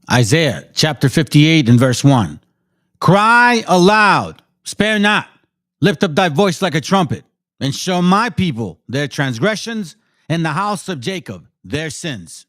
Isaiah chapter 58 and verse 1. Cry aloud, spare not, lift up thy voice like a trumpet, and show my people their transgressions, and the house of Jacob their sins.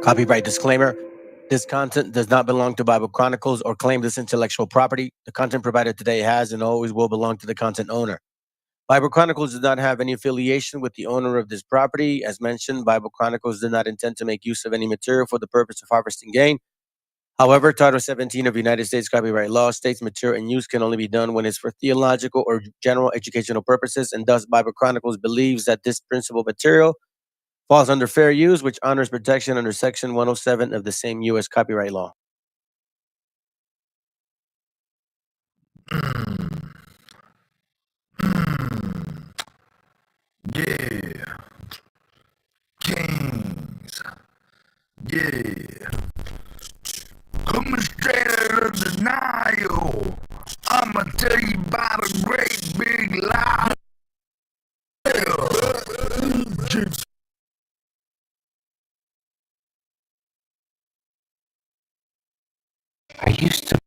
Copyright disclaimer. This content does not belong to Bible Chronicles or claim this intellectual property. The content provided today has and always will belong to the content owner. Bible Chronicles does not have any affiliation with the owner of this property. As mentioned, Bible Chronicles does not intend to make use of any material for the purpose of harvesting gain. However, Title 17 of United States copyright law states material and use can only be done when it's for theological or general educational purposes, and thus Bible Chronicles believes that this principal material falls under fair use, which honors protection under Section 107 of the same U.S. copyright law. Yeah. Kings. Yeah. Coming straight out of the Nile. I'ma tell you about a great big lie. I used to.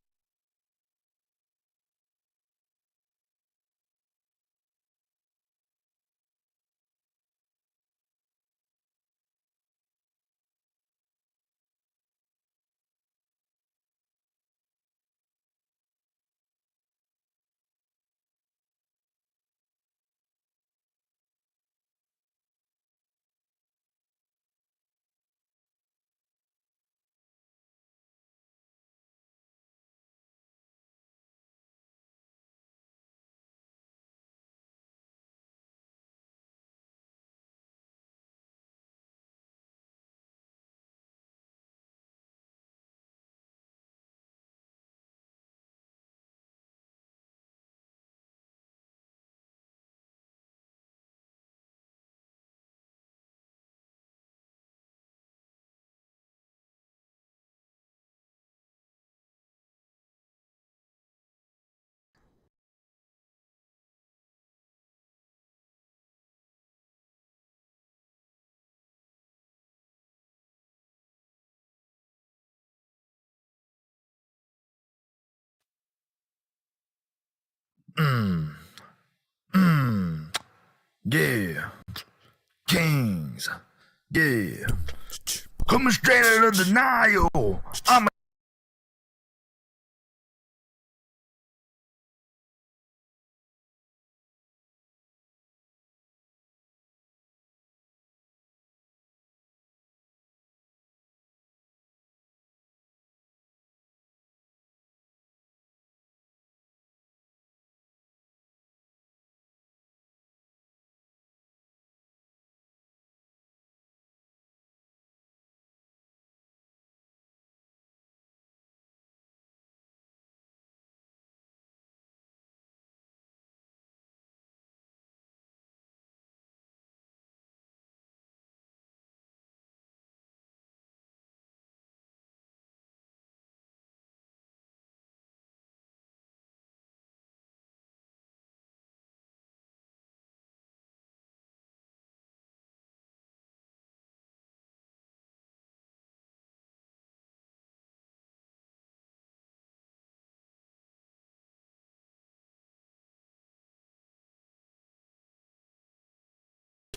Yeah. Kings. Yeah. Coming straight out of the Nile.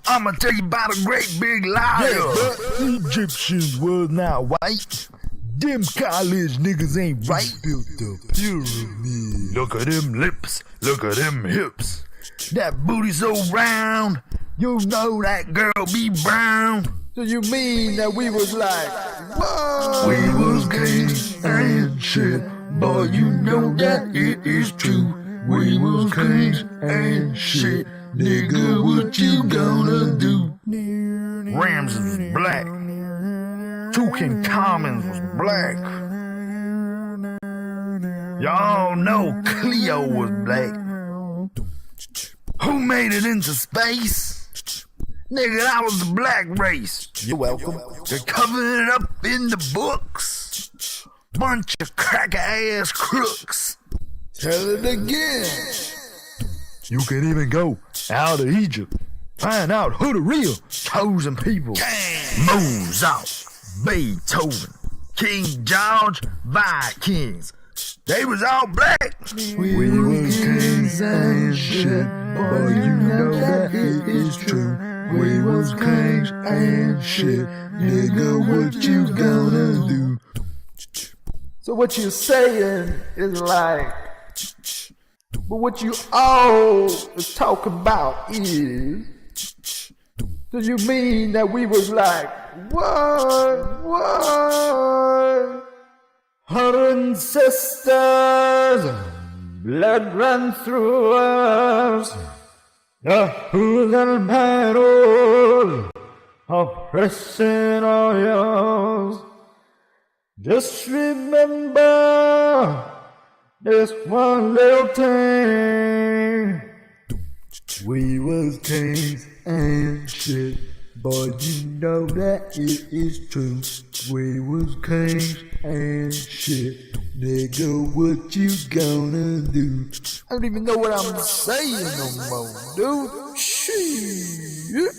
I'ma tell you about a great big lie. Yeah, Egyptians were not white. Them college niggas ain't right. Built the pyramid. Look at them lips, look at them hips. That booty so round, you know that girl be brown. So you mean that we was like, whoa? We was kings and shit, boy, you know that it is true. We was kings and shit, nigga, what you gonna do? Ramses was black, Tutankhamun was black. Y'all know Cleo was black. Who made it into space? Nigga, that was the black race. You're welcome. They're covering it up in the books. Bunch of cracker-ass crooks. Tell it again. You can even go out of Egypt, find out who the real chosen people. Mozart, Beethoven, King George, Vikings. They was all black. We was kings and shit, but you know that it is true. We was kings and shit, nigga, what you gonna do? So what you're saying is like, but what you always talk about is, do you mean that we was like, what? Her sisters, blood run through us, the whole battle of pressing oils. Just remember this one little thing. We was kings and shit, but you know that it is true. We was kings and shit, nigga, what you gonna do? I don't even know what I'm saying no more, dude. Shit.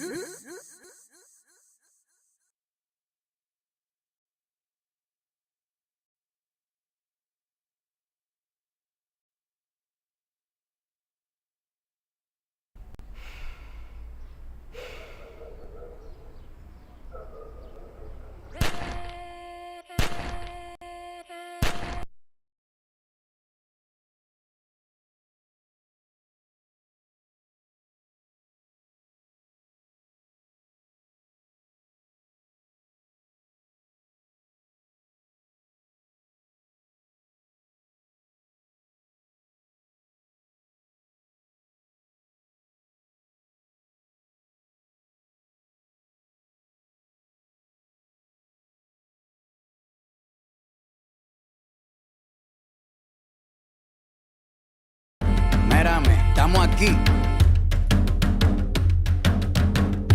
Mírame, estamos aquí.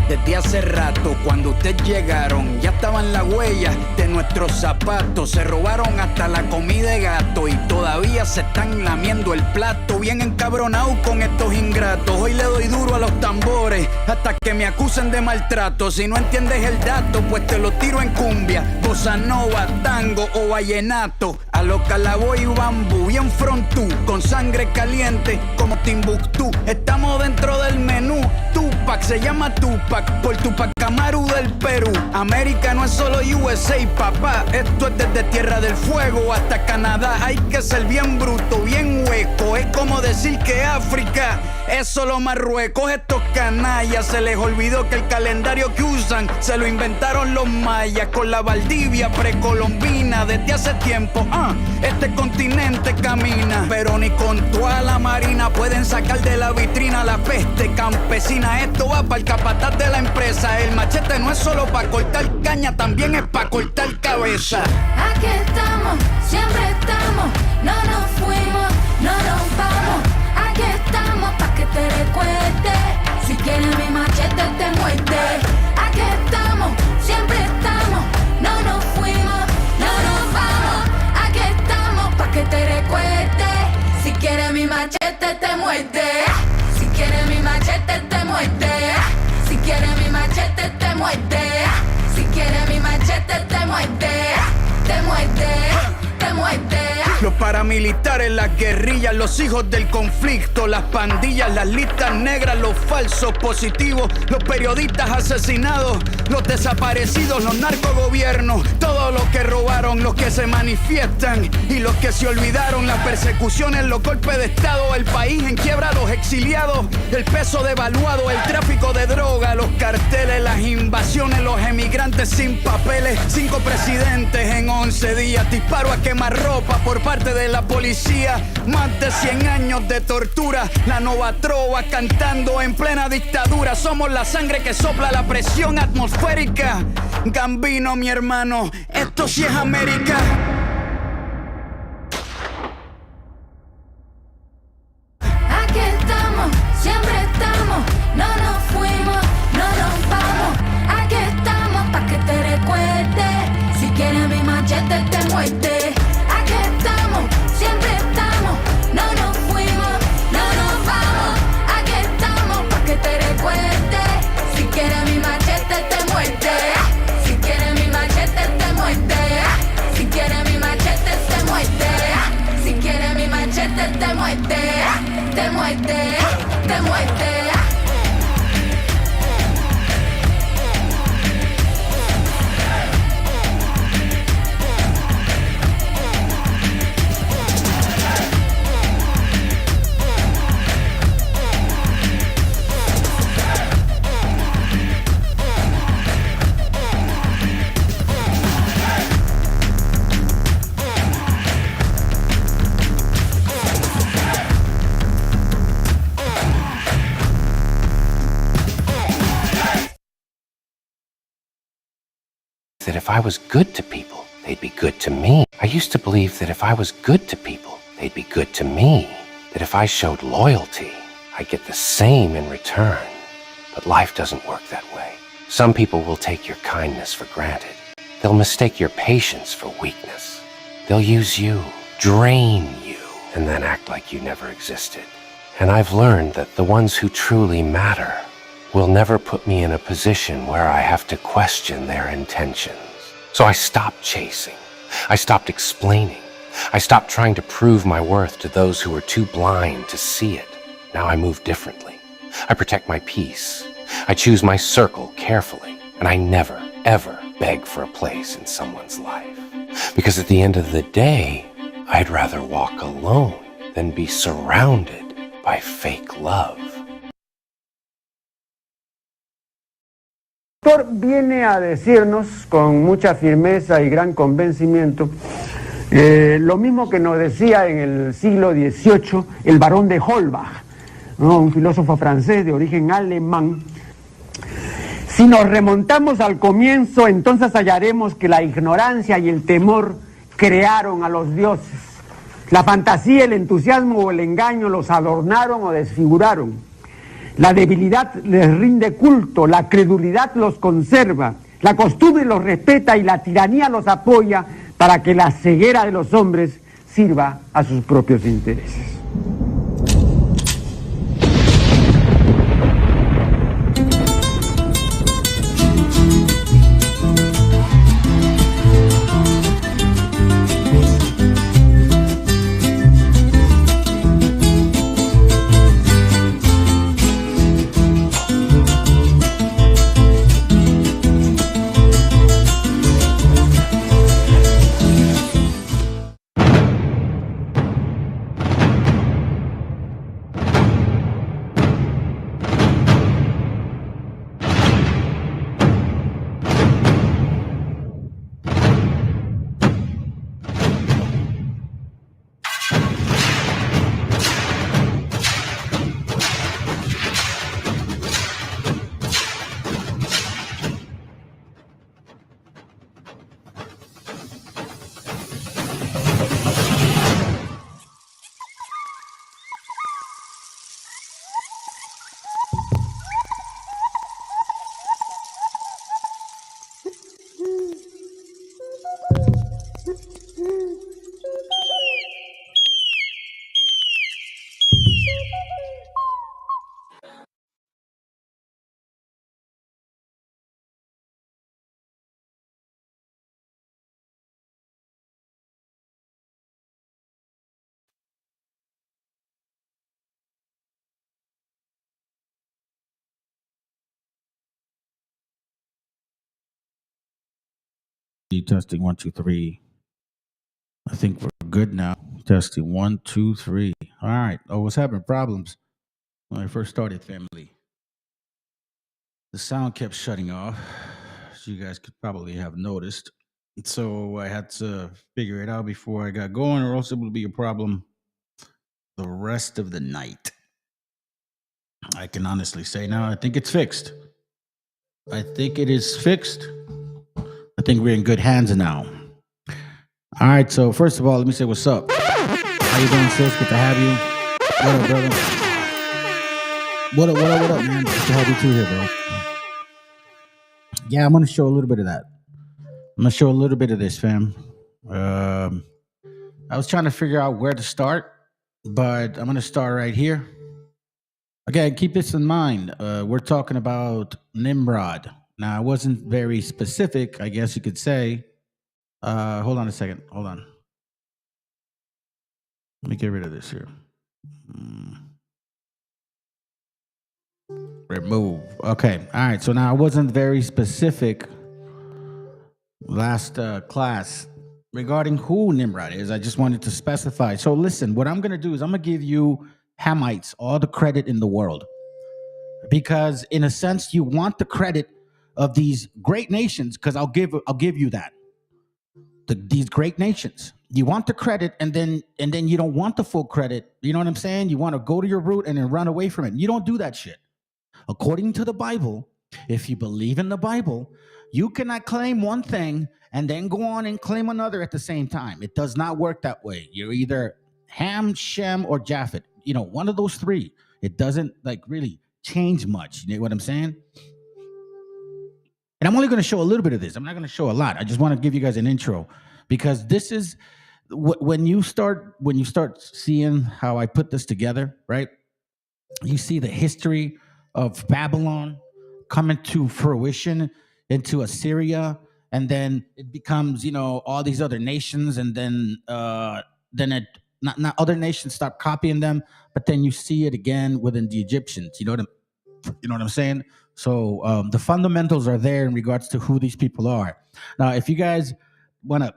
Desde hace rato, cuando ustedes llegaron, ya estaban las huellas de nuestros zapatos. Se robaron hasta la comida de gato y todavía se están lamiendo el plato. Bien encabronados con estos ingratos. Hoy le doy duro a los tambores hasta que me acusen de maltrato. Si no entiendes el dato, pues te lo tiro en cumbia, bossa nova, tango o vallenato. A lo calaboy y bambú, bien frontú, con sangre caliente como Timbuktu. Estamos dentro del menú. Tupac se llama Tupac por Tupac Amaru del Perú. América no es solo USA, papá. Esto es desde Tierra del Fuego hasta Canadá. Hay que ser bien bruto, bien hueco. Es como decir que África es solo Marruecos. Estos canallas se les olvidó que el calendario que usan se lo inventaron los mayas con la Valdivia precolombina. Desde hace tiempo, este continente camina, pero ni con toda la marina pueden sacar de la vitrina la peste campesina. Esto va para el capataz de la empresa. El machete no es solo para cortar caña, también es para cortar cabeza. Aquí estamos, siempre estamos, no nos fuimos, no nos vamos. Aquí estamos pa' que te recuerdes. Si quieres mi machete te muerde. Aquí estamos, siempre estamos, no nos fuimos, no nos vamos. Aquí estamos pa' que te recuerdes. Si quieres mi machete te muerde. Si quieres mi machete te muerde. Si quieres mi machete te muerde. Si quieres mi machete te muerde. Te muerde, te muerde. Los paramilitares, las guerrillas, los hijos del conflicto, las pandillas, las listas negras, los falsos positivos, los periodistas asesinados, los desaparecidos, los narcogobiernos, todos los que robaron, los que se manifiestan y los que se olvidaron, las persecuciones, los golpes de estado, el país en quiebra, los exiliados, el peso devaluado, el tráfico de droga, los carteles, las invasiones, los emigrantes sin papeles, 5 presidentes en 11 días, disparo a quemarropa por parte de la policía, más de 100 años de tortura, la nova trova cantando en plena dictadura, somos la sangre que sopla la presión atmosférica. Gambino, mi hermano, esto sí es América. Aquí estamos, siempre estamos, no nos fuimos, no nos vamos. Aquí estamos pa' que te recuerdes, si quieres mi machete te muerde. Aquí estamos, siempre estamos, no nos fuimos, no nos vamos. Aquí estamos pa' que te recuerdes, si quieres mi machete te muerde. Si quieres mi machete te muerde. Si quieres mi machete te muerde. Si quieres mi machete te muerde. Te muerde, te muerde. That if I was good to people, they'd be good to me. I used to believe that if I was good to people, they'd be good to me. That if I showed loyalty, I'd get the same in return. But life doesn't work that way. Some people will take your kindness for granted. They'll mistake your patience for weakness. They'll use you, drain you, and then act like you never existed. And I've learned that the ones who truly matter will never put me in a position where I have to question their intentions. So I stopped chasing. I stopped explaining. I stopped trying to prove my worth to those who were too blind to see it. Now I move differently. I protect my peace. I choose my circle carefully. And I never, ever beg for a place in someone's life. Because at the end of the day, I'd rather walk alone than be surrounded by fake love. El autor viene a decirnos con mucha firmeza y gran convencimiento lo mismo que nos decía en el siglo XVIII el barón de Holbach, ¿no? Un filósofo francés de origen alemán. Si nos remontamos al comienzo, entonces hallaremos que la ignorancia y el temor crearon a los dioses. La fantasía, el entusiasmo o el engaño los adornaron o desfiguraron. La debilidad les rinde culto, la credulidad los conserva, la costumbre los respeta y la tiranía los apoya para que la ceguera de los hombres sirva a sus propios intereses. Testing 1, 2, 3. I think we're good now. Testing 1, 2, 3. All right. Oh, what's happening? Problems when I first started, family. The sound kept shutting off, as you guys could probably have noticed. So I had to figure it out before I got going, or else it would be a problem the rest of the night. I can honestly say now, I think it's fixed. I think it is fixed. I think we're in good hands now. All right, so first of all, let me say what's up. How you doing, sis? Good to have you. What up, brother? What up, man? Good to have you too here, bro. Yeah, I'm going to show a little bit of that. I'm going to show a little bit of this, fam. I was trying to figure out where to start, but I'm going to start right here. Okay, keep this in mind. We're talking about Nimrod. Now, I wasn't very specific, I guess you could say. Hold on a second. Hold on. Let me get rid of this here. Remove. Okay. All right. So now I wasn't very specific last class regarding who Nimrod is. I just wanted to specify. So listen, what I'm going to do is I'm going to give you Hamites all the credit in the world. Because in a sense, you want the credit of these great nations, because I'll give you that. These great nations. You want the credit, and then you don't want the full credit. You know what I'm saying? You want to go to your root and then run away from it. You don't do that shit. According to the Bible, if you believe in the Bible, you cannot claim one thing and then go on and claim another at the same time. It does not work that way. You're either Ham, Shem, or Japheth. You know, one of those three. It doesn't like really change much. You know what I'm saying? And I'm only going to show a little bit of this. I'm not going to show a lot. I just want to give you guys an intro, because this is when you start seeing how I put this together, right? You see the history of Babylon coming to fruition into Assyria, and then it becomes, you know, all these other nations, and then not other nations start copying them, but then you see it again within the Egyptians. You know what I'm saying? So the fundamentals are there in regards to who these people are. Now, if you guys want to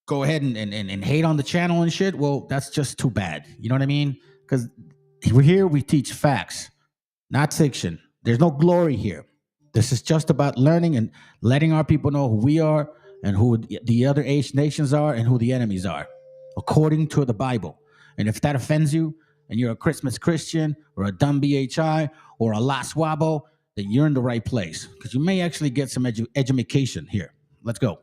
go ahead and hate on the channel and shit, well, that's just too bad. You know what I mean? Because we're here, we teach facts, not fiction. There's no glory here. This is just about learning and letting our people know who we are and who the other nations are and who the enemies are, according to the Bible. And if that offends you, and you're a Christmas Christian or a dumb BHI or a Laswabo, then you're in the right place, because you may actually get some education here. Let's go.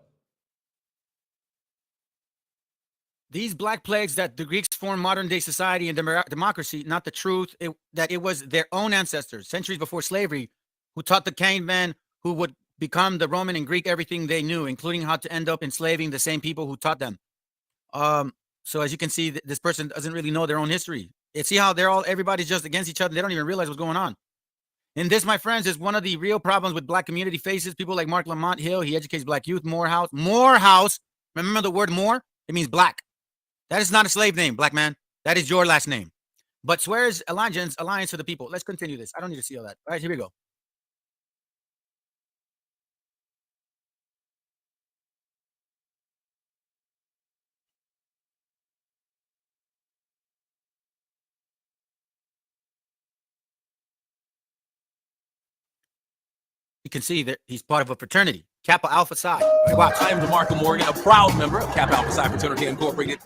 These black plagues that the Greeks formed modern-day society and democracy, not the truth, that it was their own ancestors, centuries before slavery, who taught the caveman who would become the Roman and Greek everything they knew, including how to end up enslaving the same people who taught them. So as you can see, this person doesn't really know their own history. You see how everybody's just against each other. They don't even realize what's going on. And this, my friends, is one of the real problems with black community faces. People like Mark Lamont Hill, he educates black youth. Morehouse. Remember the word more? It means black. That is not a slave name, black man. That is your last name. But swears alliance to the people. Let's continue this. I don't need to see all that. All right, here we go. You can see that he's part of a fraternity, Kappa Alpha Psi. Right, watch. I am DeMarco Morgan, a proud member of Kappa Alpha Psi Fraternity Incorporated.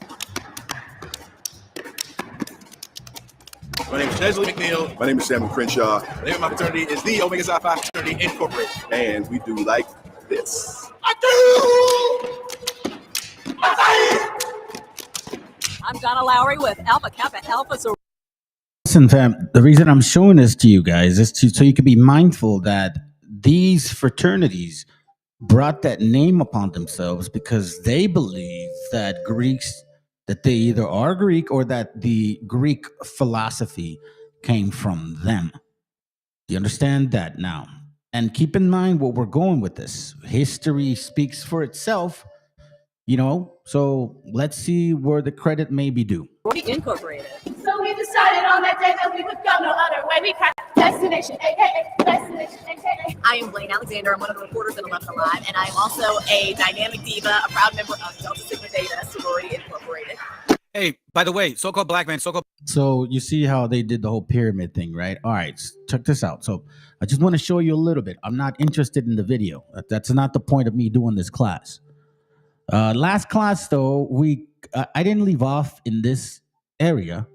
My name is Chesley McNeil. My name is Samuel Crenshaw. The name of my fraternity is the Omega Psi Phi Fraternity Incorporated. And we do like this. I'm Donna Lowry with Alpha Kappa Alpha. Listen, fam, the reason I'm showing this to you guys is so you can be mindful that these fraternities brought that name upon themselves because they believe that that they either are Greek or that the Greek philosophy came from them. Do you understand that now? And keep in mind what we're going with this. History speaks for itself. So let's see where the credit may be due. Incorporated. So we decided on that day that we would go no other way. We cracked Destination, aka Destination, aka. I am Blaine Alexander. I'm one of the reporters in 11 Alive, and I am also a dynamic diva, a proud member of Delta Sigma Theta Sorority Incorporated. Hey, by the way, so-called black man, so-called. So you see how they did the whole pyramid thing, right? All right, check this out. So I just want to show you a little bit. I'm not interested in the video. That's not the point of me doing this class. Last class, though, I didn't leave off in this area,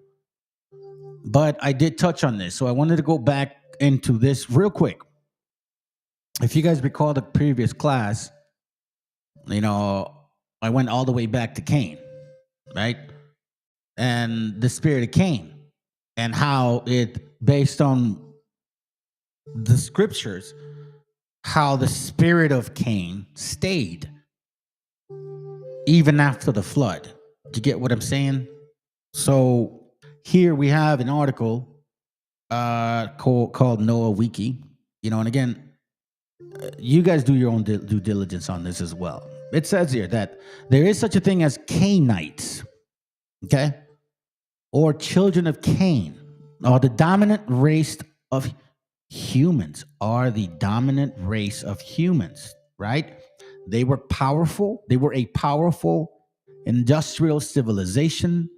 but I did touch on this. So I wanted to go back into this real quick. If you guys recall the previous class, I went all the way back to Cain, right? And the spirit of Cain, and how it, based on the scriptures, how the spirit of Cain stayed even after the flood. Do you get what I'm saying? So here we have an article called Noah Wiki, and again, you guys do your own due diligence on this as well. It says here that there is such a thing as Cainites, okay? Or children of Cain, are the dominant race of humans, right? They were powerful. They were a powerful industrial civilization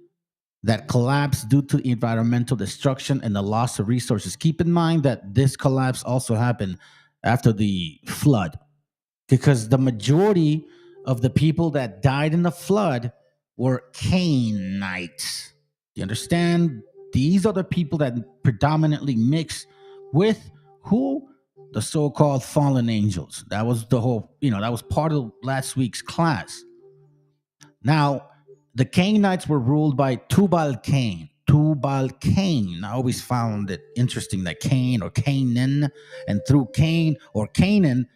that collapsed due to environmental destruction and the loss of resources. Keep in mind that this collapse also happened after the flood, because the majority of the people that died in the flood were Cainites. You understand? These are the people that predominantly mix with who? The so-called fallen angels. That was the whole, that was part of last week's class. Now, the Cainites were ruled by Tubal-Cain. I always found it interesting that Cain or Canaan, and through Cain or Canaan,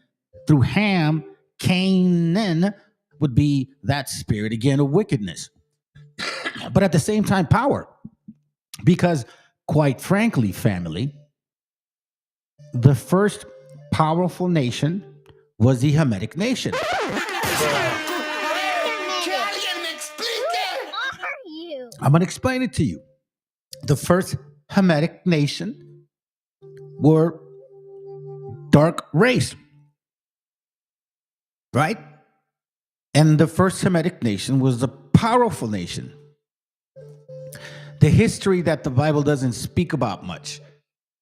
through Ham, Canaan would be that spirit again of wickedness. But at the same time, power. Because quite frankly, family, the first powerful nation was the Hamitic nation. I'm going to explain it to you. The first Hamitic nation were dark race, right? And the first Hamitic nation was the powerful nation. The history that the Bible doesn't speak about much,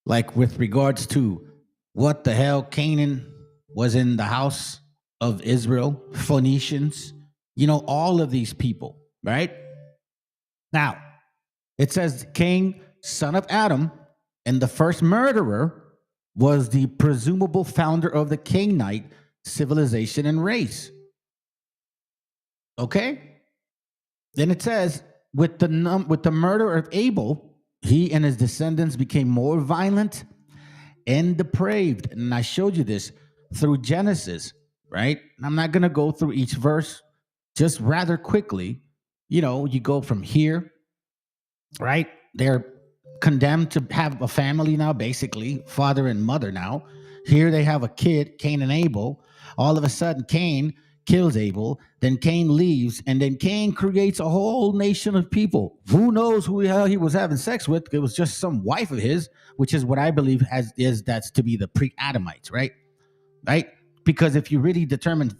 like with regards to what the hell Canaan was in the house of Israel, Phoenicians, all of these people, right? Now, it says Cain, son of Adam, and the first murderer was the presumable founder of the Cainite civilization and race. Okay? Then it says, with the murder of Abel, he and his descendants became more violent and depraved. And I showed you this through Genesis, right? I'm not going to go through each verse, just rather quickly. You go from here, right? They're condemned to have a family now, basically, father and mother now. Here they have a kid, Cain and Abel. All of a sudden, Cain kills Abel, then Cain leaves, and then Cain creates a whole nation of people. Who knows who the hell he was having sex with? It was just some wife of his, which is what I believe that's to be the pre-Adamites, right? Right? Because if you really determine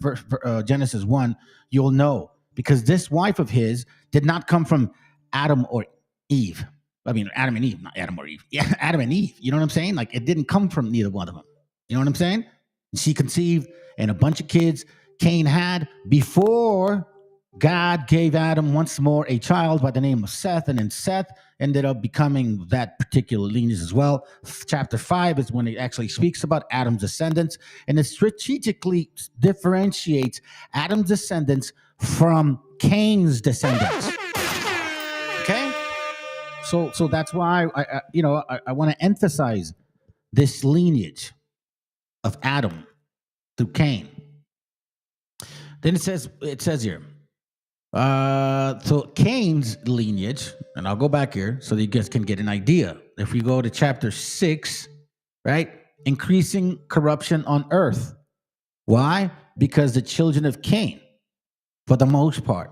Genesis 1, you'll know. Because this wife of his did not come from Adam or Eve. I mean, Adam and Eve, not Adam or Eve. Yeah, Adam and Eve. You know what I'm saying? Like, it didn't come from neither one of them. You know what I'm saying? She conceived, and a bunch of kids Cain had before God gave Adam once more a child by the name of Seth, and then Seth ended up becoming that particular lineage as well. Chapter 5 is when it actually speaks about Adam's descendants, and it strategically differentiates Adam's descendants from Cain's descendants. Okay? So that's why I want to emphasize this lineage of Adam through Cain. Then it says here, so Cain's lineage, and I'll go back here so that you guys can get an idea. If we go to chapter 6, right? Increasing corruption on earth. Why? Because the children of Cain for the most part.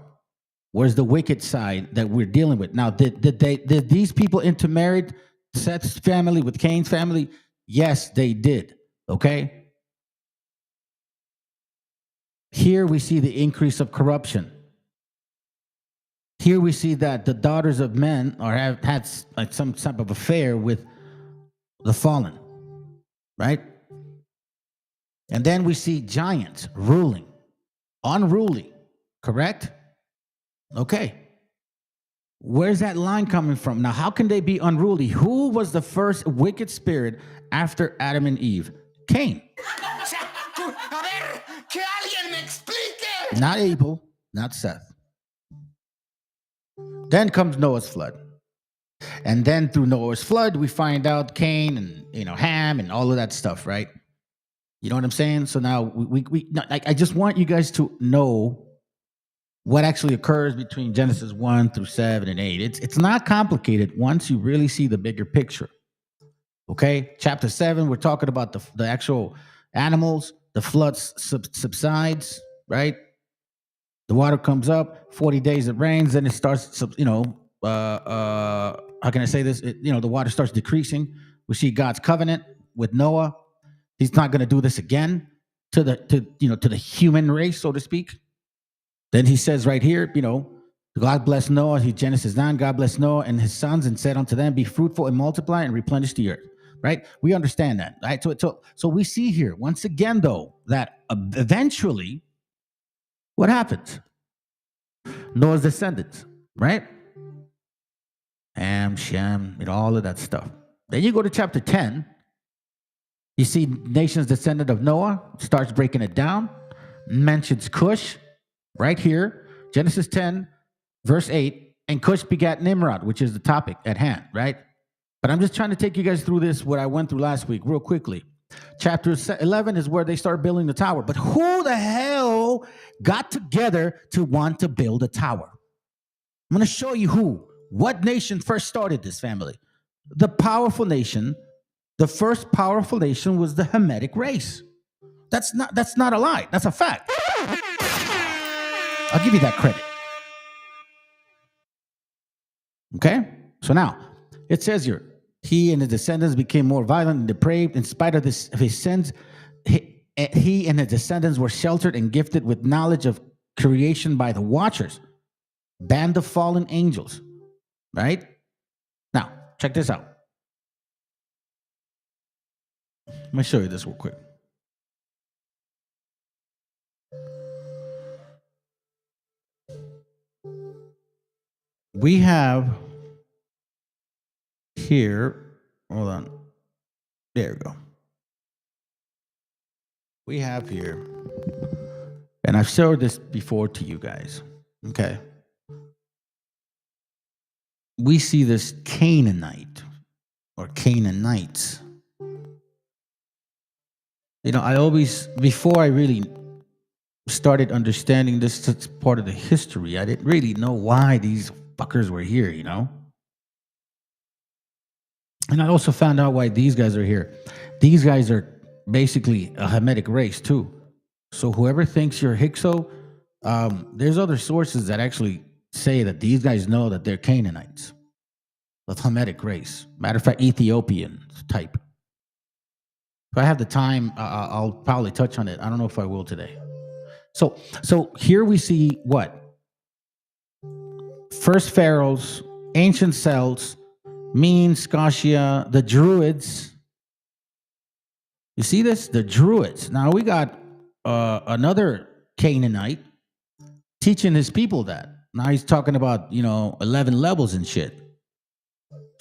Where's the wicked side that we're dealing with? Now, did these people intermarried Seth's family with Cain's family? Yes, they did. Okay. Here we see the increase of corruption. Here we see that the daughters of men have had like some type of affair with the fallen, right? And then we see giants ruling, unruly, correct? Okay. Where's that line coming from? Now, how can they be unruly? Who was the first wicked spirit after Adam and Eve? Cain. Not Abel, not Seth. Then comes Noah's flood. And then through Noah's flood, we find out Cain and, Ham and all of that stuff, right? You know what I'm saying? So now I just want you guys to know what actually occurs between Genesis 1 through 7 and 8. It's not complicated once you really see the bigger picture. Okay? Chapter 7, we're talking about the actual animals. The flood subsides, right? The water comes up, 40 days it rains, then it starts, how can I say this? The water starts decreasing. We see God's covenant with Noah. He's not going to do this again to the human race, so to speak. Then he says right here, God blessed Noah, Genesis 9, God blessed Noah and his sons and said unto them, be fruitful and multiply and replenish the earth, right? We understand that, right? So we see here, once again, though, that eventually, what happens? Noah's descendants, right? Ham, Shem, all of that stuff. Then you go to chapter 10, you see nations descendant of Noah, starts breaking it down, mentions Cush, right here, Genesis 10, verse 8, and Cush begat Nimrod, which is the topic at hand, right? But I'm just trying to take you guys through this, what I went through last week, real quickly. Chapter 11 is where they start building the tower. But who the hell got together to want to build a tower? I'm going to show you who. What nation first started this, family? The powerful nation. The first powerful nation was the Hamitic race. That's not a lie. That's a fact. I'll give you that credit. Okay? So now, it says here, he and his descendants became more violent and depraved. In spite of his sins, he and his descendants were sheltered and gifted with knowledge of creation by the Watchers, band of fallen angels. Right? Now, check this out. Let me show you this real quick. We have here, hold on. There we go. We have here, and I've showed this before to you guys. Okay. We see this Canaanite or Canaanites. I always, before I really started understanding this part of the history, I didn't really know why these fuckers were here, And I also found out why these guys are here. These guys are basically a Hamitic race too. So whoever thinks you're Hykso, there's other sources that actually say that these guys know that they're Canaanites, of Hamitic race. Matter of fact, Ethiopian type. If I have the time, I'll probably touch on it. I don't know if I will today. So here we see what? First pharaohs, ancient Celts, Mean, Scotia, the Druids. You see this? The Druids. Now we got another Canaanite teaching his people that. Now he's talking about, 11 levels and shit.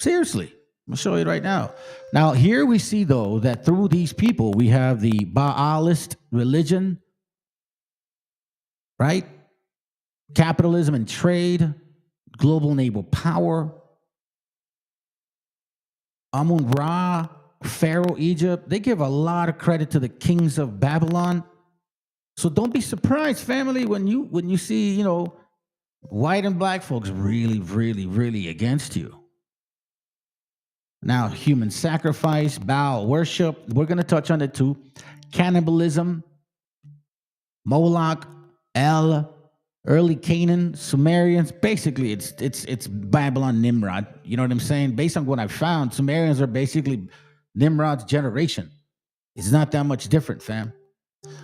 Seriously. I'm going to show you right now. Now, here we see, though, that through these people, we have the Baalist religion, right? Capitalism and trade, global naval power, Amun-Ra, Pharaoh, Egypt. They give a lot of credit to the kings of Babylon. So don't be surprised, family, when you see, white and black folks really, really, really against you. Now, human sacrifice, Baal worship, we're going to touch on it too. Cannibalism, Moloch, El, early Canaan, Sumerians. Basically, it's Babylon, Nimrod. You know what I'm saying? Based on what I found, Sumerians are basically Nimrod's generation. It's not that much different, fam.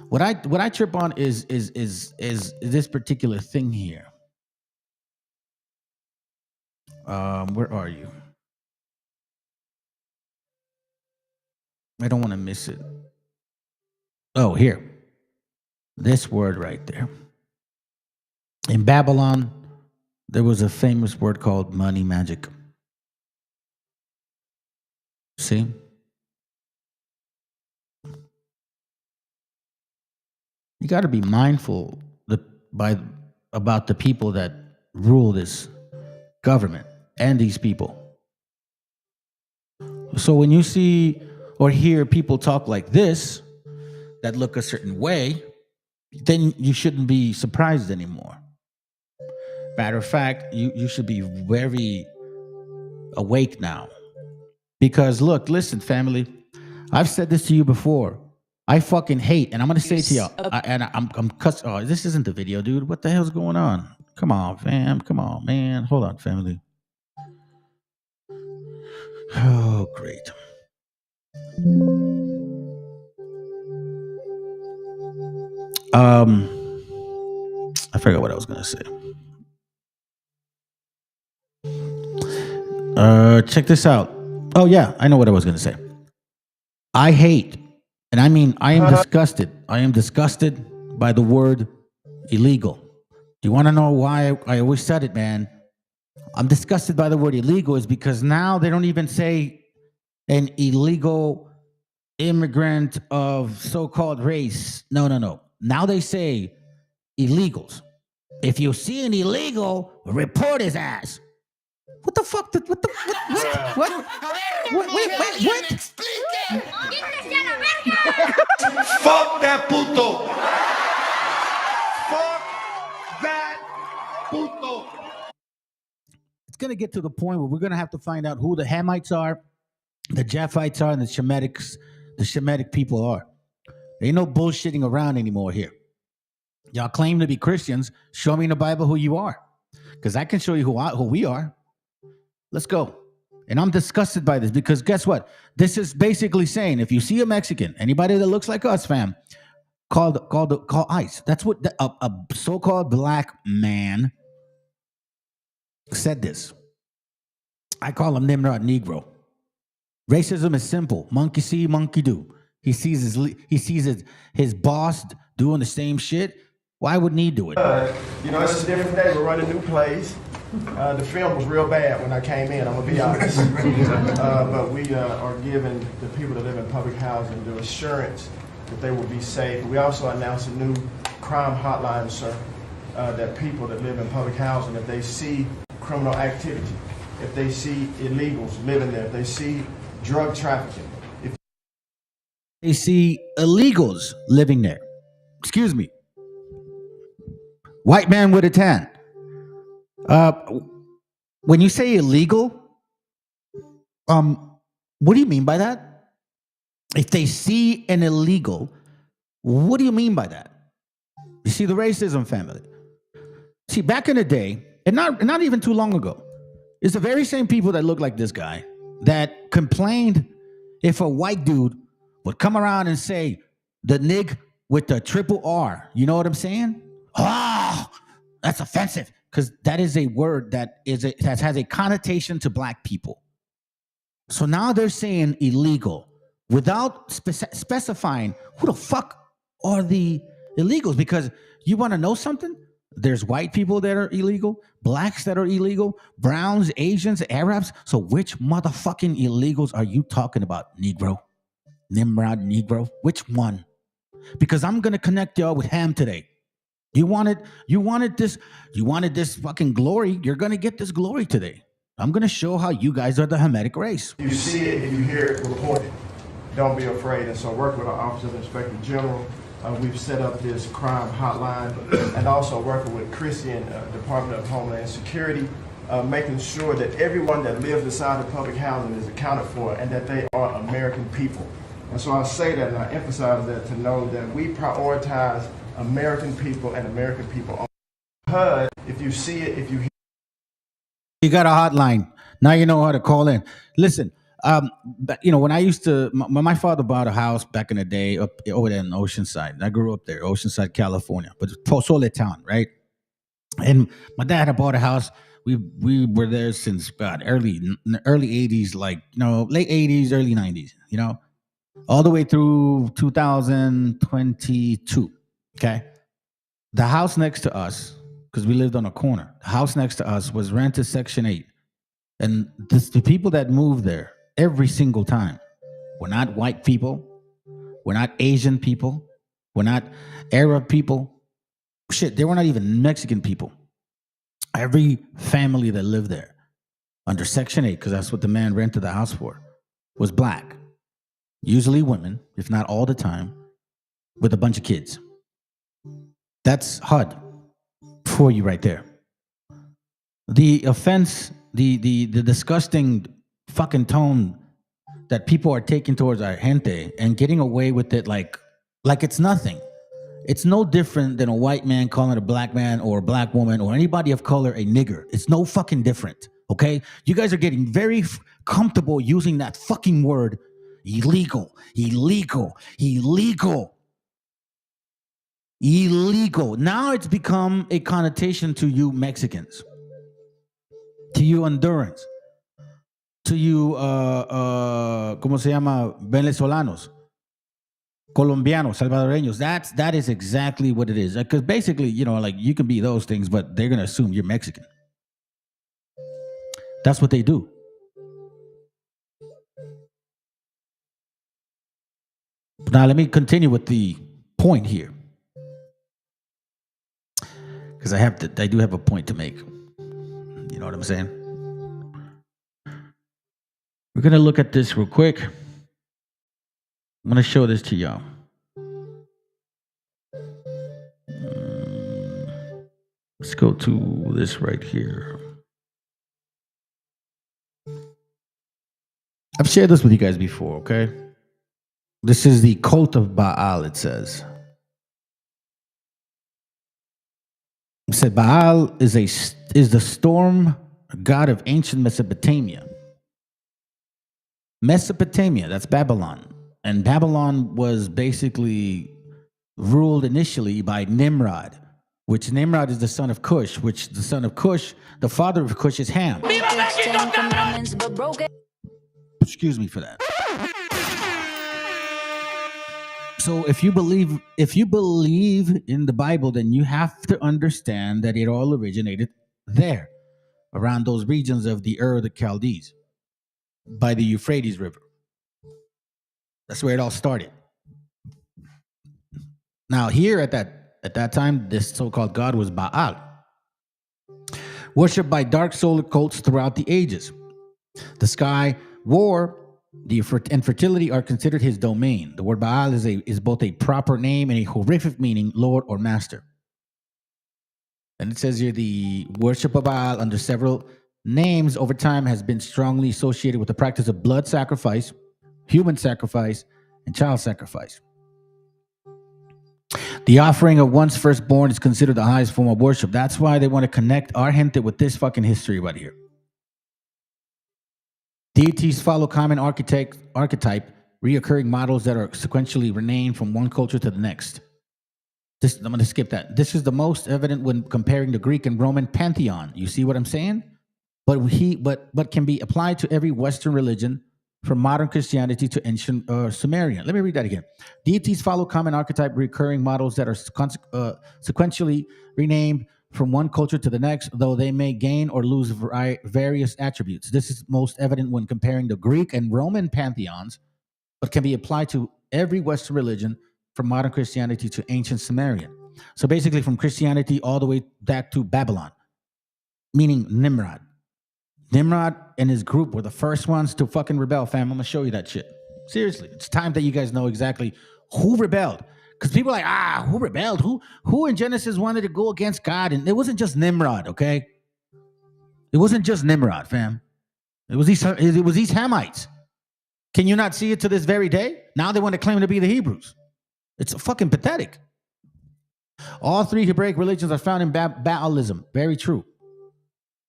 What I trip on is this particular thing here. Where are you? I don't want to miss it. Oh, here. This word right there. In Babylon, there was a famous word called money magic. See? You got to be mindful about the people that rule this government and these people. So when you see or hear people talk like this, that look a certain way, then you shouldn't be surprised anymore. Matter of fact, you should be very awake now. Because look, listen, family, I've said this to you before. I fucking hate, and I'm gonna say it to y'all. I'm cuss. Oh, this isn't the video, dude. What the hell's going on? Come on, fam. Come on, man. Hold on, family. Oh, great. I forgot what I was gonna say. Check this out. Oh yeah, I know what I was gonna say. I hate, and I mean I am disgusted. I am disgusted by the word illegal. Do you want to know why I always said it, man? I'm disgusted by the word illegal is because now they don't even say an illegal immigrant of so-called race. No. Now they say illegals. If you see an illegal, report his ass. What the fuck? What? Fuck that puto. Fuck that puto. It's going to get to the point where we're going to have to find out who the Hamites are, the Japhites are, and the Shemitic people are. There ain't no bullshitting around anymore here. Y'all claim to be Christians. Show me in the Bible who you are. Because I can show you who we are. Let's go. And I'm disgusted by this because guess what? This is basically saying if you see a Mexican, anybody that looks like us, fam, call ICE. That's what a so-called black man said this. I call him Nimrod Negro. Racism is simple. Monkey see, monkey do. He sees his boss doing the same shit. Why wouldn't he do it? It's a different day. We're running new plays. The film was real bad when I came in, I'm going to be honest. But we are giving the people that live in public housing the assurance that they will be safe. We also announced a new crime hotline, sir, that people that live in public housing, if they see criminal activity, if they see illegals living there, if they see drug trafficking, if they see illegals living there, excuse me, white man with a tan. When you say illegal, what do you mean by that? If they see an illegal, what do you mean by that? You see the racism, family. See, back in the day, and not even too long ago, it's the very same people that look like this guy that complained if a white dude would come around and say the nig with the triple R. You know what I'm saying? Oh, that's offensive. Because that is a word that has a connotation to black people. So now they're saying illegal without specifying who the fuck are the illegals. Because you want to know something? There's white people that are illegal, blacks that are illegal, browns, Asians, Arabs. So which motherfucking illegals are you talking about, Negro? Nimrod Negro? Which one? Because I'm going to connect y'all with Ham today. You wanted this fucking glory. You're going to get this glory today. I'm going to show how you guys are the Hamitic race. you see it and you hear it, report it. Don't be afraid. And so work with our Office of Inspector General. We've set up this crime hotline and also working with Christian Department of Homeland Security, making sure that everyone that lives inside the public housing is accounted for and that they are American people. And so I say that and I emphasize that to know that we prioritize American people and American people. HUD, if you see it, if you hear. You got a hotline. Now you know how to call in. Listen, but, when I used to, my father bought a house back in the day up over there in Oceanside. I grew up there, Oceanside, California, but it's Pozole town, right? And my dad had bought a house. We were there since God early 80s, like late 80s, early 90s, all the way through 2022. Okay, the house next to us, because we lived on a corner, the house next to us was rented Section 8, and the people that moved there every single time were not white people, we're not Asian people, we're not Arab people. Shit, they were not even Mexican people. Every family that lived there under Section 8, because that's what the man rented the house for, was black. Usually women, if not all the time, with a bunch of kids. That's HUD for you right there. The offense, the disgusting fucking tone that people are taking towards our gente and getting away with it like it's nothing. It's no different than a white man calling a black man or a black woman or anybody of color a nigger. It's no fucking different, okay? You guys are getting very comfortable using that fucking word, illegal. Now it's become a connotation to you Mexicans, to you Hondurans, to you, ¿cómo se llama? Venezolanos. Colombianos, Salvadoreños. That is exactly what it is. Because basically, you can be those things, but they're going to assume you're Mexican. That's what they do. Now, let me continue with the point here. Because I do have a point to make. You know what I'm saying? We're going to look at this real quick. I'm going to show this to y'all. Let's go to this right here. I've shared this with you guys before, okay? This is the cult of Baal, it says. It said Baal is the storm god of ancient Mesopotamia. Mesopotamia, that's Babylon. And Babylon was basically ruled initially by Nimrod, which Nimrod is the son of Cush, which the son of Cush, the father of Cush is Ham. Excuse me for that. So if you believe in the Bible, then you have to understand that it all originated there, around those regions of the Ur of the Chaldees, by the Euphrates River. That's where it all started. Now, here at that time, this so-called god was Baal, worshipped by dark-souled cults throughout the ages. The sky, war, and fertility are considered his domain. The word Baal is both a proper name and a horrific meaning, Lord or Master. And it says here the worship of Baal under several names over time has been strongly associated with the practice of blood sacrifice, human sacrifice, and child sacrifice. The offering of one's firstborn is considered the highest form of worship. That's why they want to connect our gente with this fucking history right here. Deities follow common archetype, reoccurring models that are sequentially renamed from one culture to the next. I'm going to skip that. This is the most evident when comparing the Greek and Roman pantheon. You see what I'm saying? But can be applied to every Western religion, from modern Christianity to ancient Sumerian. Let me read that again. Deities follow common archetype recurring models that are sequentially renamed from one culture to the next, though they may gain or lose various attributes. This is most evident when comparing the Greek and Roman pantheons, but can be applied to every Western religion, from modern Christianity to ancient Sumerian. So basically from Christianity all the way back to Babylon, meaning Nimrod. Nimrod and his group were the first ones to fucking rebel, fam. I'm gonna show you that shit. Seriously, it's time that you guys know exactly who rebelled. Because people are like, who rebelled? Who in Genesis wanted to go against God? And it wasn't just Nimrod, okay? It wasn't just Nimrod, fam. It was these Hamites. Can you not see it to this very day? Now they want to claim to be the Hebrews. It's fucking pathetic. All three Hebraic religions are found in Baalism. Very true.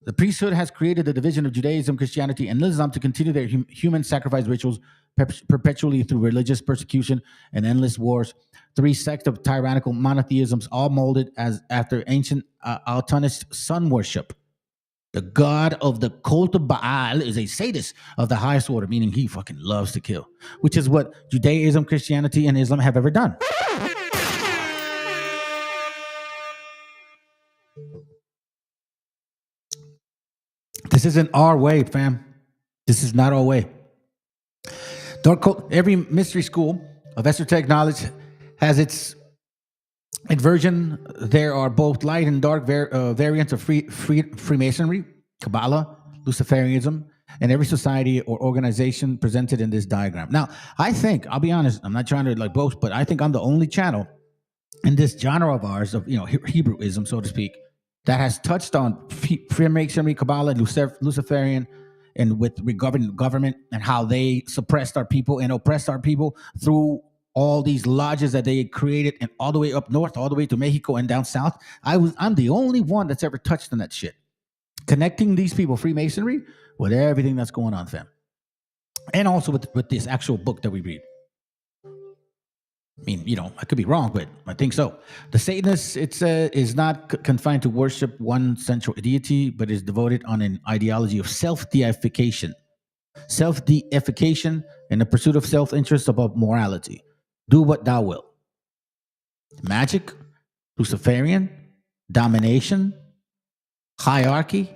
The priesthood has created the division of Judaism, Christianity, and Islam to continue their human sacrifice rituals perpetually through religious persecution and endless wars. Three sects of tyrannical monotheisms, all molded as after ancient Altanist sun worship. The god of the cult of Baal is a sadist of the highest order, meaning he fucking loves to kill, which is what Judaism, Christianity, and Islam have ever done. This isn't our way, fam. This is not our way. Dark cult, every mystery school of esoteric knowledge has its inversion. There are both light and dark variants of Freemasonry, Kabbalah, Luciferianism, and every society or organization presented in this diagram. Now, I think, I'll be honest, I'm not trying to like boast, but I think I'm the only channel in this genre of ours of, Hebrewism, so to speak, that has touched on Freemasonry, Kabbalah, Luciferian, and with regarding government and how they suppressed our people and oppressed our people through all these lodges that they created, and all the way up north, all the way to Mexico and down south. I'm the only one that's ever touched on that shit. Connecting these people, Freemasonry, with everything that's going on, fam. And also with this actual book that we read. I mean, I could be wrong, but I think so. The Satanists, is not confined to worship one central deity, but is devoted on an ideology of self-deification. Self-deification and the pursuit of self-interest above morality. Do what thou wilt. Magic, Luciferian, domination, hierarchy,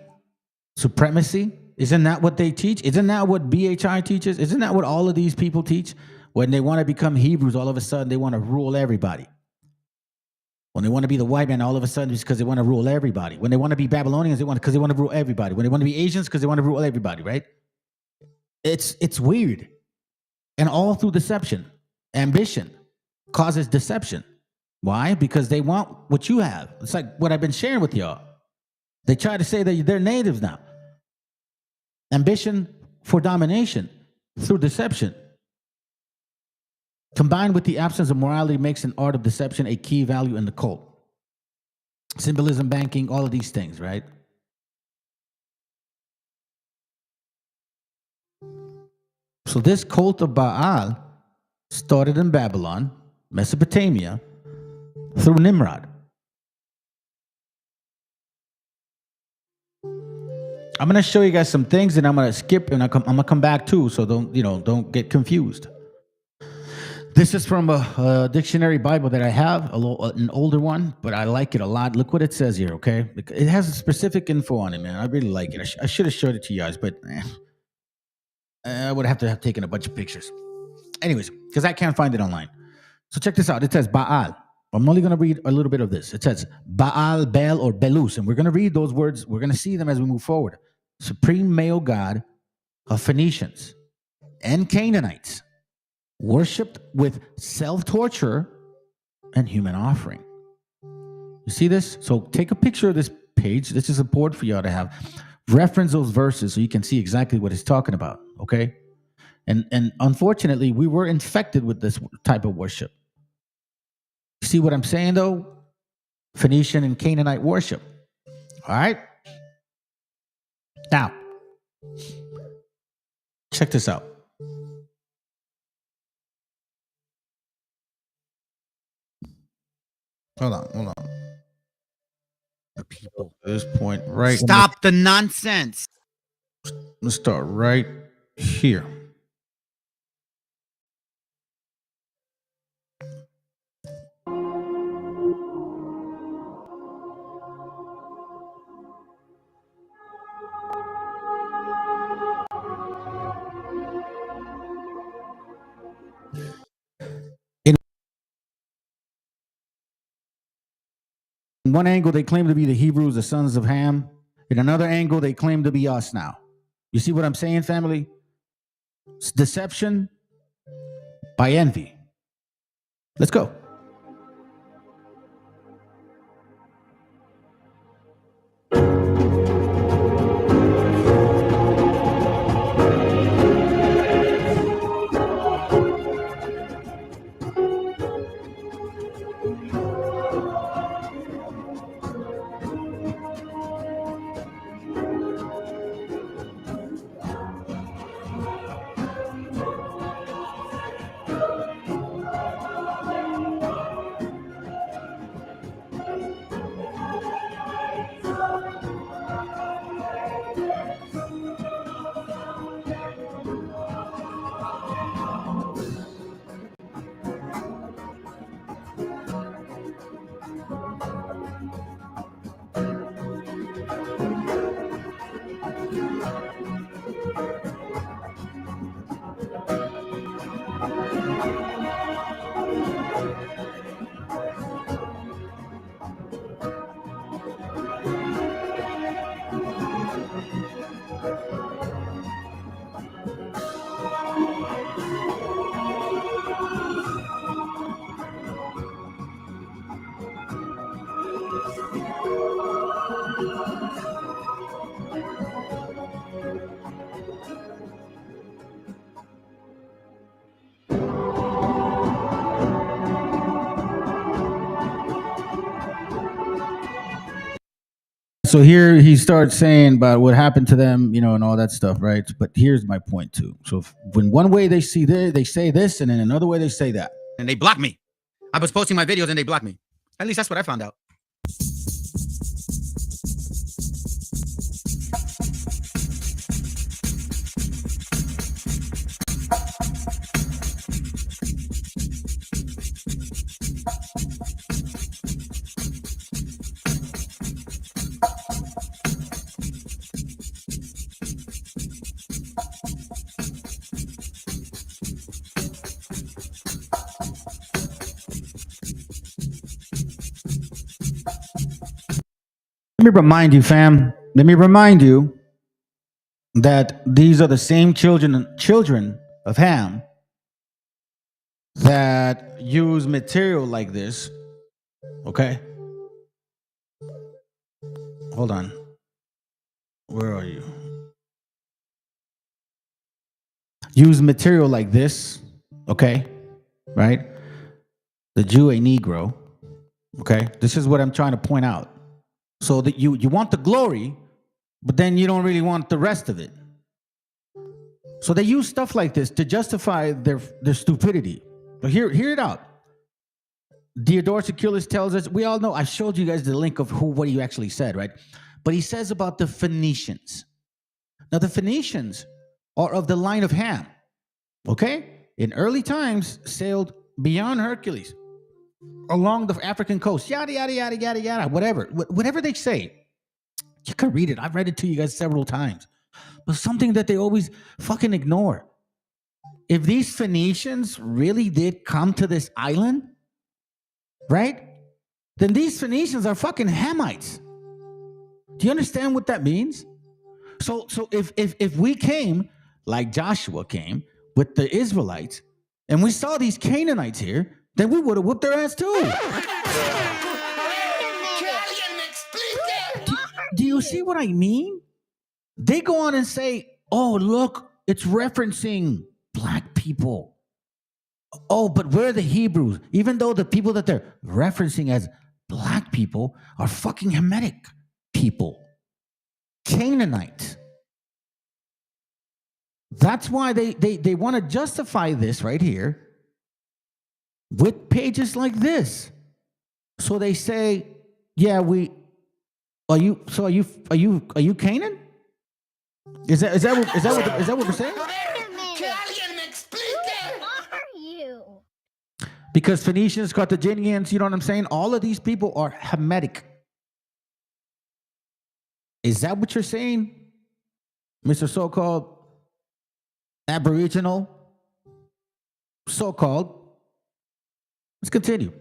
supremacy. Isn't that what they teach? Isn't that what BHI teaches? Isn't that what all of these people teach? When they want to become Hebrews, all of a sudden they want to rule everybody. When they want to be the white man, all of a sudden it's because they want to rule everybody. When they want to be Babylonians, because they want to rule everybody. When they want to be Asians, because they want to rule everybody, right? It's weird. And all through deception. Ambition causes deception. Why? Because they want what you have. It's like what I've been sharing with y'all. They try to say that they're natives now. Ambition for domination through deception, combined with the absence of morality, makes an art of deception a key value in the cult. Symbolism, banking, all of these things, right? So this cult of Baal started in Babylon, Mesopotamia, through Nimrod. I'm going to show you guys some things, and I'm going to skip, and I'm going to come back too, so don't get confused. This is from a dictionary Bible that I have, an older one, but I like it a lot. Look what it says here, okay? It has specific info on it, man. I really like it. I should have showed it to you guys, but I would have to have taken a bunch of pictures. Anyways, because I can't find it online. So check this out. It says Baal. I'm only going to read a little bit of this. It says Baal, Bel, or Belus, and we're going to read those words. We're going to see them as we move forward. Supreme male god of Phoenicians and Canaanites, worshipped with self-torture and human offering. You see this? So take a picture of this page. This is important for y'all to have. Reference those verses so you can see exactly what it's talking about, okay? And unfortunately, we were infected with this type of worship. See what I'm saying, though? Phoenician and Canaanite worship. All right? Now, check this out. Hold on. The people at this point, right? Stop the nonsense. Let's start right here. In one angle, they claim to be the Hebrews, the sons of Ham. In another angle, they claim to be us now. You see what I'm saying, family? It's deception by envy. Let's go. So here he starts saying about what happened to them, you know, and all that stuff, right? But here's my point too. So when one way they see this, they say this, and in another way they say that, and they block me. I was posting my videos and they blocked me. At least that's what I found out. Let me remind you, fam. Let me remind you that these are the same children of Ham that use material like this. Okay? Hold on. Where are you? Use material like this. Okay? Right? The Jew, a Negro. Okay? This is what I'm trying to point out. So that you want the glory, but then you don't really want the rest of it. So they use stuff like this to justify their stupidity. But hear it out. Diodorus Siculus tells us, we all know, I showed you guys the link of what he actually said, right? But he says about the Phoenicians. Now the Phoenicians are of the line of Ham, okay? In early times, sailed beyond Hercules, along the African coast, yada, yada, yada, yada, yada, whatever they say. You can read it. I've read it to you guys several times. But something that they always fucking ignore. If these Phoenicians really did come to this island, right? Then these Phoenicians are fucking Hamites. Do you understand what that means? So if we came, like Joshua came, with the Israelites, and we saw these Canaanites here, then we would have whooped their ass too. Do you see what I mean? They go on and say, oh, look, it's referencing black people. Oh, but we're the Hebrews, even though the people that they're referencing as black people are fucking Hamitic people, Canaanites. That's why they want to justify this right here with pages like this. So they say, yeah, are you Canaan? Is that what we're saying? Because Phoenicians, Carthaginians, you know what I'm saying? All of these people are Hamitic. Is that what you're saying, Mr. So-called Aboriginal? So-called. Let's continue.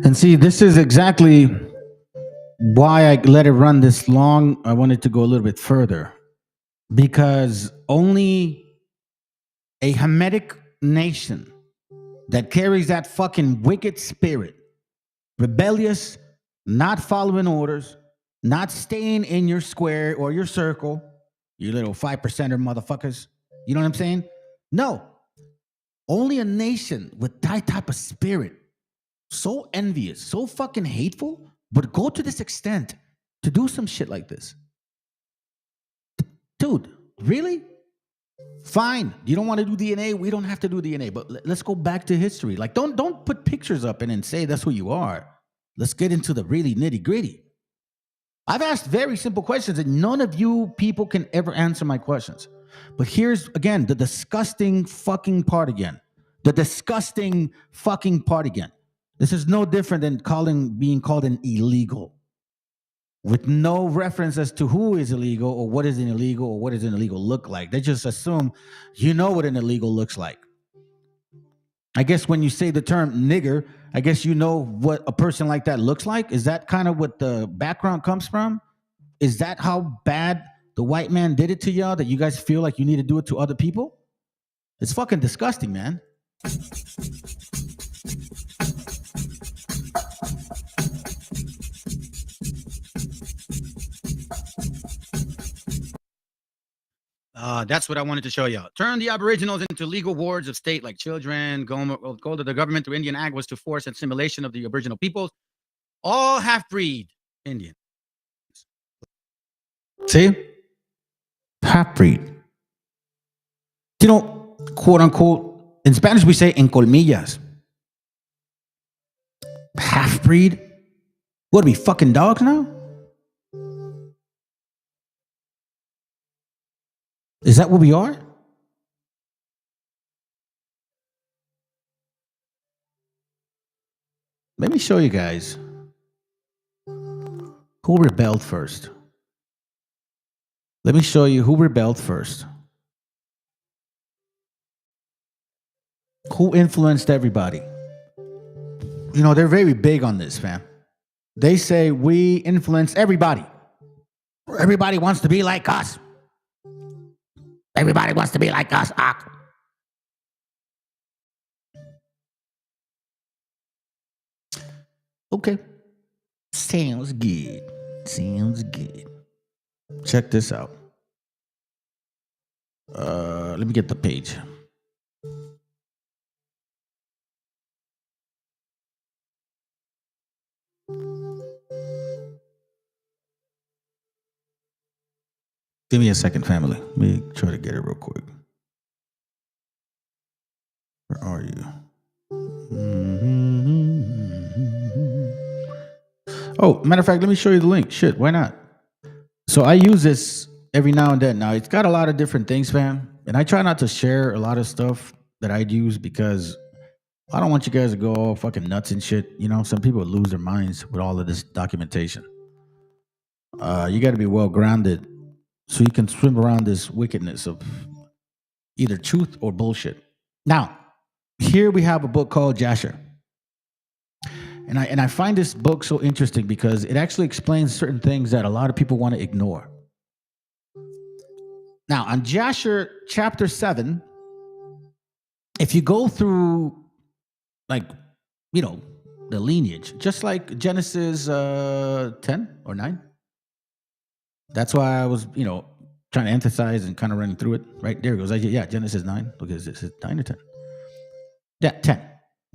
And see, this is exactly why I let it run this long. I wanted to go a little bit further because only a Hamitic nation that carries that fucking wicked spirit, rebellious, not following orders, not staying in your square or your circle, you little 5%er motherfuckers. You know what I'm saying? No. Only a nation with that type of spirit, so envious, so fucking hateful, would go to this extent to do some shit like this. Dude, really? Fine. You don't want to do DNA? We don't have to do DNA. But let's go back to history. Like, don't put pictures up and then say that's who you are. Let's get into the really nitty-gritty. I've asked very simple questions and none of you people can ever answer my questions. But here's, again, the disgusting fucking part again. The disgusting fucking part again. This is no different than being called an illegal. With no reference as to who is illegal or what is an illegal or what does an illegal look like. They just assume you know what an illegal looks like. I guess when you say the term nigger, I guess you know what a person like that looks like. Is that kind of what the background comes from? Is that how bad the white man did it to y'all that you guys feel like you need to do it to other people? It's fucking disgusting, man. That's what I wanted to show y'all. Turn the Aboriginals into legal wards of state like children. Goal of the government through Indian Act was to force assimilation of the Aboriginal peoples. All half-breed Indian. See? Half-breed. You know, quote unquote, in Spanish we say en colmillas. Half-breed? What, are we fucking dogs now? Is that what we are? Let me show you guys who rebelled first. Let me show you who rebelled first. Who influenced everybody? You know, they're very big on this, fam. They say we influence everybody. Everybody wants to be like us. Everybody wants to be like us. Okay. Sounds good. Sounds good. Check this out. Let me get the page. Give me a second, family. Let me try to get it real quick. Where are you? Oh, matter of fact, let me show you the link. Shit, why not? So I use this every now and then. Now, it's got a lot of different things, fam. And I try not to share a lot of stuff that I use because I don't want you guys to go all fucking nuts and shit. You know, some people lose their minds with all of this documentation. You got to be well grounded so you can swim around this wickedness of either truth or bullshit. Now, here we have a book called Jasher. And I find this book so interesting because it actually explains certain things that a lot of people want to ignore. Now, on Jasher chapter 7, if you go through, like, you know, the lineage, just like Genesis 10 or 9. That's why I was, you know, trying to emphasize and kind of running through it. Right, there it goes. Yeah, Genesis 9. Look, is it 9 or 10? Yeah, 10.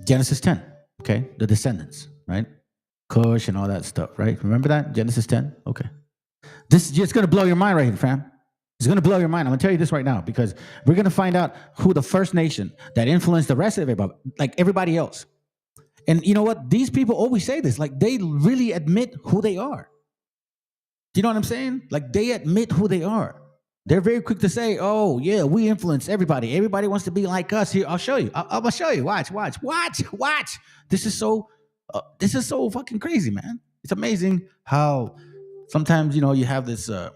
Genesis 10. Okay, the descendants, right? Cush and all that stuff, right? Remember that? Genesis 10? Okay. This is just going to blow your mind right here, fam. It's going to blow your mind. I'm going to tell you this right now because we're going to find out who the first nation that influenced the rest of everybody, like everybody else. And you know what? These people always say this, like they really admit who they are. Do you know what I'm saying? Like they admit who they are. They're very quick to say, oh, yeah, we influence everybody. Everybody wants to be like us. Here, I'll show you. I'll show you. Watch. This is so fucking crazy, man. It's amazing how sometimes, you know, you have this, well,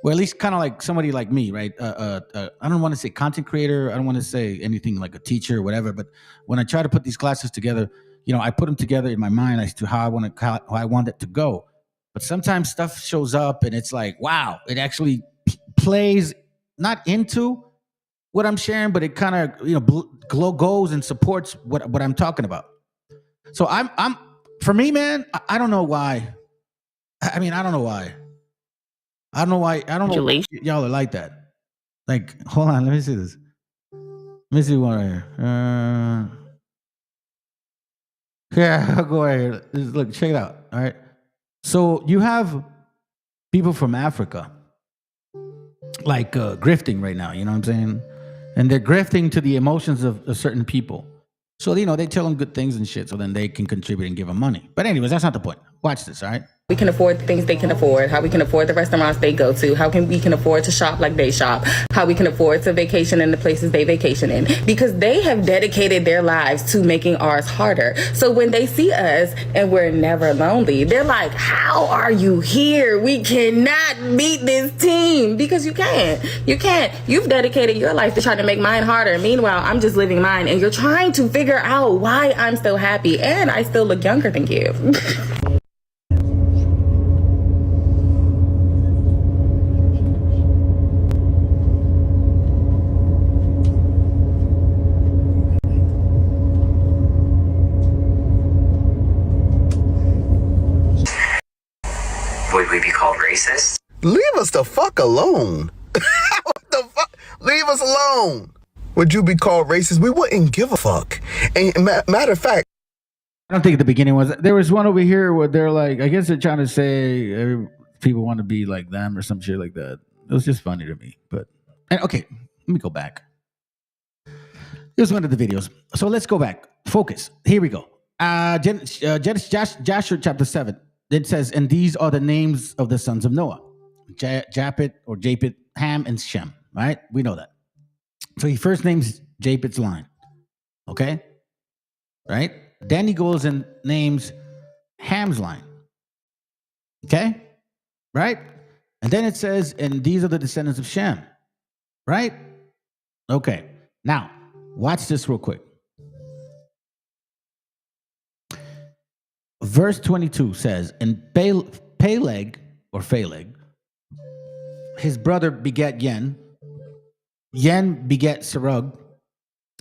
at least kind of like somebody like me, right? I don't want to say content creator. I don't want to say anything like a teacher or whatever. But when I try to put these classes together, I put them together in my mind as to how I want it to go. But sometimes stuff shows up and it's like, wow, it actually plays not into what I'm sharing, but it kind of goes and supports what I'm talking about. So I'm for me, man, I don't know why. I mean, I don't know why. I don't know why. I don't know why y'all are like that. Like, hold on, let me see this. Let me see one right here. Yeah, I'll go right here. Look, check it out. All right. So you have people from Africa, like grifting right now. You know what I'm saying? And they're grifting to the emotions of certain people. So they tell them good things and shit, so then they can contribute and give them money. But anyways, that's not the point. Watch this. All right. We can afford the things they can afford, how we can afford the restaurants they go to, how we can afford to shop like they shop, how we can afford to vacation in the places they vacation in, because they have dedicated their lives to making ours harder. So when they see us and we're never lonely, they're like, how are you here? We cannot beat this team, because you can't. You've dedicated your life to try to make mine harder. Meanwhile, I'm just living mine, and you're trying to figure out why I'm still happy and I still look younger than you. Would we be called racist? Leave us the fuck alone. What the fuck? Leave us alone. Would you be called racist? We wouldn't give a fuck. And matter of fact, I don't think at the beginning there was one over here where they're like, I guess they're trying to say people want to be like them or some shit like that. It was just funny to me. But okay, let me go back. Here's one of the videos. So let's go back. Focus. Here we go. Joshua chapter 7. It says, and these are the names of the sons of Noah: Japheth, Ham, and Shem. Right? We know that. So he first names Japheth's line. Okay? Right? Then he goes and names Ham's line. Okay? Right? And then it says, and these are the descendants of Shem. Right? Okay. Now, watch this real quick. Verse 22 says, and Peleg, his brother begat Yen. Yen begat Serug.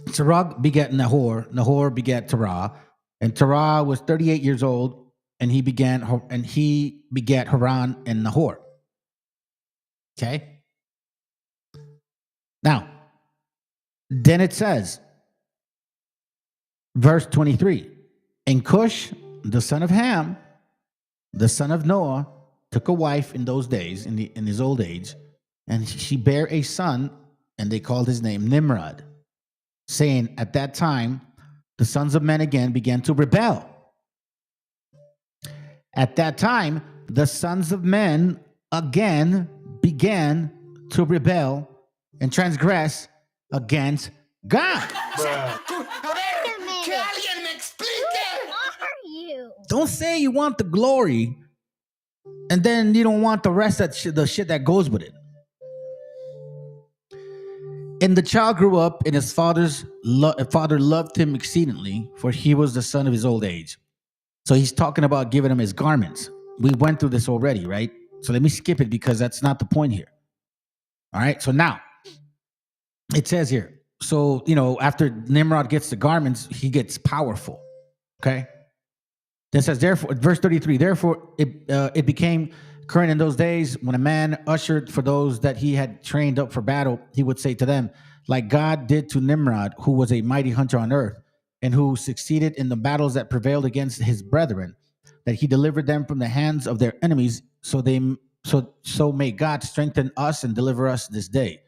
Serug begat Nahor. Nahor begat Terah. And Terah was 38 years old, and he begat Haran and Nahor. Okay? Now, then it says, verse 23, and Cush, the son of Ham, the son of Noah, took a wife in those days, in his old age, and she bare a son, and they called his name Nimrod, saying, at that time, the sons of men again began to rebel. At that time, the sons of men again began to rebel and transgress against God. Don't say you want the glory and then you don't want the rest of the shit that goes with it. And the child grew up, and his father loved him exceedingly, for he was the son of his old age. So he's talking about giving him his garments. We went through this already, right? So let me skip it because that's not the point here. All right. So now it says here. So, after Nimrod gets the garments, he gets powerful. Okay. Then it says, therefore, verse 33, therefore it became current in those days when a man ushered for those that he had trained up for battle, he would say to them, like God did to Nimrod, who was a mighty hunter on earth, and who succeeded in the battles that prevailed against his brethren, that he delivered them from the hands of their enemies. So may God strengthen us and deliver us this day.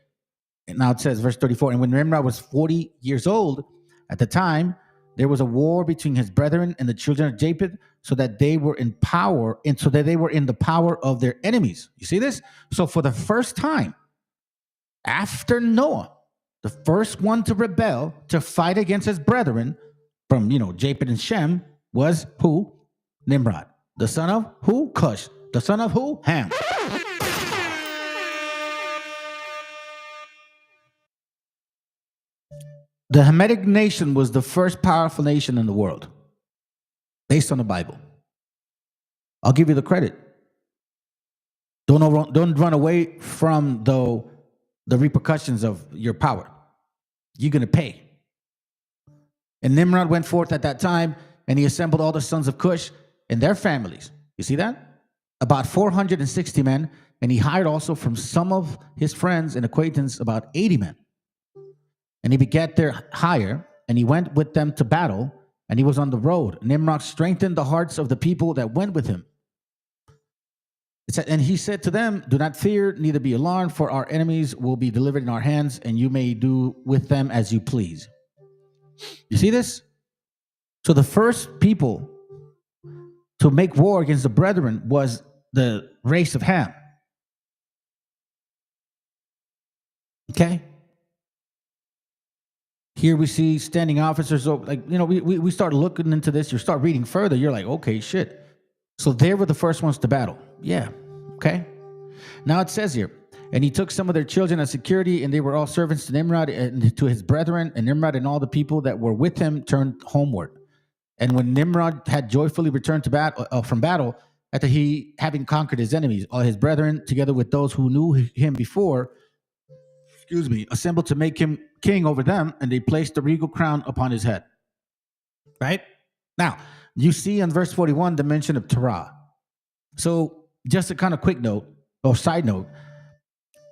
And now it says, verse 34, and when Nimrod was 40 years old at the time, there was a war between his brethren and the children of Japheth, so that they were in power, and so that they were in the power of their enemies. You see this? So for the first time, after Noah, the first one to rebel, to fight against his brethren from, Japheth and Shem, was who? Nimrod. The son of who? Cush. The son of who? Ham. The Hamitic nation was the first powerful nation in the world. based on the Bible. I'll give you the credit. Don't run away from the repercussions of your power. You're going to pay. And Nimrod went forth at that time, and he assembled all the sons of Cush and their families. You see that? About 460 men, and he hired also from some of his friends and acquaintances about 80 men. And he begat their hire, and he went with them to battle, and he was on the road. Nimrod strengthened the hearts of the people that went with him. And he said to them, do not fear, neither be alarmed, for our enemies will be delivered in our hands, and you may do with them as you please. You see this? So the first people to make war against the brethren was the race of Ham. Okay? Here we see standing officers. So like, you know, we start looking into this. You start reading further. You're like, okay, shit. So they were the first ones to battle. Yeah. Okay. Now it says here, and he took some of their children as security, and they were all servants to Nimrod and to his brethren, and Nimrod and all the people that were with him turned homeward. And when Nimrod had joyfully returned to battle from battle, after he having conquered his enemies, all his brethren, together with those who knew him before, assembled to make him king over them, and they placed the regal crown upon his head. Right? Now, you see in verse 41 the mention of Torah. So, just a kind of quick note, or side note,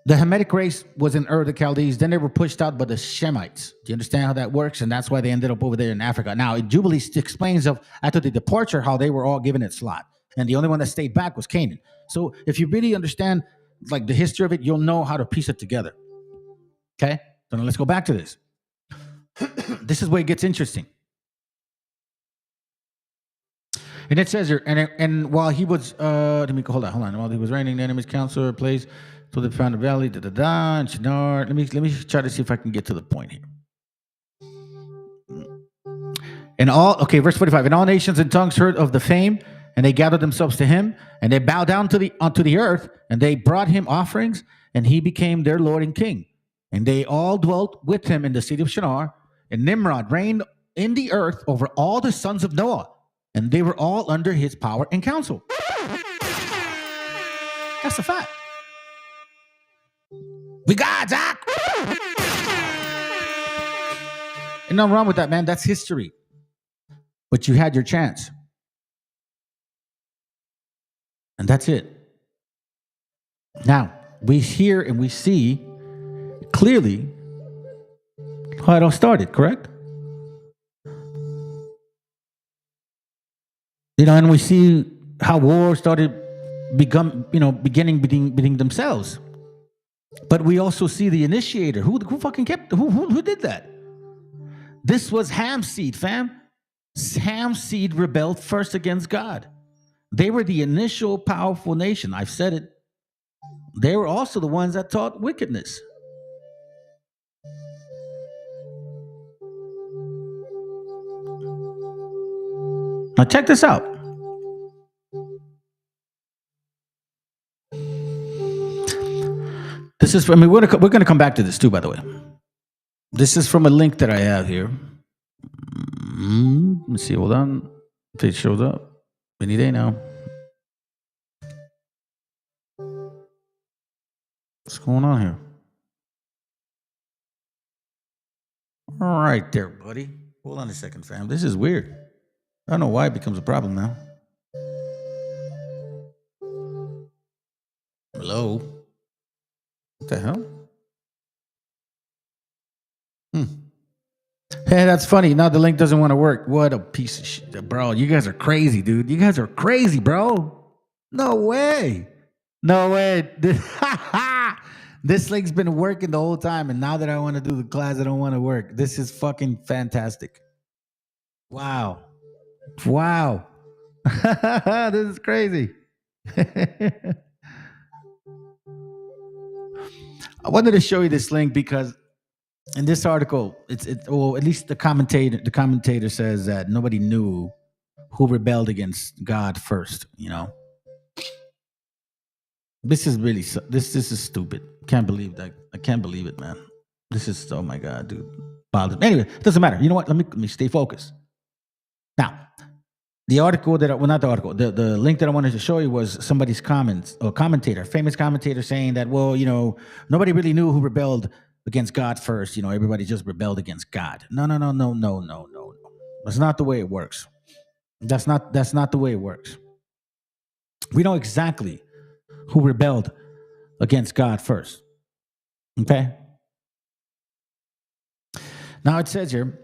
the Hamitic race was in Ur of the Chaldees. Then they were pushed out by the Shemites. Do you understand how that works? And that's why they ended up over there in Africa. Now, Jubilee explains of after the departure how they were all given its lot. And the only one that stayed back was Canaan. So if you really understand like the history of it, you'll know how to piece it together. Okay? So now let's go back to this. This is where it gets interesting. And it says here, and while he was, hold on. While he was reigning, the enemy's counselor place, so they found the valley, and Shinar. Let me try to see if I can get to the point here. Verse 45. And all nations and tongues heard of the fame, and they gathered themselves to him, and they bowed down unto the earth, and they brought him offerings, and he became their Lord and King. And they all dwelt with him in the city of Shinar, and Nimrod reigned in the earth over all the sons of Noah, and they were all under his power and counsel. That's a fact. We got Zach. And nothing wrong with that, man. That's history. But you had your chance. And that's it. Now, we hear and we see clearly how it all started, correct? You know, and we see how war started beginning between themselves. But we also see the initiator. Who did that? This was Ham's seed, fam. Ham's seed rebelled first against God. They were the initial powerful nation. I've said it. They were also the ones that taught wickedness. Now check this out. This is, we're going to come back to this too, by the way. This is from a link that I have here. Let me see, hold on. If it shows up any day now. What's going on here? All right there, buddy. Hold on a second, fam. This is weird. I don't know why it becomes a problem now. Hello? What the hell? Hey, that's funny. Now the link doesn't want to work. What a piece of shit. Bro, you guys are crazy, dude. You guys are crazy, bro. No way. No way. This link's been working the whole time, and now that I want to do the class, I don't want to work. This is fucking fantastic. Wow. Wow. This is crazy. I wanted to show you this link because in this article, well, at least the commentator says that nobody knew who rebelled against God first, you know. This is really this is stupid. Can't believe that. I can't believe it, man. This is, oh my God, dude. Anyway, it doesn't matter. You know what? Let me stay focused. Now, the article that, well, not the article, the link that I wanted to show you was somebody's comments, or commentator, famous commentator saying that, well, you know, nobody really knew who rebelled against God first. You know, everybody just rebelled against God. No. That's not the way it works. That's not the way it works. We know exactly who rebelled against God first. Okay? Now it says here,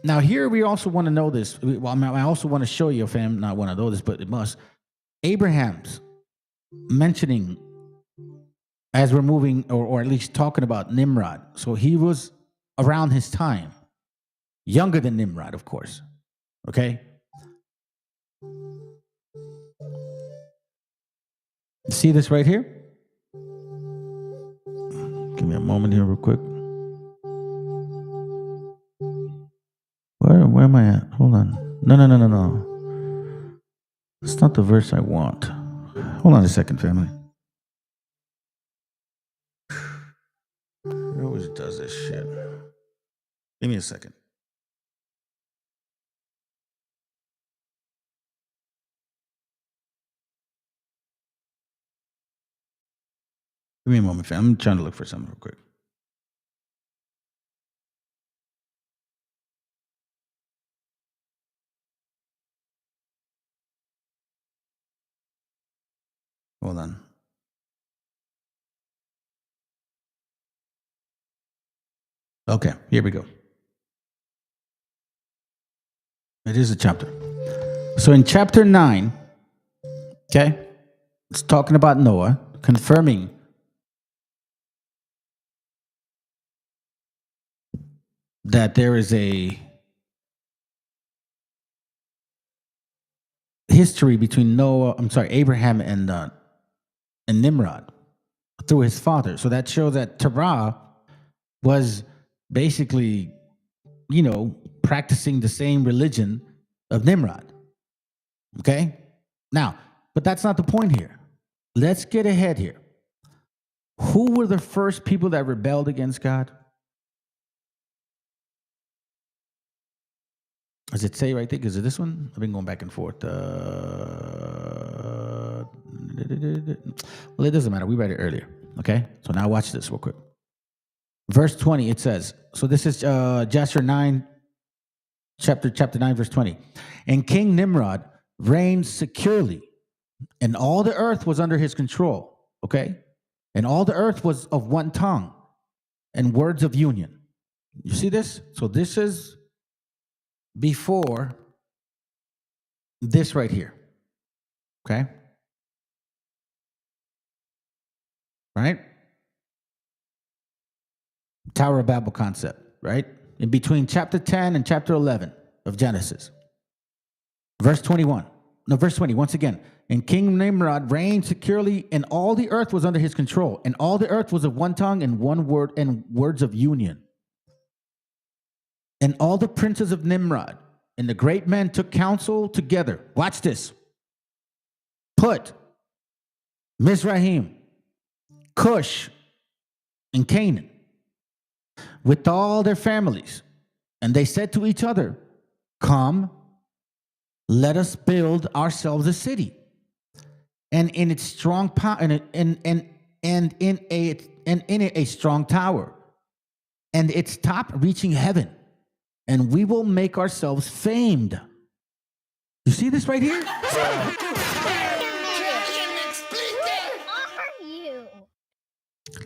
now here we also want to know this. Well, I also want to show you, fam, not want to know this, but it must. Abraham's mentioning, as we're moving, or at least talking about Nimrod. So he was around his time, younger than Nimrod, of course. Okay? See this right here? Give me a moment here real quick. Where am I at? Hold on. No. It's not the verse I want. Hold on a second, family. It always does this shit. Give me a second. Give me a moment, fam. I'm trying to look for something real quick. Hold on. Okay, here we go. It is a chapter. So in chapter 9, okay, it's talking about Noah, confirming that there is a history between Abraham and Nimrod through his father. So that shows that Terah was basically, you know, practicing the same religion of Nimrod. Okay? Now, but that's not the point here. Let's get ahead here. Who were the first people that rebelled against God? Does it say right there? Is it this one? I've been going back and forth. Well, it doesn't matter. We read it earlier. Okay? So now watch this real quick. Verse 20, it says, so this is Jasher 9, chapter 9, verse 20. And King Nimrod reigned securely, and all the earth was under his control. Okay? And all the earth was of one tongue and words of union. You see this? So this is before this right here. Okay? Right? Tower of Babel concept, right? In between chapter 10 and chapter 11 of Genesis. Verse 21. No, verse 20, once again. And King Nimrod reigned securely, and all the earth was under his control. And all the earth was of one tongue and one word and words of union. And all the princes of Nimrod and the great men took counsel together. Watch this. Put Mizraim, Cush, and Canaan with all their families. And they said to each other, come, let us build ourselves a city. And in its strong power, and in it a strong tower, and its top reaching heaven, and we will make ourselves famed. You see this right here?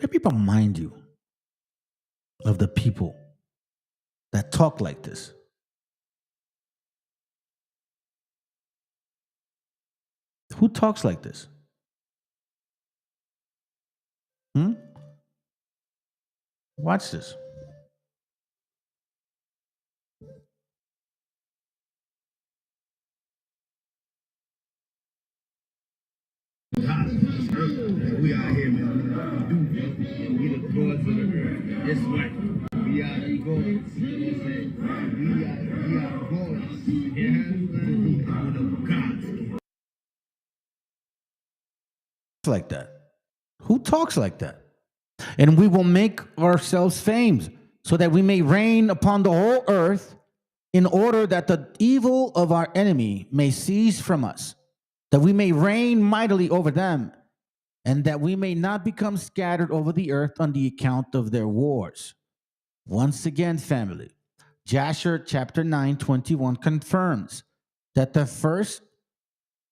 Let me remind you of the people that talk like this. Who talks like this? Watch this. We out here, man. We the gods of the earth. That's right. We are the gods. We are gods. Gods. Like that. Who talks like that? And we will make ourselves famed, so that we may reign upon the whole earth in order that the evil of our enemy may cease from us, that we may reign mightily over them, and that we may not become scattered over the earth on the account of their wars. Once again, family, Jasher chapter 9:21 confirms that the first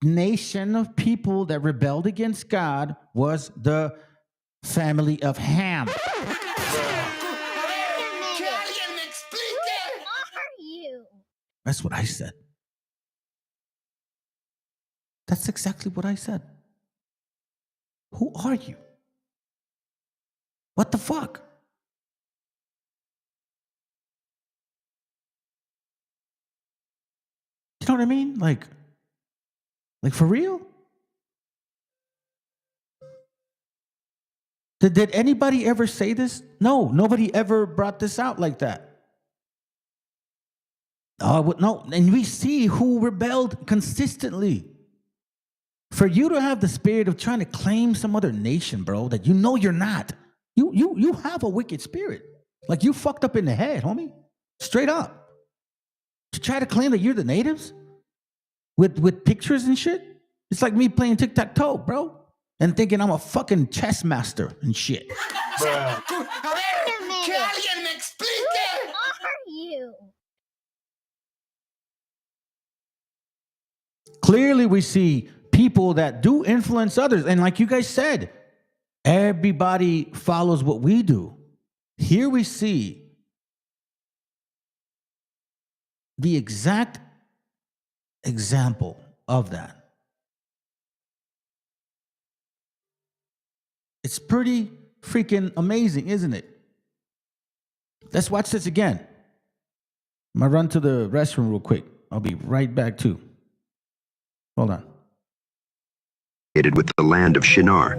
nation of people that rebelled against God was the family of Ham. That's what I said. That's exactly what I said. Who are you? What the fuck? You know what I mean? Like for real? Did anybody ever say this? No, nobody ever brought this out like that. Oh, no, and we see who rebelled consistently. For you to have the spirit of trying to claim some other nation, bro, that you know you're not. You have a wicked spirit. Like you fucked up in the head, homie. Straight up. To try to claim that you're the natives with pictures and shit. It's like me playing tic-tac-toe, bro, and thinking I'm a fucking chess master and shit. Who are you? Clearly, we see people that do influence others. And like you guys said, everybody follows what we do. Here we see the exact example of that. It's pretty freaking amazing, isn't it? Let's watch this again. I'm going to run to the restroom real quick. I'll be right back too. Hold on. With the land of Shinar,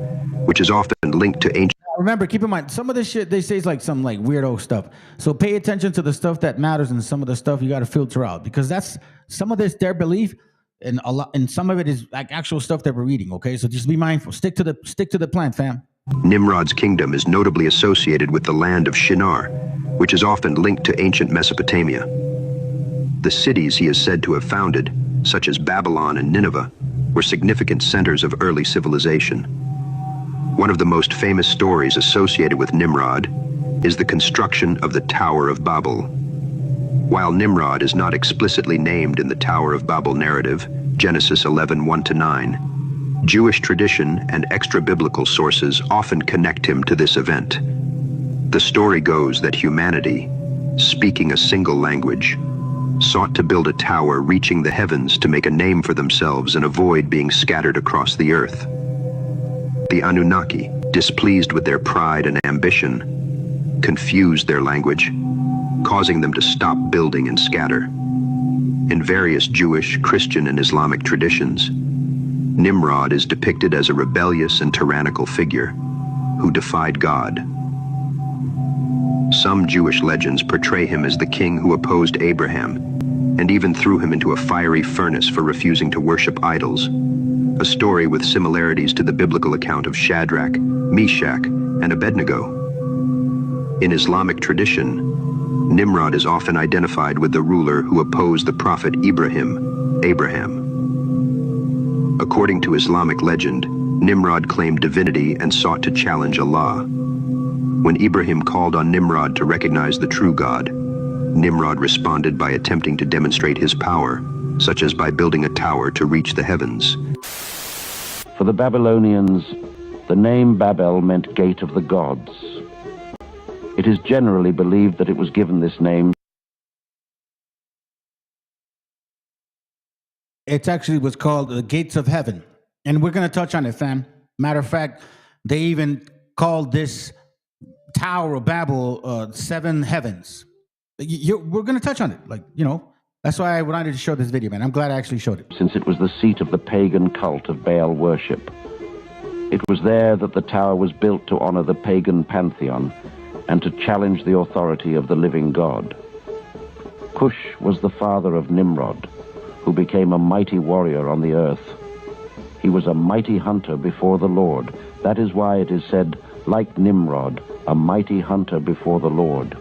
which is often linked to ancient. Remember, keep in mind, some of this shit they say is like some like weirdo stuff. So pay attention to the stuff that matters, and some of the stuff you got to filter out, because that's some of this their belief, and a lot, and some of it is like actual stuff that we're reading. Okay, so just be mindful. Stick to the plan, fam. Nimrod's kingdom is notably associated with the land of Shinar, which is often linked to ancient Mesopotamia. The cities he is said to have founded, such as Babylon and Nineveh, were significant centers of early civilization. One of the most famous stories associated with Nimrod is the construction of the Tower of Babel. While Nimrod is not explicitly named in the Tower of Babel narrative, Genesis 11:1-9, Jewish tradition and extra-biblical sources often connect him to this event. The story goes that humanity, speaking a single language, sought to build a tower reaching the heavens to make a name for themselves and avoid being scattered across the earth. The Anunnaki, displeased with their pride and ambition, confused their language, causing them to stop building and scatter. In various Jewish, Christian, and Islamic traditions, Nimrod is depicted as a rebellious and tyrannical figure who defied God. Some Jewish legends portray him as the king who opposed Abraham and even threw him into a fiery furnace for refusing to worship idols, a story with similarities to the biblical account of Shadrach, Meshach, and Abednego. In Islamic tradition, Nimrod is often identified with the ruler who opposed the prophet Abraham. According to Islamic legend, Nimrod claimed divinity and sought to challenge Allah. When Ibrahim called on Nimrod to recognize the true God, Nimrod responded by attempting to demonstrate his power, such as by building a tower to reach the heavens. For the Babylonians, the name Babel meant gate of the gods. It is generally believed that it was given this name. It actually was called the gates of heaven. And we're going to touch on it, fam. Matter of fact, they even called this Tower of Babel, seven heavens. We're going to touch on it. Like, you know, that's why I wanted to show this video, man. I'm glad I actually showed it. Since it was the seat of the pagan cult of Baal worship. It was there that the tower was built to honor the pagan pantheon and to challenge the authority of the living God. Cush was the father of Nimrod, who became a mighty warrior on the earth. He was a mighty hunter before the Lord. That is why it is said, like Nimrod, a mighty hunter before the Lord.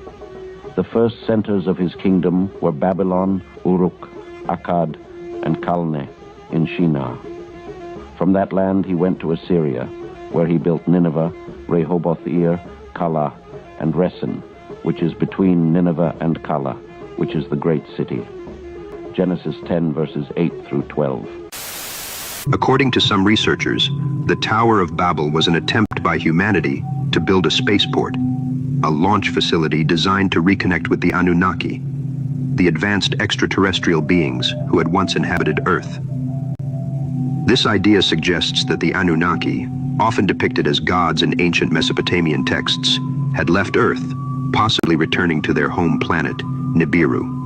The first centers of his kingdom were Babylon, Uruk, Akkad, and Calneh in Shinar. From that land he went to Assyria, where he built Nineveh, Rehoboth-ir, Calah, and Resen, which is between Nineveh and Calah, which is the great city. Genesis 10, verses 8 through 12. According to some researchers, the Tower of Babel was an attempt by humanity to build a spaceport, a launch facility designed to reconnect with the Anunnaki, the advanced extraterrestrial beings who had once inhabited Earth. This idea suggests that the Anunnaki, often depicted as gods in ancient Mesopotamian texts, had left Earth, possibly returning to their home planet, Nibiru.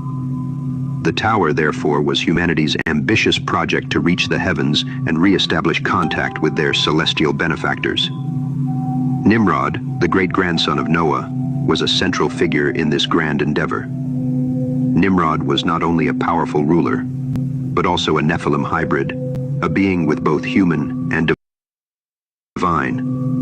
The tower, therefore, was humanity's ambitious project to reach the heavens and re-establish contact with their celestial benefactors. Nimrod, the great-grandson of Noah, was a central figure in this grand endeavor. Nimrod was not only a powerful ruler, but also a Nephilim hybrid, a being with both human and divine.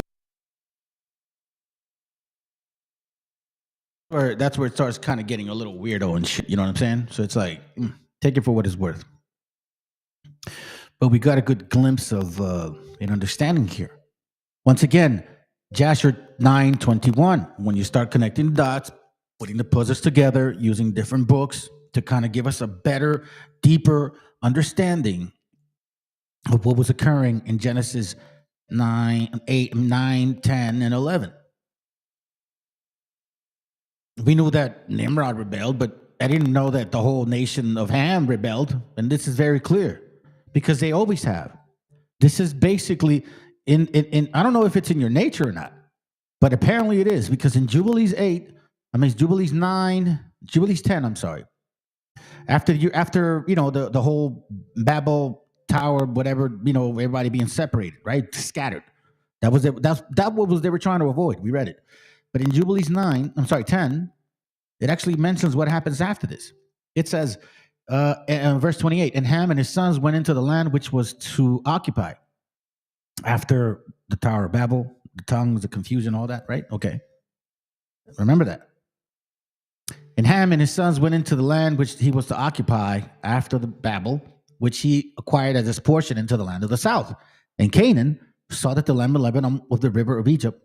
Or that's where it starts kind of getting a little weirdo and shit, you know what I'm saying? So it's like, take it for what it's worth. But we got a good glimpse of an understanding here. Once again, Jasher 9:21, when you start connecting the dots, putting the puzzles together, using different books to kind of give us a better, deeper understanding of what was occurring in Genesis 9, 10, and 11. We knew that Nimrod rebelled, but I didn't know that the whole nation of Ham rebelled. And this is very clear because they always have. This is basically in I don't know if it's in your nature or not, but apparently it is, because in Jubilees 10, I'm sorry. After the whole Babel Tower, whatever, everybody being separated, right? Scattered. That was it. That's what they were trying to avoid. We read it. But in Jubilees 10, it actually mentions what happens after this. It says, in verse 28, and Ham and his sons went into the land which was to occupy. After the Tower of Babel, the tongues, the confusion, all that, right? Okay. Remember that. And Ham and his sons went into the land which he was to occupy after the Babel, which he acquired as his portion into the land of the south. And Canaan saw that the land of Lebanon of the river of Egypt,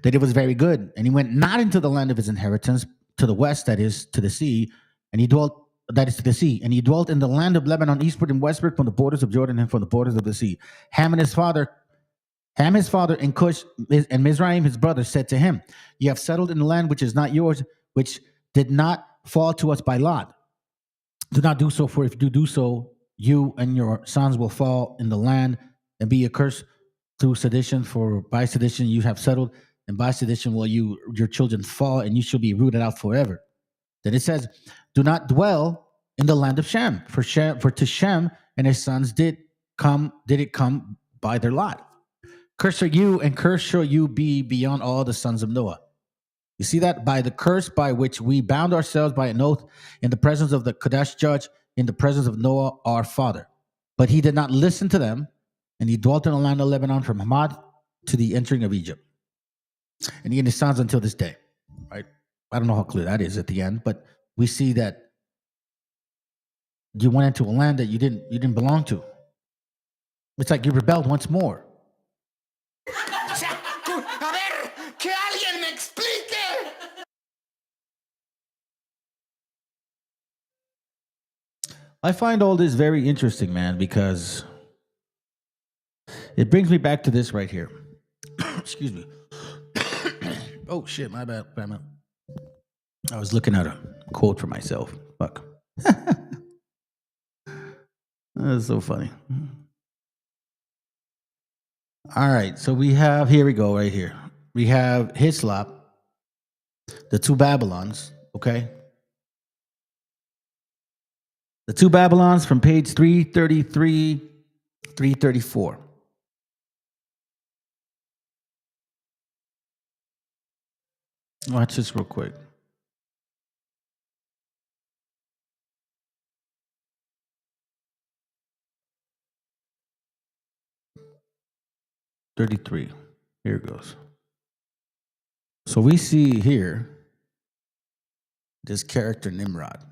that it was very good. And he went not into the land of his inheritance to the west, that is to the sea, and he dwelt, that is to the sea. And he dwelt in the land of Lebanon, eastward and westward, from the borders of Jordan and from the borders of the sea. Ham his father, and Cush and Mizraim, his brother, said to him, you have settled in the land which is not yours, which did not fall to us by lot. Do not do so, for if you do so, you and your sons will fall in the land and be accursed through sedition, for by sedition you have settled, and by sedition will your children fall, and you shall be rooted out forever. Then it says, do not dwell in the land of Shem, for to Shem and his sons did it come by their lot. Cursed are you, and cursed shall you be beyond all the sons of Noah. You see that? By the curse by which we bound ourselves by an oath in the presence of the Kadesh judge, in the presence of Noah our father. But he did not listen to them, and he dwelt in the land of Lebanon from Hamad to the entering of Egypt. And he and his sons until this day. Right? I don't know how clear that is at the end, but we see that you went into a land that you didn't belong to. It's like you rebelled once more. I find all this very interesting, man, because it brings me back to this right here. Excuse me. Oh, shit, my bad. I was looking at a quote for myself. Fuck. That's so funny. All right, so here we go right here. We have Hislop, the two Babylons, okay? The two Babylons from page 333, 334. Watch this real quick. $33. Here it goes. So we see here this character Nimrod.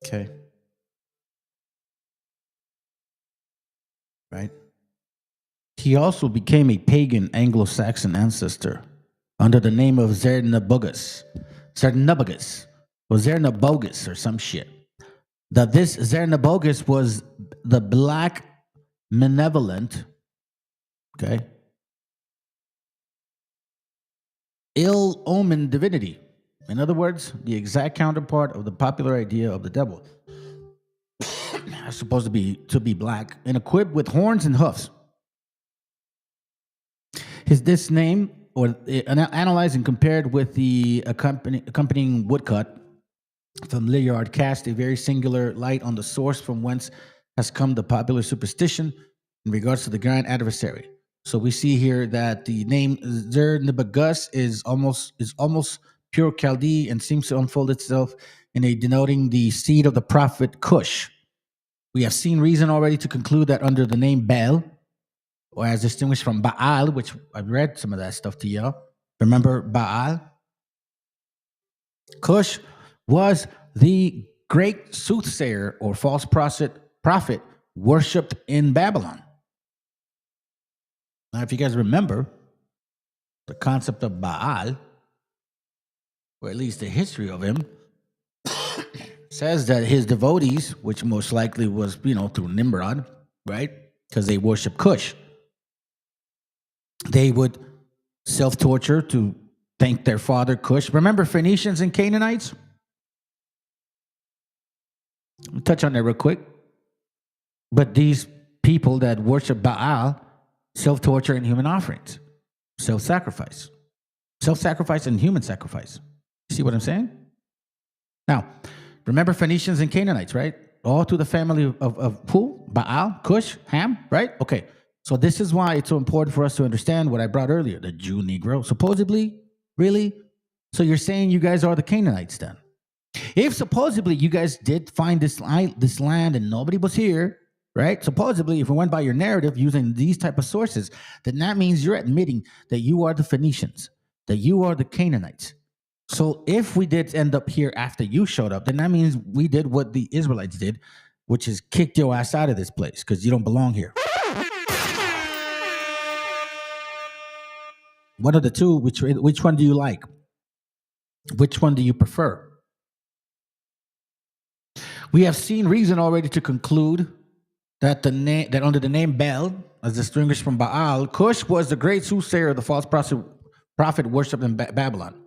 Okay. Right? He also became a pagan Anglo-Saxon ancestor under the name of Zernabogus or Zernabogus or some shit. That this Zernabogus was the black malevolent, okay, ill-omened divinity. In other words, the exact counterpart of the popular idea of the devil. It's supposed to be black and equipped with horns and hoofs. This name, or analyzed and compared with the accompanying woodcut from Lyard, cast a very singular light on the source from whence has come the popular superstition in regards to the grand adversary. So we see here that the name Zer-Nibagus is almost pure Chaldee and seems to unfold itself in a denoting the seed of the prophet Cush. We have seen reason already to conclude that under the name Baal, or as distinguished from Baal, which I've read some of that stuff to y'all. Remember Baal? Cush was the great soothsayer or false prophet worshipped in Babylon. Now, if you guys remember the concept of Baal, or at least the history of him, says that his devotees, which most likely was, through Nimrod, right? Because they worship Cush. They would self-torture to thank their father Cush. Remember Phoenicians and Canaanites? Let me touch on that real quick. But these people that worship Baal self-torture and human offerings, self-sacrifice and human sacrifice. You see what I'm saying? Now, remember Phoenicians and Canaanites, right? All through the family of who? Baal, Cush, Ham, right? Okay. So this is why it's so important for us to understand what I brought earlier, the Jew Negro. Supposedly, really? So you're saying you guys are the Canaanites then? If supposedly you guys did find this land and nobody was here, right? Supposedly, if we went by your narrative using these type of sources, then that means you're admitting that you are the Phoenicians, that you are the Canaanites. So if we did end up here after you showed up, then that means we did what the Israelites did, which is kicked your ass out of this place because you don't belong here. What are the two? Which one do you like? Which one do you prefer? We have seen reason already to conclude that that under the name Baal, as distinguished from Baal, Cush was the great soothsayer, the false prophet worshipped in Babylon.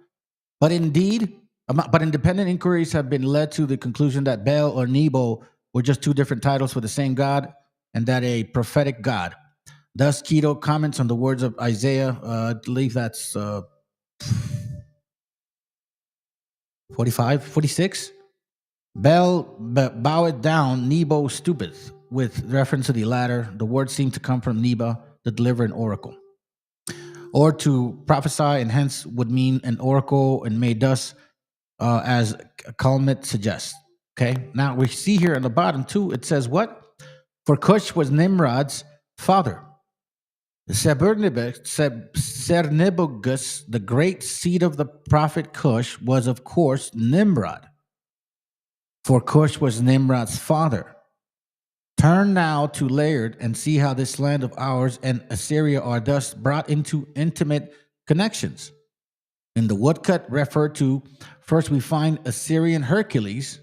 But independent inquiries have been led to the conclusion that Baal or Nebo were just two different titles for the same God, and that a prophetic God. Thus, Keto comments on the words of Isaiah, I believe that's 46. Baal boweth down, Nebo stoopeth. With reference to the latter, the words seem to come from Neba, the deliver an oracle. Or to prophesy, and hence would mean an oracle, and made thus as Kalmit suggests. Okay, now we see here on the bottom too, it says what? For Cush was Nimrod's father. Ser-Nibogus, the great seed of the prophet Cush, was of course Nimrod. For Cush was Nimrod's father. Turn now to Laird and see how this land of ours and Assyria are thus brought into intimate connections. In the woodcut referred to, first we find Assyrian Hercules,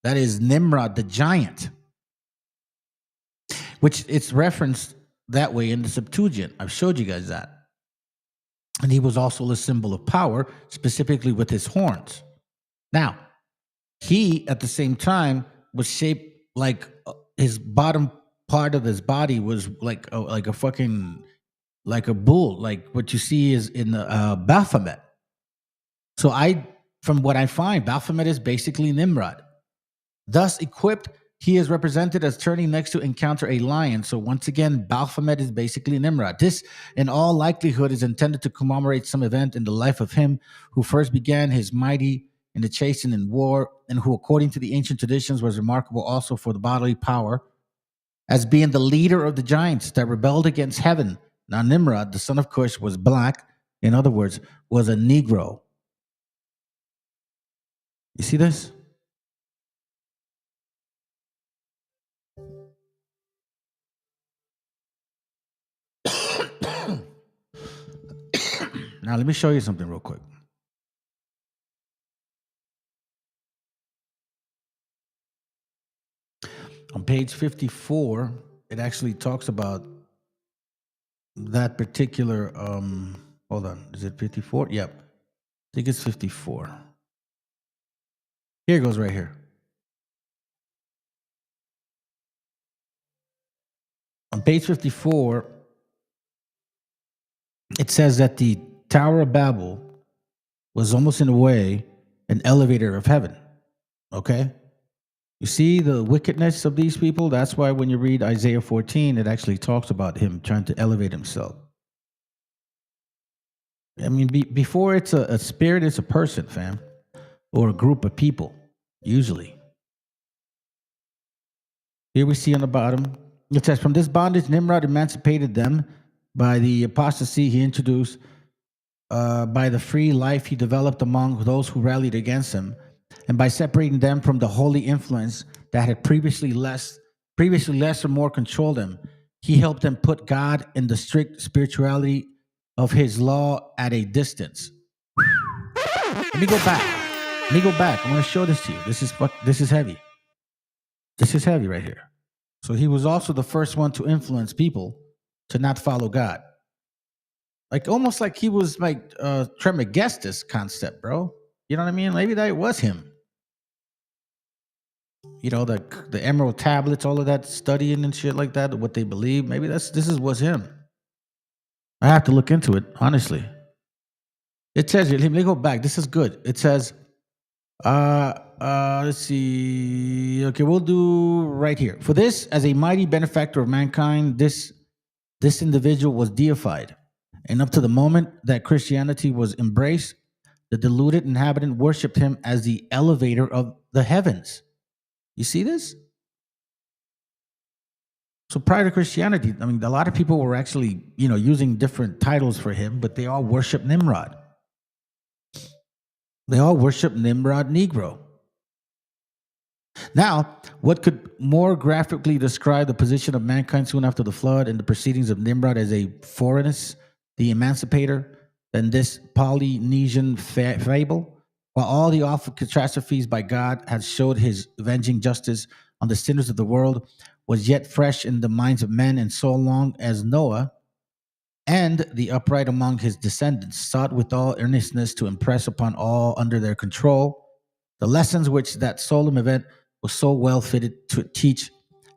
that is Nimrod the giant, which it's referenced that way in the Septuagint. I've showed you guys that. And he was also a symbol of power, specifically with his horns. Now, he, at the same time, was shaped like his bottom part of his body was like a bull, like what you see is in Baphomet. So from what I find, Baphomet is basically Nimrod. Thus equipped, he is represented as turning next to encounter a lion. So once again, Baphomet is basically Nimrod. This, in all likelihood, is intended to commemorate some event in the life of him who first began his mighty in the chase and in war, and who, according to the ancient traditions, was remarkable also for the bodily power, as being the leader of the giants that rebelled against heaven. Now Nimrod, the son of Cush, was black, in other words, was a Negro. You see this? Now, let me show you something real quick. On page 54, it actually talks about that particular, hold on, is it 54? Yep, I think it's 54. Here it goes right here. On page 54, it says that the Tower of Babel was almost in a way an elevator of heaven. Okay? You see the wickedness of these people? That's why when you read Isaiah 14, it actually talks about him trying to elevate himself. I mean, before it's a spirit, it's a person, fam, or a group of people, usually. Here we see on the bottom, it says, from this bondage, Nimrod emancipated them by the apostasy he introduced, by the free life he developed among those who rallied against him, and by separating them from the holy influence that had previously less or more controlled them. He helped them put God and the strict spirituality of his law at a distance. Let me go back. I'm going to show this to you. This is heavy. This is heavy right here. So he was also the first one to influence people to not follow God. Like almost like he was like Trismegistus concept, bro. You know what I mean? Maybe that was him. You know, the emerald tablets, all of that studying and shit like that, what they believe. Maybe was him. I have to look into it, honestly. It says here, let me go back. This is good. It says, let's see. Okay, we'll do right here. For this, as a mighty benefactor of mankind, this individual was deified. And up to the moment that Christianity was embraced, the deluded inhabitant worshipped him as the elevator of the heavens. You see this? So prior to Christianity, I mean, a lot of people were actually, using different titles for him, but they all worship Nimrod. They all worship Nimrod Negro. Now, what could more graphically describe the position of mankind soon after the flood and the proceedings of Nimrod as a foreignness, the emancipator, than this Polynesian fable? While all the awful catastrophes by God had showed his avenging justice on the sinners of the world was yet fresh in the minds of men, and so long as Noah and the upright among his descendants sought with all earnestness to impress upon all under their control the lessons which that solemn event was so well fitted to teach,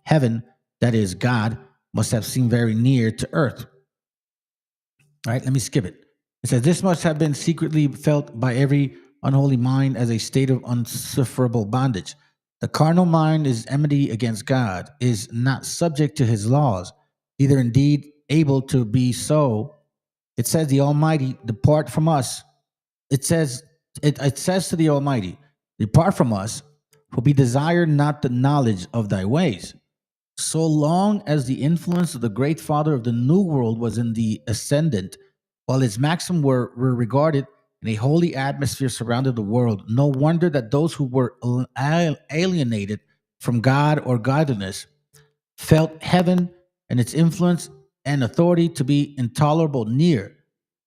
heaven, that is, God, must have seemed very near to earth. All right, let me skip it. It says, this must have been secretly felt by every unholy mind as a state of unsufferable bondage. The carnal mind is enmity against God, is not subject to his laws, either indeed able to be so. It says the Almighty, depart from us. It says to the Almighty, depart from us, for we desire not the knowledge of thy ways. So long as the influence of the great father of the new world was in the ascendant, while his maxims were regarded in a holy atmosphere surrounded the world, no wonder that those who were alienated from God or godliness felt heaven and its influence and authority to be intolerable near,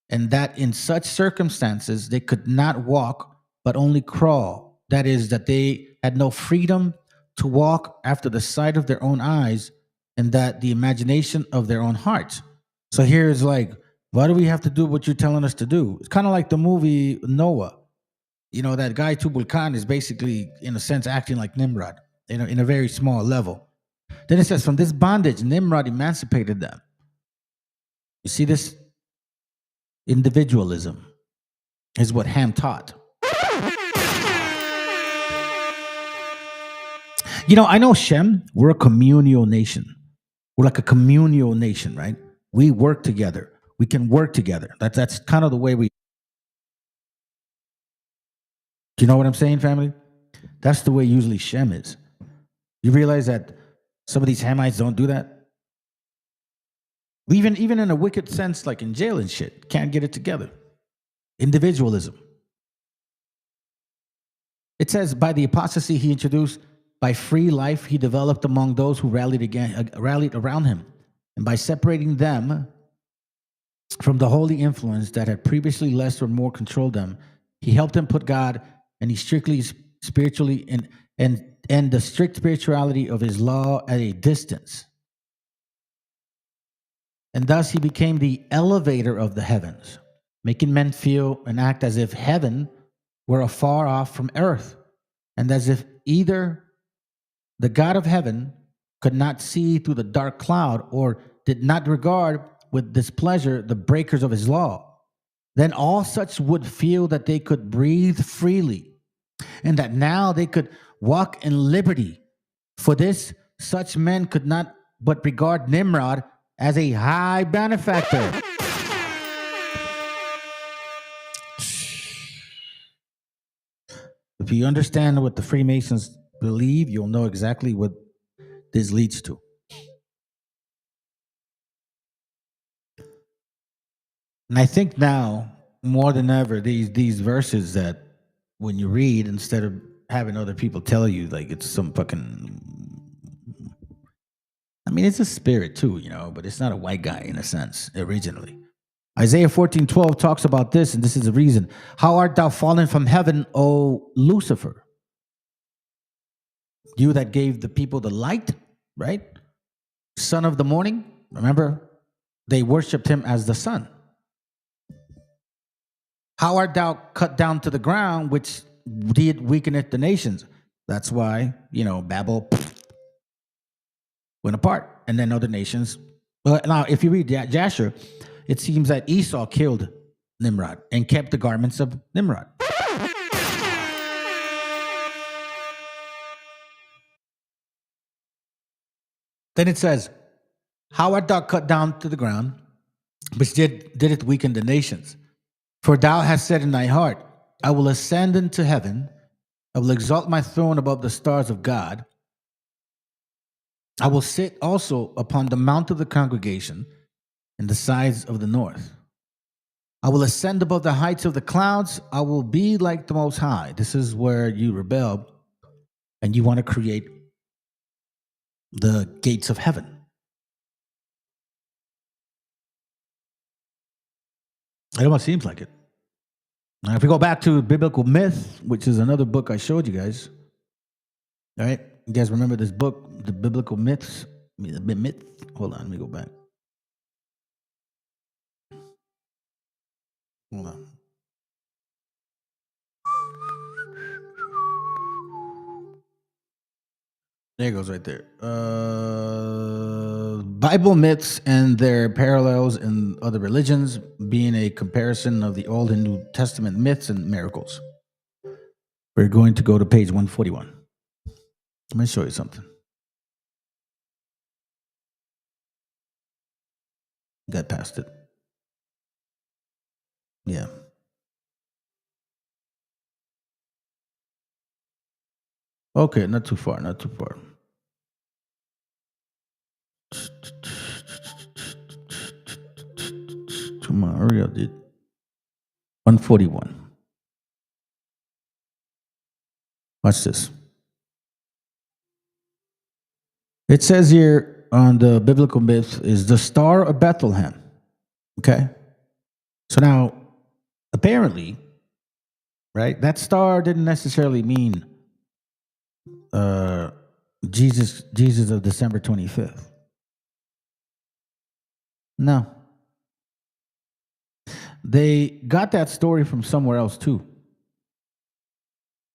and that in such circumstances they could not walk but only crawl. That is, that they had no freedom to walk after the sight of their own eyes, and that the imagination of their own hearts. So here is like, why do we have to do what you're telling us to do? It's kind of like the movie Noah. That guy Tubal Khan is basically, in a sense, acting like Nimrod, in a very small level. Then it says, from this bondage, Nimrod emancipated them. You see this? Individualism is what Ham taught. I know Shem, we're a communal nation. We're like a communal nation, right? We work together. We can work together. That's kind of the way we... Do you know what I'm saying, family? That's the way usually Shem is. You realize that some of these Hamites don't do that? Even in a wicked sense, like in jail and shit, can't get it together. individualism. It says, by the apostasy he introduced, by free life he developed among those who rallied around him, and by separating them from the holy influence that had previously less or more controlled them, he helped them put God and he strictly spiritually and the strict spirituality of his law at a distance. And thus he became the elevator of the heavens, making men feel and act as if heaven were afar off from earth, and as if either the God of heaven could not see through the dark cloud or did not regard with displeasure the breakers of his law. Then all such would feel that they could breathe freely, and that now they could walk in liberty. For this, such men could not but regard Nimrod as a high benefactor. If you understand what the Freemasons believe, you'll know exactly what this leads to. And I think now, more than ever, these verses that when you read, instead of having other people tell you like it's some fucking, I mean, it's a spirit too, you know, but it's not a white guy in a sense, originally. Isaiah 14:12 talks about this, and this is the reason. How art thou fallen from heaven, O Lucifer? You that gave the people the light, right? Son of the morning. Remember, they worshipped him as the sun. How art thou cut down to the ground, which did weakeneth the nations? That's why, you know, Babel went apart, and then other nations. Well, now, if you read Jasher, it seems that Esau killed Nimrod and kept the garments of Nimrod. Then it says, how art thou cut down to the ground, which did it weaken the nations? For thou hast said in thy heart, I will ascend into heaven, I will exalt my throne above the stars of God. I will sit also upon the mount of the congregation in the sides of the north. I will ascend above the heights of the clouds. I will be like the Most High. This is where you rebel and you want to create the gates of heaven. It almost seems like it. Now, if we go back to Biblical Myth, which is another book I showed you guys, all right? You guys remember this book, The Biblical Myths? Hold on, let me go back. Hold on. There it goes right there. Bible myths and their parallels in other religions, being a comparison of the Old and New Testament myths and miracles. We're going to go to page 141. Let me show you something. Got past it. Yeah. Okay, not too far, not too far. Come on, hurry up, dude. 141. Watch this. It says here on the biblical myth is the Star of Bethlehem. Okay? So now, apparently, right, that star didn't necessarily mean Jesus of December 25th. No. They got that story from somewhere else too.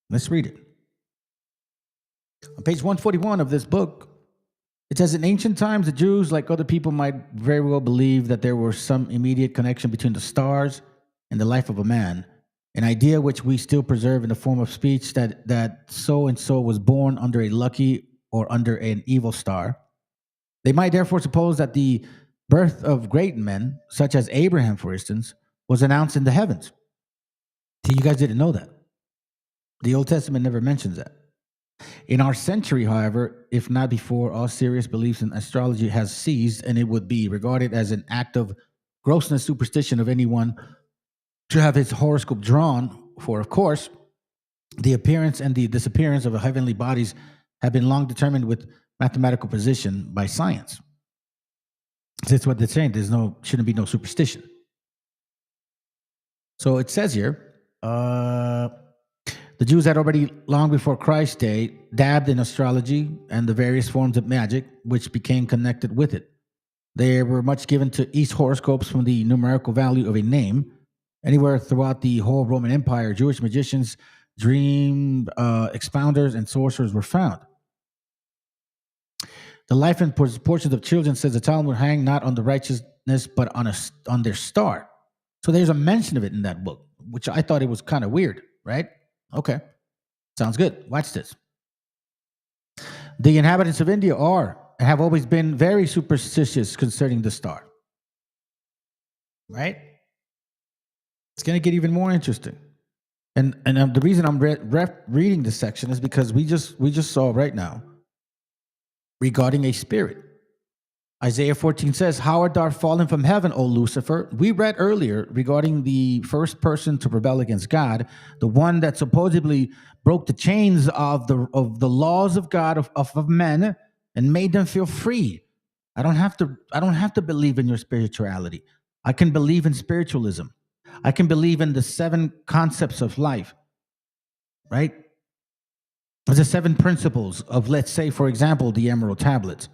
Let's read it. On page 141 of this book, it says, in ancient times, the Jews, like other people, might very well believe that there was some immediate connection between the stars and the life of a man, an idea which we still preserve in the form of speech that so-and-so was born under a lucky or under an evil star. They might therefore suppose that the birth of great men, such as Abraham, for instance, was announced in the heavens. See, you guys didn't know that. The Old Testament never mentions that. In our century, however, if not before, all serious beliefs in astrology has ceased, and it would be regarded as an act of grossness superstition of anyone to have his horoscope drawn, for, of course, the appearance and the disappearance of heavenly bodies have been long determined with mathematical precision by science. That's what they're saying. Shouldn't be no superstition. So it says here, the Jews had already, long before Christ's day, dabbed in astrology and the various forms of magic, which became connected with it. They were much given to East horoscopes from the numerical value of a name. Anywhere throughout the whole Roman Empire, Jewish magicians, dream expounders, and sorcerers were found. The life and portions of children, says the Talmud, hang not on the righteousness, but on their star. So there's a mention of it in that book, which I thought it was kind of weird, right? Okay. Sounds good. Watch this. The inhabitants of India are and have always been very superstitious concerning the star. Right? It's going to get even more interesting. And the reason I'm reading this section is because we just saw right now regarding a spirit. Isaiah 14 says, "How art thou fallen from heaven, O Lucifer?" We read earlier regarding the first person to rebel against God, the one that supposedly broke the chains of the laws of God of men and made them feel free. I don't have to believe in your spirituality. I can believe in spiritualism. I can believe in the 7 concepts of life, right? The 7 principles of, let's say, for example, the Emerald Tablets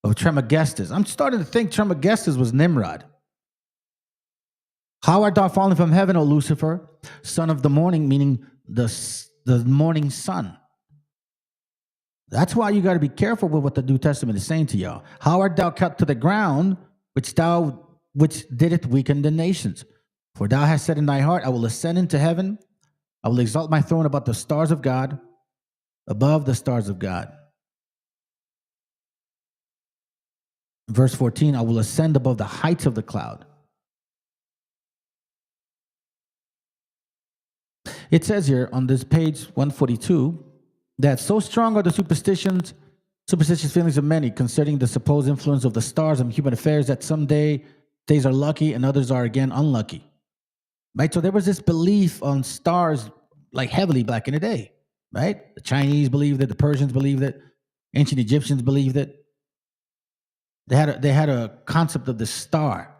of Trismegistus. I'm starting to think Trismegistus was Nimrod. How art thou fallen from heaven, O Lucifer, son of the morning, meaning the morning sun. That's why you got to be careful with what the New Testament is saying to y'all. How art thou cut to the ground, which didst weaken the nations? For thou hast said in thy heart, I will ascend into heaven. I will exalt my throne above the stars of God, above the stars of God. Verse 14, I will ascend above the heights of the cloud. It says here on this page 142 that so strong are the superstitious feelings of many concerning the supposed influence of the stars on human affairs that some days are lucky and others are again unlucky. Right? So there was this belief on stars like heavily back in the day, right? The Chinese believed it, the Persians believed it, ancient Egyptians believed it. They had a concept of the star.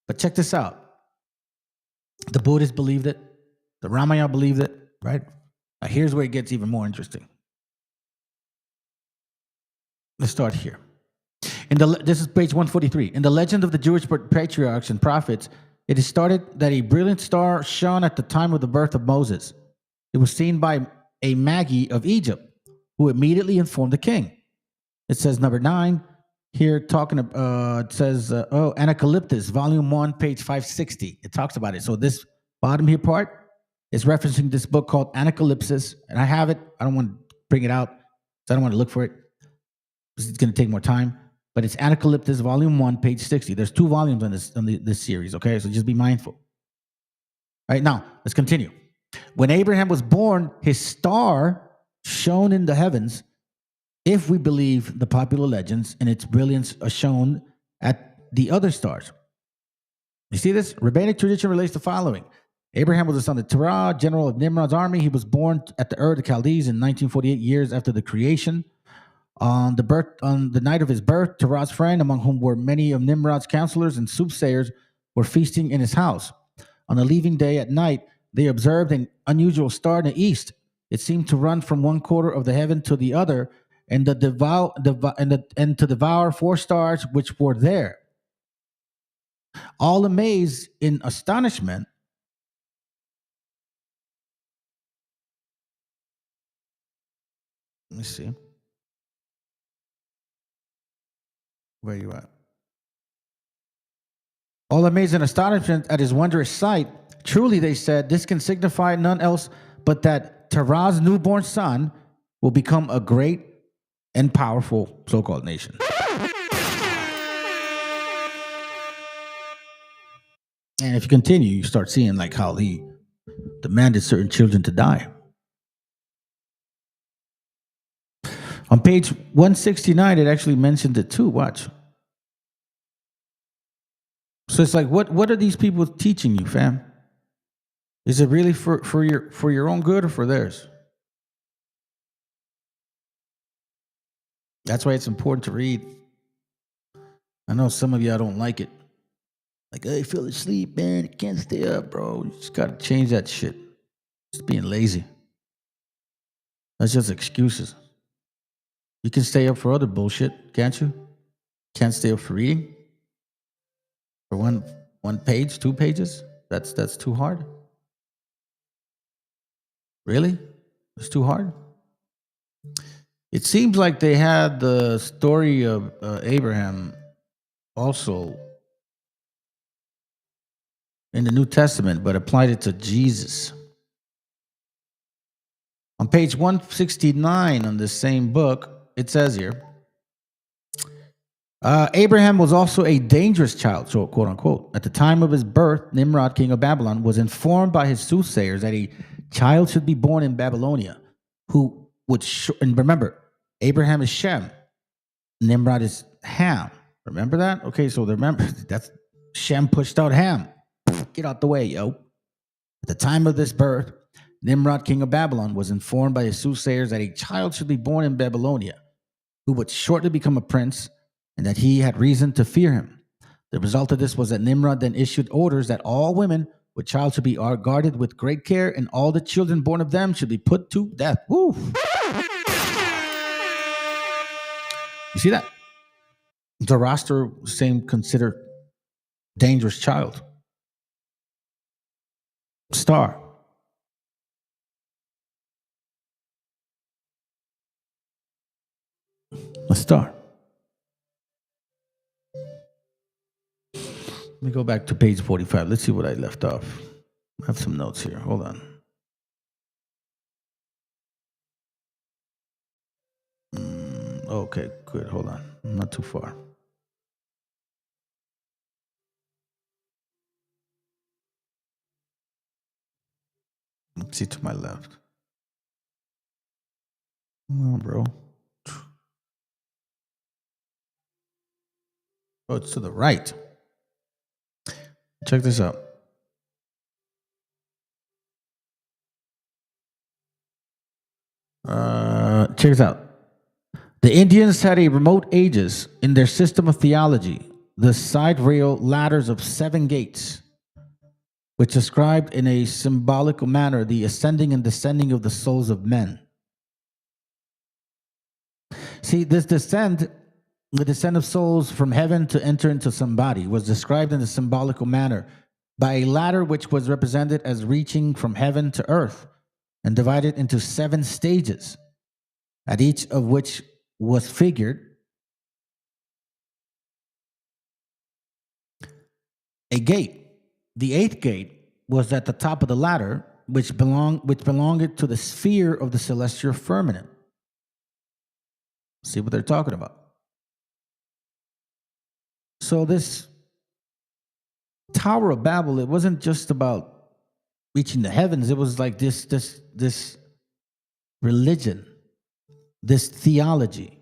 But check this out. The Buddhists believed it. The Ramayana believed it, right? Now here's where it gets even more interesting. Let's start here. This is page 143. In the legend of the Jewish patriarchs and prophets, it is started that a brilliant star shone at the time of the birth of Moses. It was seen by a Magi of Egypt, who immediately informed the king. It says number 9, here talking, it says, Anacalyptus, volume 1, page 560. It talks about it. So this bottom here part is referencing this book called Anacalypsis, and I have it. I don't want to bring it out, so I don't want to look for it. It's going to take more time. But it's Anacalyptus, volume 1, page 60. There's 2 volumes on this series, okay? So just be mindful. All right, now, let's continue. When Abraham was born, his star shone in the heavens, if we believe the popular legends, and its brilliance shone at the other stars. You see this? Rabbinic tradition relates the following. Abraham was the son of Terah, general of Nimrod's army. He was born at the Ur of the Chaldees in 1948 years after the creation. On the night of his birth, Terah's friend, among whom were many of Nimrod's counselors and soothsayers, were feasting in his house. On the leaving day at night, they observed an unusual star in the east. It seemed to run from one quarter of the heaven to the other, and to devour 4 stars which were there. All amazed in astonishment, let me see. Where you at? All amazed in astonishment at his wondrous sight, truly they said, this can signify none else but that Terah's newborn son will become a great and powerful so-called nation. And if you continue, you start seeing like how he demanded certain children to die. On page 169, it actually mentioned it too. Watch. So it's like, what are these people teaching you, fam? Is it really for your own good or for theirs? That's why it's important to read. I know some of y'all don't like it. Like, I fell asleep, man. I can't stay up, bro. You just got to change that shit. Just being lazy. That's just excuses. You can stay up for other bullshit, can't you? Can't stay up for reading? For one page, 2 pages? That's too hard? Really? It's too hard? It seems like they had the story of Abraham also in the New Testament, but applied it to Jesus. On page 169 on this same book, it says here, Abraham was also a dangerous child, so quote unquote. At the time of his birth, Nimrod, king of Babylon, was informed by his soothsayers that a child should be born in Babylonia, who would, and remember, Abraham is Shem, Nimrod is Ham. Remember that? Okay, so remember, that's Shem pushed out Ham. Get out the way, yo. At the time of this birth, Nimrod, king of Babylon, was informed by his soothsayers that a child should be born in Babylonia, who would shortly become a prince, and that he had reason to fear him. The result of this was that Nimrod then issued orders that all women with child should be guarded with great care, and all the children born of them should be put to death. Woo! You see that? Zoroaster same considered dangerous child. Star. A star. Let me go back to page 45. Let's see what I left off. I have some notes here. Hold on. Okay, good. Hold on. Not too far. Let's see to my left. Come on, bro. Oh, it's to the right. Check this out. Check this out. The Indians had a remote ages in their system of theology, the side rail ladders of 7 gates, which described in a symbolical manner the ascending and descending of the souls of men. See, this descent, the descent of souls from heaven to enter into some body, was described in a symbolical manner by a ladder which was represented as reaching from heaven to earth and divided into 7 stages, at each of which was figured a gate. The 8th gate was at the top of the ladder, which belonged to the sphere of the celestial firmament. See what they're talking about. So this Tower of Babel, it wasn't just about reaching the heavens. It was like this religion, this theology,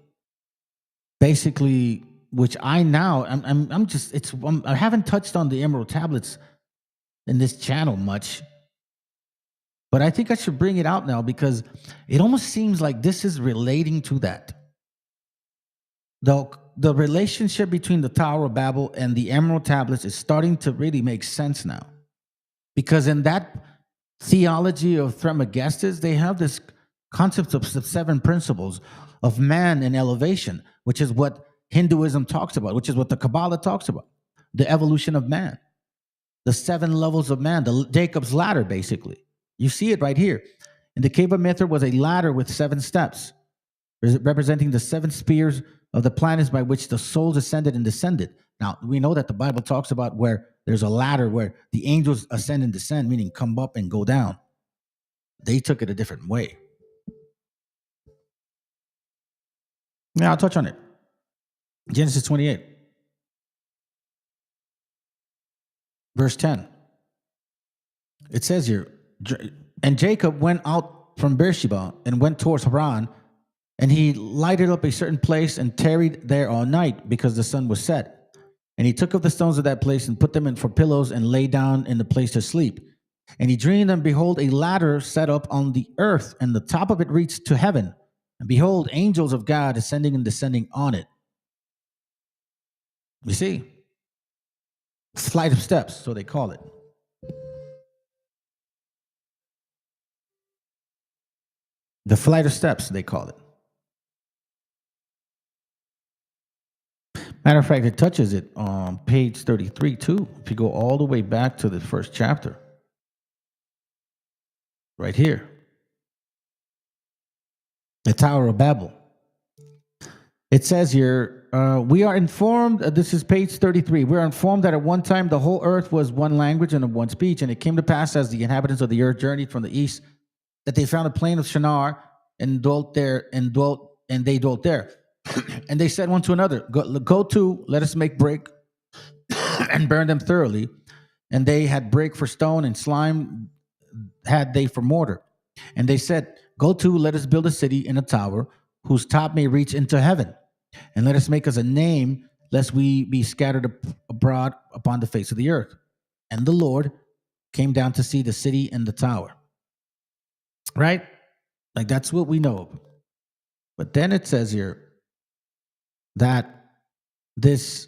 basically, which I haven't touched on the Emerald Tablets in this channel much, but I think I should bring it out now because it almost seems like this is relating to that. The relationship between the Tower of Babel and the Emerald Tablets is starting to really make sense now. Because in that theology of Trismegistus, they have this concept of the 7 principles of man and elevation, which is what Hinduism talks about, which is what the Kabbalah talks about, the evolution of man, the 7 levels of man, the Jacob's ladder, basically. You see it right here. In the Cave of Mithra was a ladder with 7 steps, representing the 7 spheres of the planets by which the souls ascended and descended. Now, we know that the Bible talks about where there's a ladder where the angels ascend and descend, meaning come up and go down. They took it a different way. Now, I'll touch on it. Genesis 28, verse 10. It says here, and Jacob went out from Beersheba and went towards Haran, and he lighted up a certain place and tarried there all night because the sun was set. And he took of the stones of that place and put them in for pillows and lay down in the place to sleep. And he dreamed, and behold, a ladder set up on the earth, and the top of it reached to heaven. And behold, angels of God ascending and descending on it. You see? Flight of steps, so they call it. The flight of steps, they call it. Matter of fact, it touches it on page 33 too. If you go all the way back to the first chapter. Right here. The Tower of Babel. It says here, we are informed, this is page 33, we are informed that at one time the whole earth was one language and of one speech, and it came to pass as the inhabitants of the earth journeyed from the east, that they found a plain of Shinar and dwelt there, and they dwelt there. And they said one to another, go to, let us make brick and burn them thoroughly. And they had brick for stone, and slime had they for mortar. And they said, go to, let us build a city and a tower, whose top may reach into heaven. And let us make us a name, lest we be scattered abroad upon the face of the earth. And the Lord came down to see the city and the tower. Right? Like, that's what we know. But then it says here that this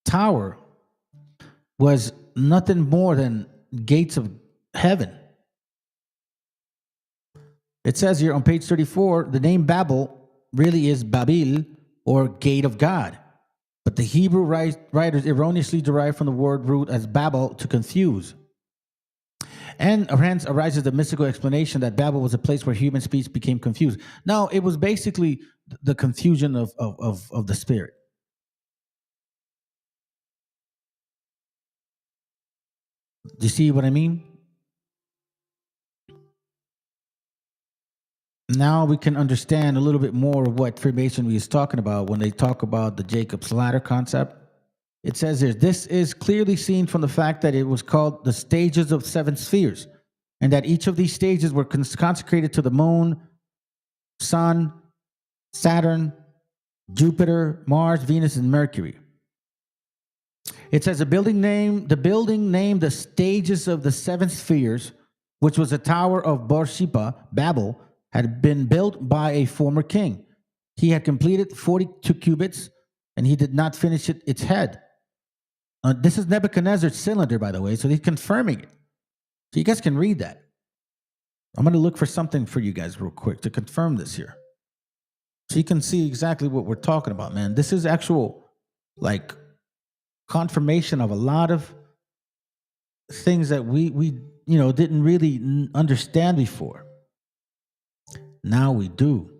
tower was nothing more than gates of heaven. It says here on page 34, the name Babel really is Babil, or gate of God. But the Hebrew writers erroneously derive from the word root as Babel to confuse. And hence arises the mystical explanation that Babel was a place where human speech became confused. No, it was basically the confusion of the spirit. Do you see what I mean? Now we can understand a little bit more of what Freemasonry is talking about when they talk about the Jacob's ladder concept. It says here, this is clearly seen from the fact that it was called the stages of 7 spheres, and that each of these stages were consecrated to the moon, sun, Saturn, Jupiter, Mars, Venus, and Mercury. It says the building named the stages of the 7 spheres, which was a tower of Beersheba, Babel, had been built by a former king. He had completed 42 cubits, and he did not finish its head. This is Nebuchadnezzar's cylinder, by the way, so he's confirming it. So you guys can read that. I'm going to look for something for you guys real quick to confirm this here. So you can see exactly what we're talking about, man. This is actual, like, confirmation of a lot of things that we didn't really understand before. Now we do.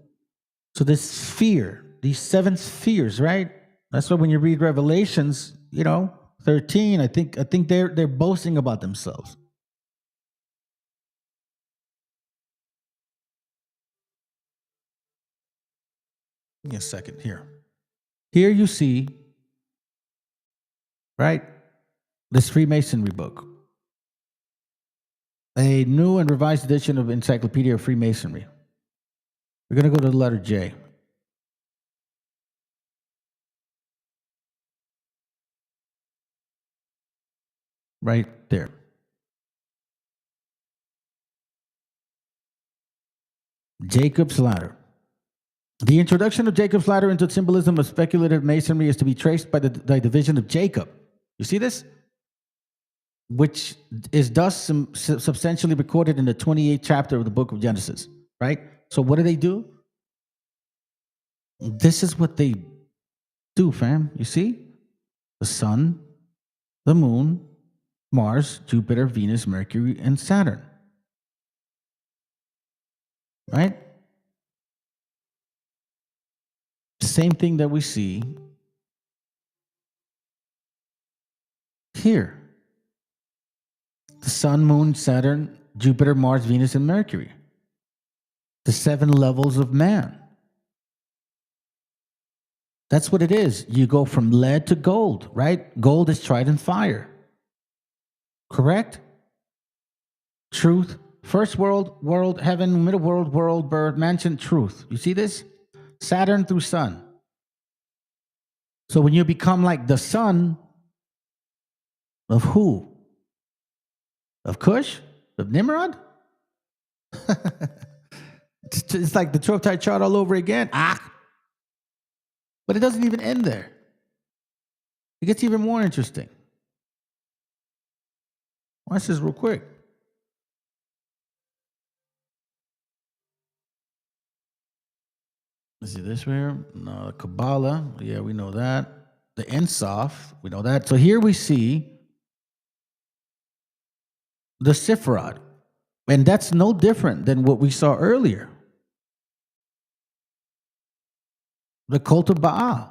So this sphere, these 7 spheres, right? That's why when you read Revelations, 13, I think they're boasting about themselves. Give me a second here. Here you see, right, this Freemasonry book. A new and revised edition of Encyclopedia of Freemasonry. We're going to go to the letter J. Right there. Jacob's ladder. The introduction of Jacob's ladder into symbolism of speculative masonry is to be traced by the division of Jacob. You see this? Which is thus substantially recorded in the 28th chapter of the book of Genesis, right? So what do? This is what they do, fam. You see? The sun, the moon, Mars, Jupiter, Venus, Mercury, and Saturn. Right? Same thing that we see here. The sun, moon, Saturn, Jupiter, Mars, Venus, and Mercury. The 7 levels of man. That's what it is. You go from lead to gold, right? Gold is tried in fire. Correct? Truth. First world, heaven, middle world, birth, mansion, truth. You see this? Saturn through sun. So when you become like the son of who? Of Cush? Of Nimrod? It's like the 12-type chart all over again. But it doesn't even end there. It gets even more interesting. Watch this real quick. Is it this way? No, Kabbalah. Yeah, we know that. The Insaf, we know that. So here we see the Sifrod. And that's no different than what we saw earlier. The cult of Baal.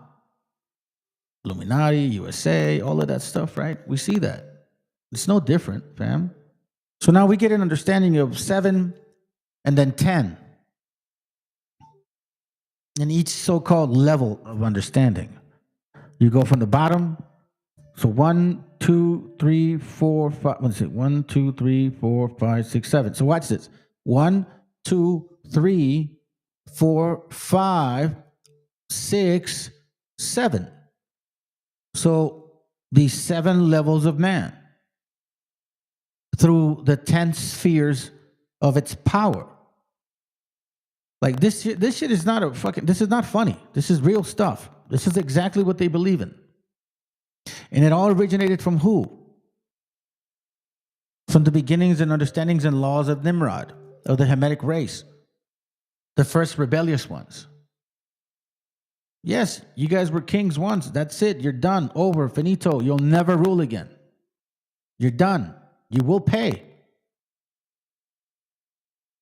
Illuminati, USA, all of that stuff, right? We see that. It's no different, fam. So now we get an understanding of 7 and then 10. In each so-called level of understanding. You go from the bottom. So 1, 2, 3, 4, 5. What is it? 1, 2, 3, 4, 5, 6, 7. So watch this. 1, 2, 3, 4, 5, 6, 7. So these 7 levels of man through the 10 spheres of its power. Like this shit is not this is not funny. This is real stuff. This is exactly what they believe in. And it all originated from who? From the beginnings and understandings and laws of Nimrod, of the Hamitic race, the first rebellious ones. Yes, you guys were kings once. That's it. You're done. Over. Finito. You'll never rule again. You're done. You will pay.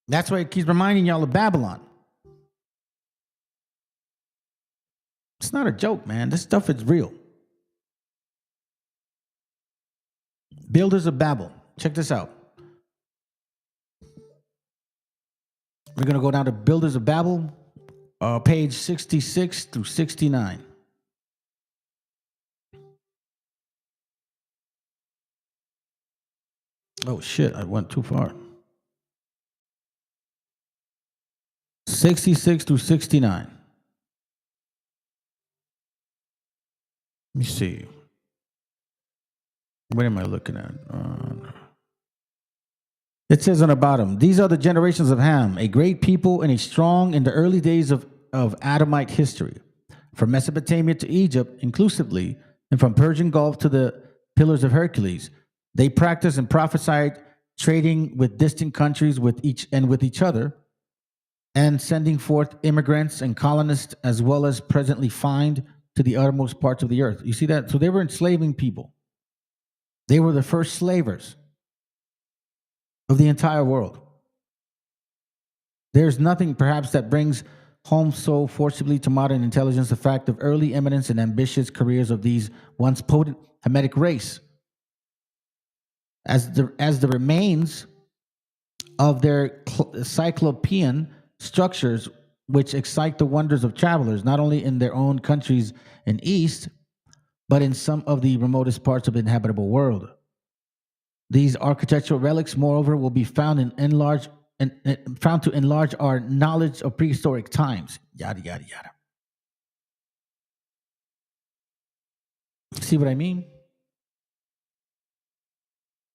That's why it keeps reminding y'all of Babylon. It's not a joke, man. This stuff is real. Builders of Babel. Check this out. We're going to go down to Builders of Babel, page 66 through 69. Oh, shit. I went too far. 66 through 69. Let me see. What am I looking at? It says on the bottom, these are the generations of Ham, a great people and a strong in the early days of Adamite history, from Mesopotamia to Egypt inclusively, and from Persian Gulf to the Pillars of Hercules. They practiced and prophesied, trading with distant countries with each other, and sending forth immigrants and colonists, as well as presently find to the uttermost parts of the earth. You see that? So they were enslaving people. They were the first slavers of the entire world. There's nothing perhaps that brings home so forcibly to modern intelligence the fact of early eminence and ambitious careers of these once potent Hamitic race. As the remains of their cyclopean structures which excite the wonders of travelers, not only in their own countries in East, but in some of the remotest parts of the inhabitable world. These architectural relics, moreover, will be found found to enlarge our knowledge of prehistoric times. Yada, yada, yada. See what I mean?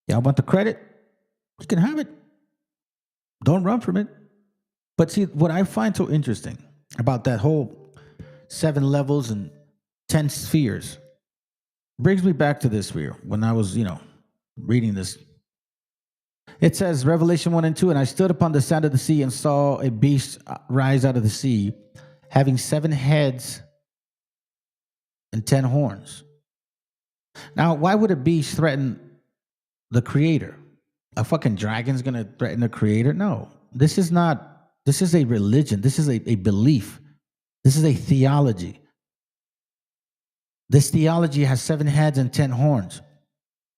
Y'all want the credit? You can have it. Don't run from it. But see, what I find so interesting about that whole 7 levels and 10 spheres brings me back to this sphere when I was, reading this. It says, Revelation 1 and 2, and I stood upon the sand of the sea and saw a beast rise out of the sea, having 7 heads and 10 horns. Now, why would a beast threaten the creator? A fucking dragon's going to threaten the creator? No, this is a religion. This is a belief. This is a theology. This theology has 7 heads and 10 horns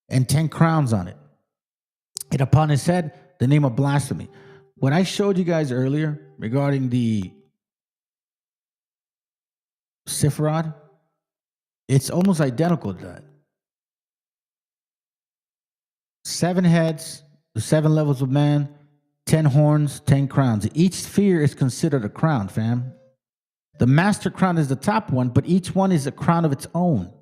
and 10 crowns on it. And upon his head, the name of blasphemy. What I showed you guys earlier regarding the Sifrod, it's almost identical to that. 7 heads, the 7 levels of man, 10 horns, 10 crowns. Each sphere is considered a crown, fam. The master crown is the top one, but each one is a crown of its own.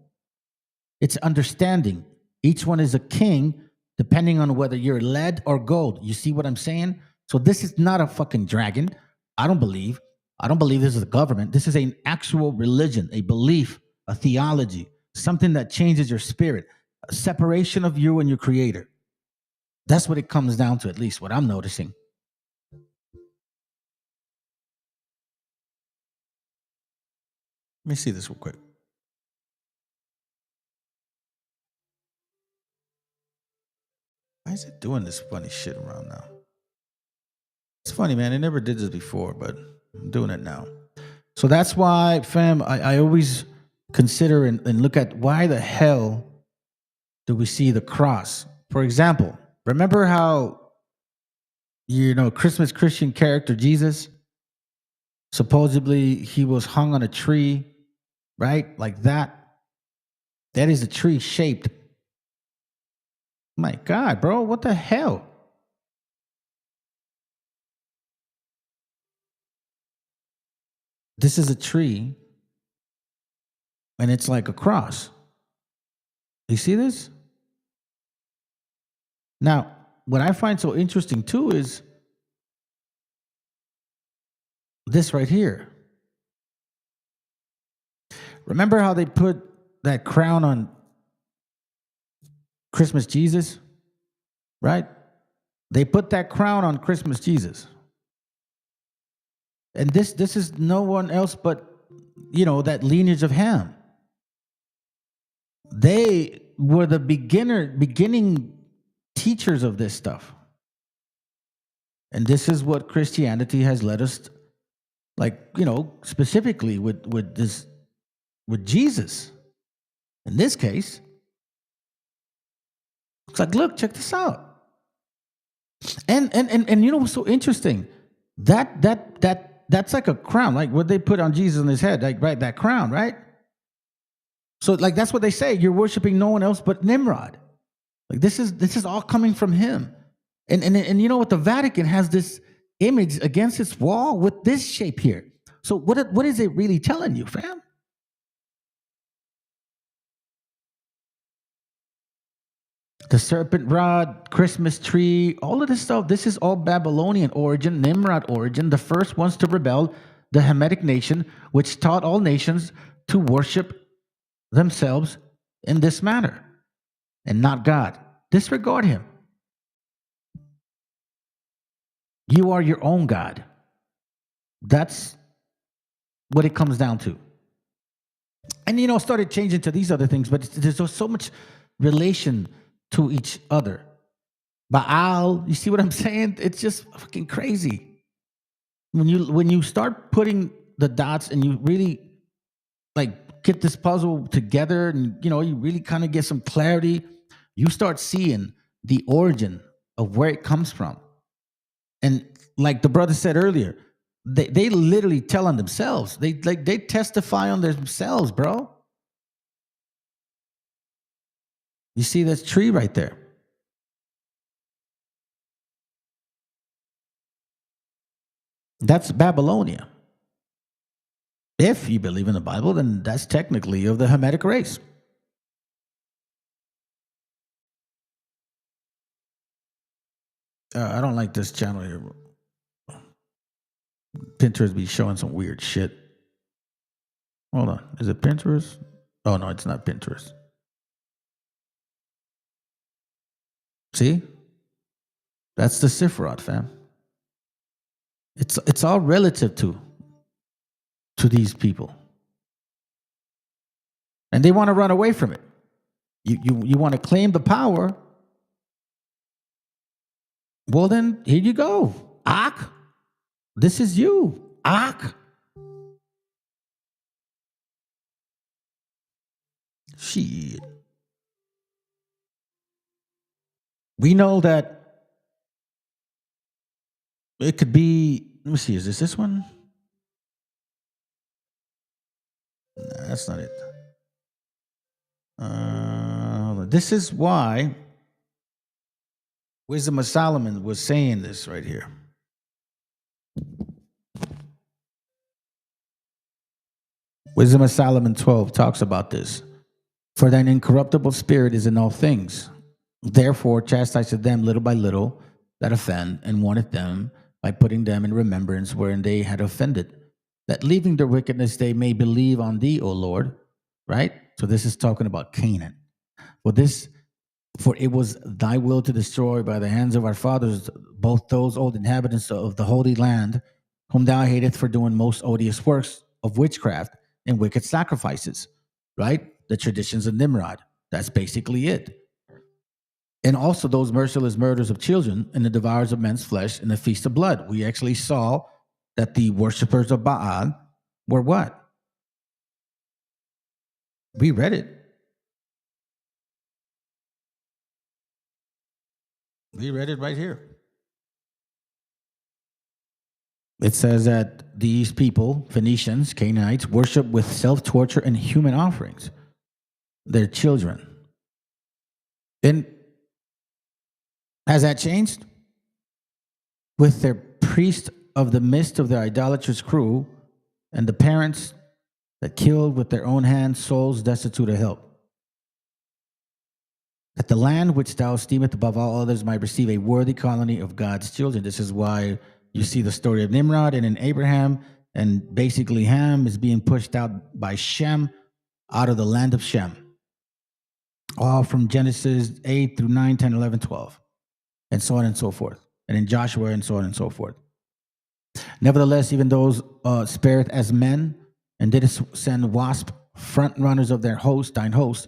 It's understanding. Each one is a king depending on whether you're lead or gold. You see what I'm saying? So this is not a fucking dragon. I don't believe this is a government. This is an actual religion, a belief, a theology, something that changes your spirit, a separation of you and your creator. That's what it comes down to, at least what I'm noticing. Let me see this real quick. Why is it doing this funny shit around now? It's funny, man. It never did this before, but I'm doing it now. So that's why, fam, I always consider and look at why the hell do we see the cross? For example, remember how, Christmas Christian character Jesus, supposedly he was hung on a tree, right? Like that. That is a tree shaped. My God, bro, what the hell? This is a tree, and it's like a cross. You see this? Now, what I find so interesting too is this right here. Remember how they put that crown on Christmas Jesus, right? They put that crown on Christmas Jesus. And this is no one else but, that lineage of Ham. They were the beginning teachers of this stuff. And this is what Christianity has led us, specifically with Jesus. In this case, it's like, look, check this out. And what's so interesting? That's like a crown, like what they put on Jesus on his head, like, right, that crown, right? So like that's what they say. You're worshiping no one else but Nimrod. Like this is all coming from him. And you know what? The Vatican has this image against its wall with this shape here. So what is it really telling you, fam? The serpent rod, Christmas tree, all of this stuff, this is all Babylonian origin, Nimrod origin, the first ones to rebel, the Hamitic nation, which taught all nations to worship themselves in this manner and not God. Disregard him. You are your own God. That's what it comes down to. And, started changing to these other things, but there's so much relation to each other. Baal, you see what I'm saying? It's just fucking crazy. When you start putting the dots and you really get this puzzle together and you really kind of get some clarity, you start seeing the origin of where it comes from. And like the brother said earlier, they literally tell on themselves. They testify on themselves, bro. You see this tree right there? That's Babylonia. If you believe in the Bible, then that's technically of the Hamitic race. I don't like this channel here. Pinterest be showing some weird shit. Hold on. Is it Pinterest? Oh, no, it's not Pinterest. See? That's the Sifrod, fam. It's all relative to these people. And they want to run away from it. You want to claim the power. Well, then, here you go. Ak. This is you. Ak. Shit. We know that it could be, let me see, is this one? No, that's not it. This is why Wisdom of Solomon was saying this right here. Wisdom of Solomon 12 talks about this. For thine incorruptible spirit is in all things. Therefore, chastised them little by little that offend, and warneth them by putting them in remembrance wherein they had offended, that leaving their wickedness they may believe on thee, O Lord. Right? So this is talking about Canaan. For it was thy will to destroy by the hands of our fathers both those old inhabitants of the Holy Land, whom thou hatest for doing most odious works of witchcraft and wicked sacrifices. Right? The traditions of Nimrod. That's basically it. And also those merciless murders of children and the devourers of men's flesh and the feast of blood. We actually saw that the worshippers of Baal were what? We read it. We read it right here. It says that these people, Phoenicians, Canaanites, worship with self-torture and human offerings their children. And has that changed? With their priest of the midst of their idolatrous crew and the parents that killed with their own hands souls destitute of help. That the land which thou esteemest above all others might receive a worthy colony of God's children. This is why you see the story of Nimrod and in Abraham, and basically Ham is being pushed out by Shem out of the land of Shem. All from Genesis 8 through 9, 10, 11, 12, and so on and so forth. And in Joshua and so on and so forth. Nevertheless, even those spareth as men, and did send wasp front runners of their host, thine host,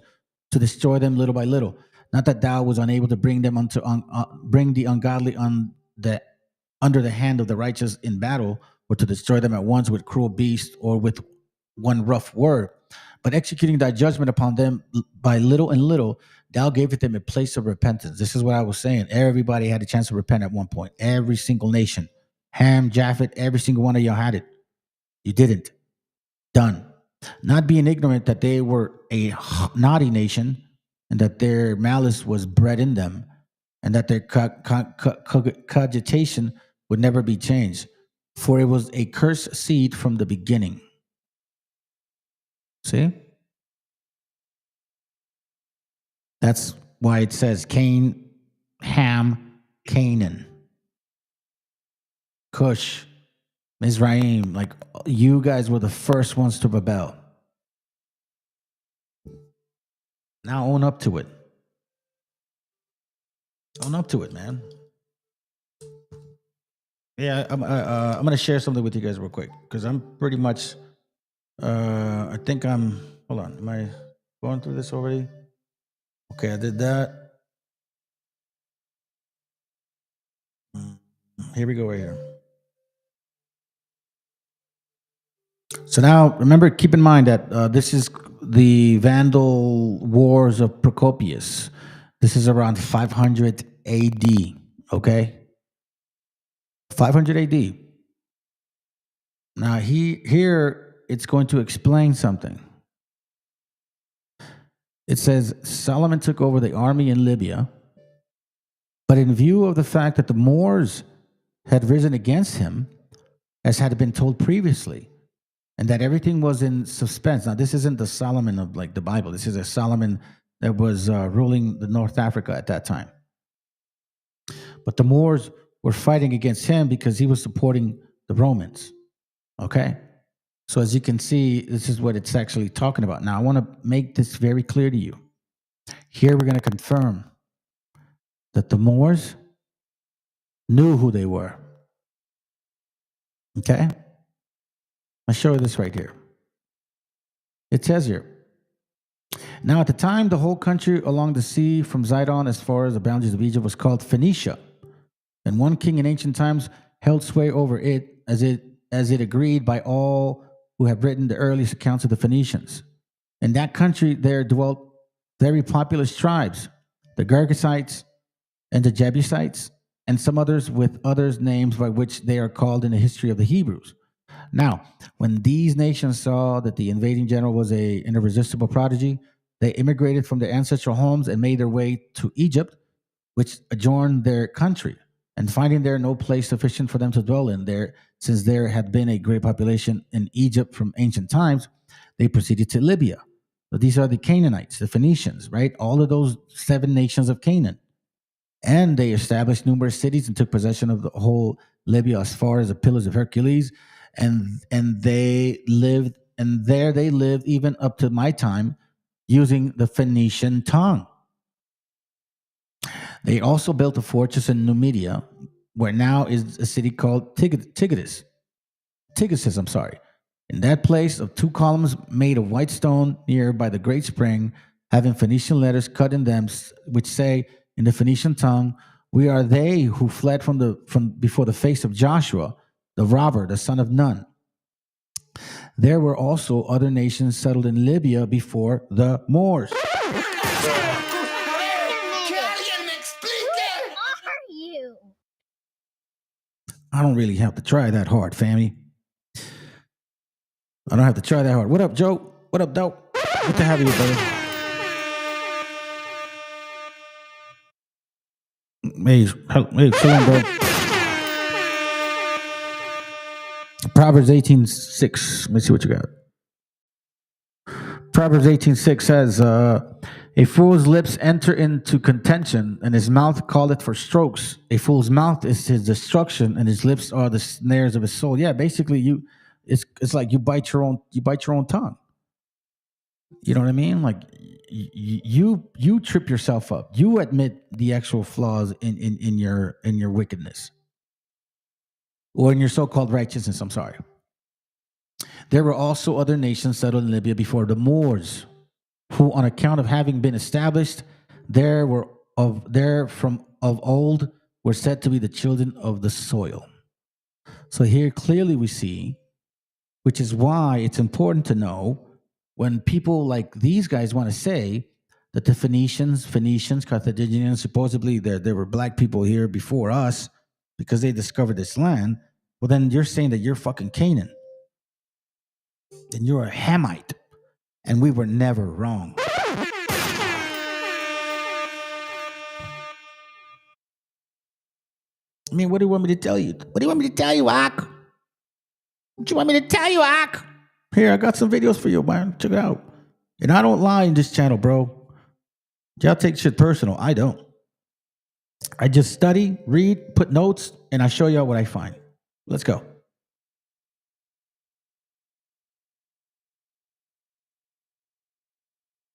to destroy them little by little. Not that thou was unable to bring them bring the ungodly under the hand of the righteous in battle, or to destroy them at once with cruel beasts or with one rough word, but executing thy judgment upon them by little and little, thou gavest them a place of repentance. This is what I was saying. Everybody had a chance to repent at one point. Every single nation. Ham, Japheth, every single one of y'all had it. You didn't. Done. Not being ignorant that they were a naughty nation and that their malice was bred in them and that their cogitation would never be changed. For it was a cursed seed from the beginning. See? That's why it says Cain, Ham, Canaan, Cush, Mizraim. Like, you guys were the first ones to rebel. Now own up to it. Own up to it, man. Yeah, I'm going to share something with you guys real quick because I'm pretty much, I think I'm, hold on, am I going through this already? Okay, I did that. Here we go right here. So now, remember, keep in mind that this is the Vandal Wars of Procopius. This is around 500 AD, okay? 500 AD. Now, here it's going to explain something. It says, Solomon took over the army in Libya, but in view of the fact that the Moors had risen against him, as had been told previously, and that everything was in suspense. Now, this isn't the Solomon of like the Bible. This is a Solomon that was ruling the North Africa at that time. But the Moors were fighting against him because he was supporting the Romans. Okay? So as you can see, this is what it's actually talking about. Now, I want to make this very clear to you. Here we're going to confirm that the Moors knew who they were. Okay? I'll show you this right here. It says here, now at the time, the whole country along the sea from Zidon as far as the boundaries of Egypt was called Phoenicia. And one king in ancient times held sway over it as it agreed by all who have written the earliest accounts of the Phoenicians. In that country there dwelt very populous tribes, the Gergesites and the Jebusites, and some others with others names by which they are called in the history of the Hebrews. Now, when these nations saw that the invading general was an irresistible prodigy, they immigrated from their ancestral homes and made their way to Egypt, which adjoined their country. And finding there no place sufficient for them to dwell in there, since there had been a great population in Egypt from ancient times, they proceeded to Libya. So these are the Canaanites, the Phoenicians, right? All of those 7 nations of Canaan. And they established numerous cities and took possession of the whole Libya as far as the Pillars of Hercules. And they lived, and there they lived even up to my time using the Phoenician tongue. They also built a fortress in Numidia, where now is a city called Tigris, I'm sorry. In that place of 2 columns made of white stone near by the great spring, having Phoenician letters cut in them, which say in the Phoenician tongue, "We are they who fled from before the face of Joshua, the robber, the son of Nun." There were also other nations settled in Libya before the Moors. I don't really have to try that hard, family. I don't have to try that hard. What up, Joe? What up, Dope? Good to have you, brother. Hey, shalom, bro. Proverbs 18:6. Let me see what you got. Proverbs 18:6 says, "A fool's lips enter into contention, and his mouth calleth for strokes. A fool's mouth is his destruction, and his lips are the snares of his soul." Yeah, basically, it's like you bite your own tongue. You know what I mean? Like you trip yourself up. You admit the actual flaws in your wickedness, or in your so-called righteousness. I'm sorry. There were also other nations settled in Libya before the Moors, who, on account of having been established there from of old, were said to be the children of the soil. So here clearly we see, which is why it's important to know when people like these guys want to say that the Phoenicians, Carthaginians, supposedly there were black people here before us because they discovered this land. Well, then you're saying that you're fucking Canaan. Then you're a Hamite. And we were never wrong. I mean, what do you want me to tell you? What do you want me to tell you, Ak? What do you want me to tell you, Ak? Here, I got some videos for you, man. Check it out. And I don't lie in this channel, bro. Y'all take shit personal. I don't. I just study, read, put notes, and I show y'all what I find. Let's go.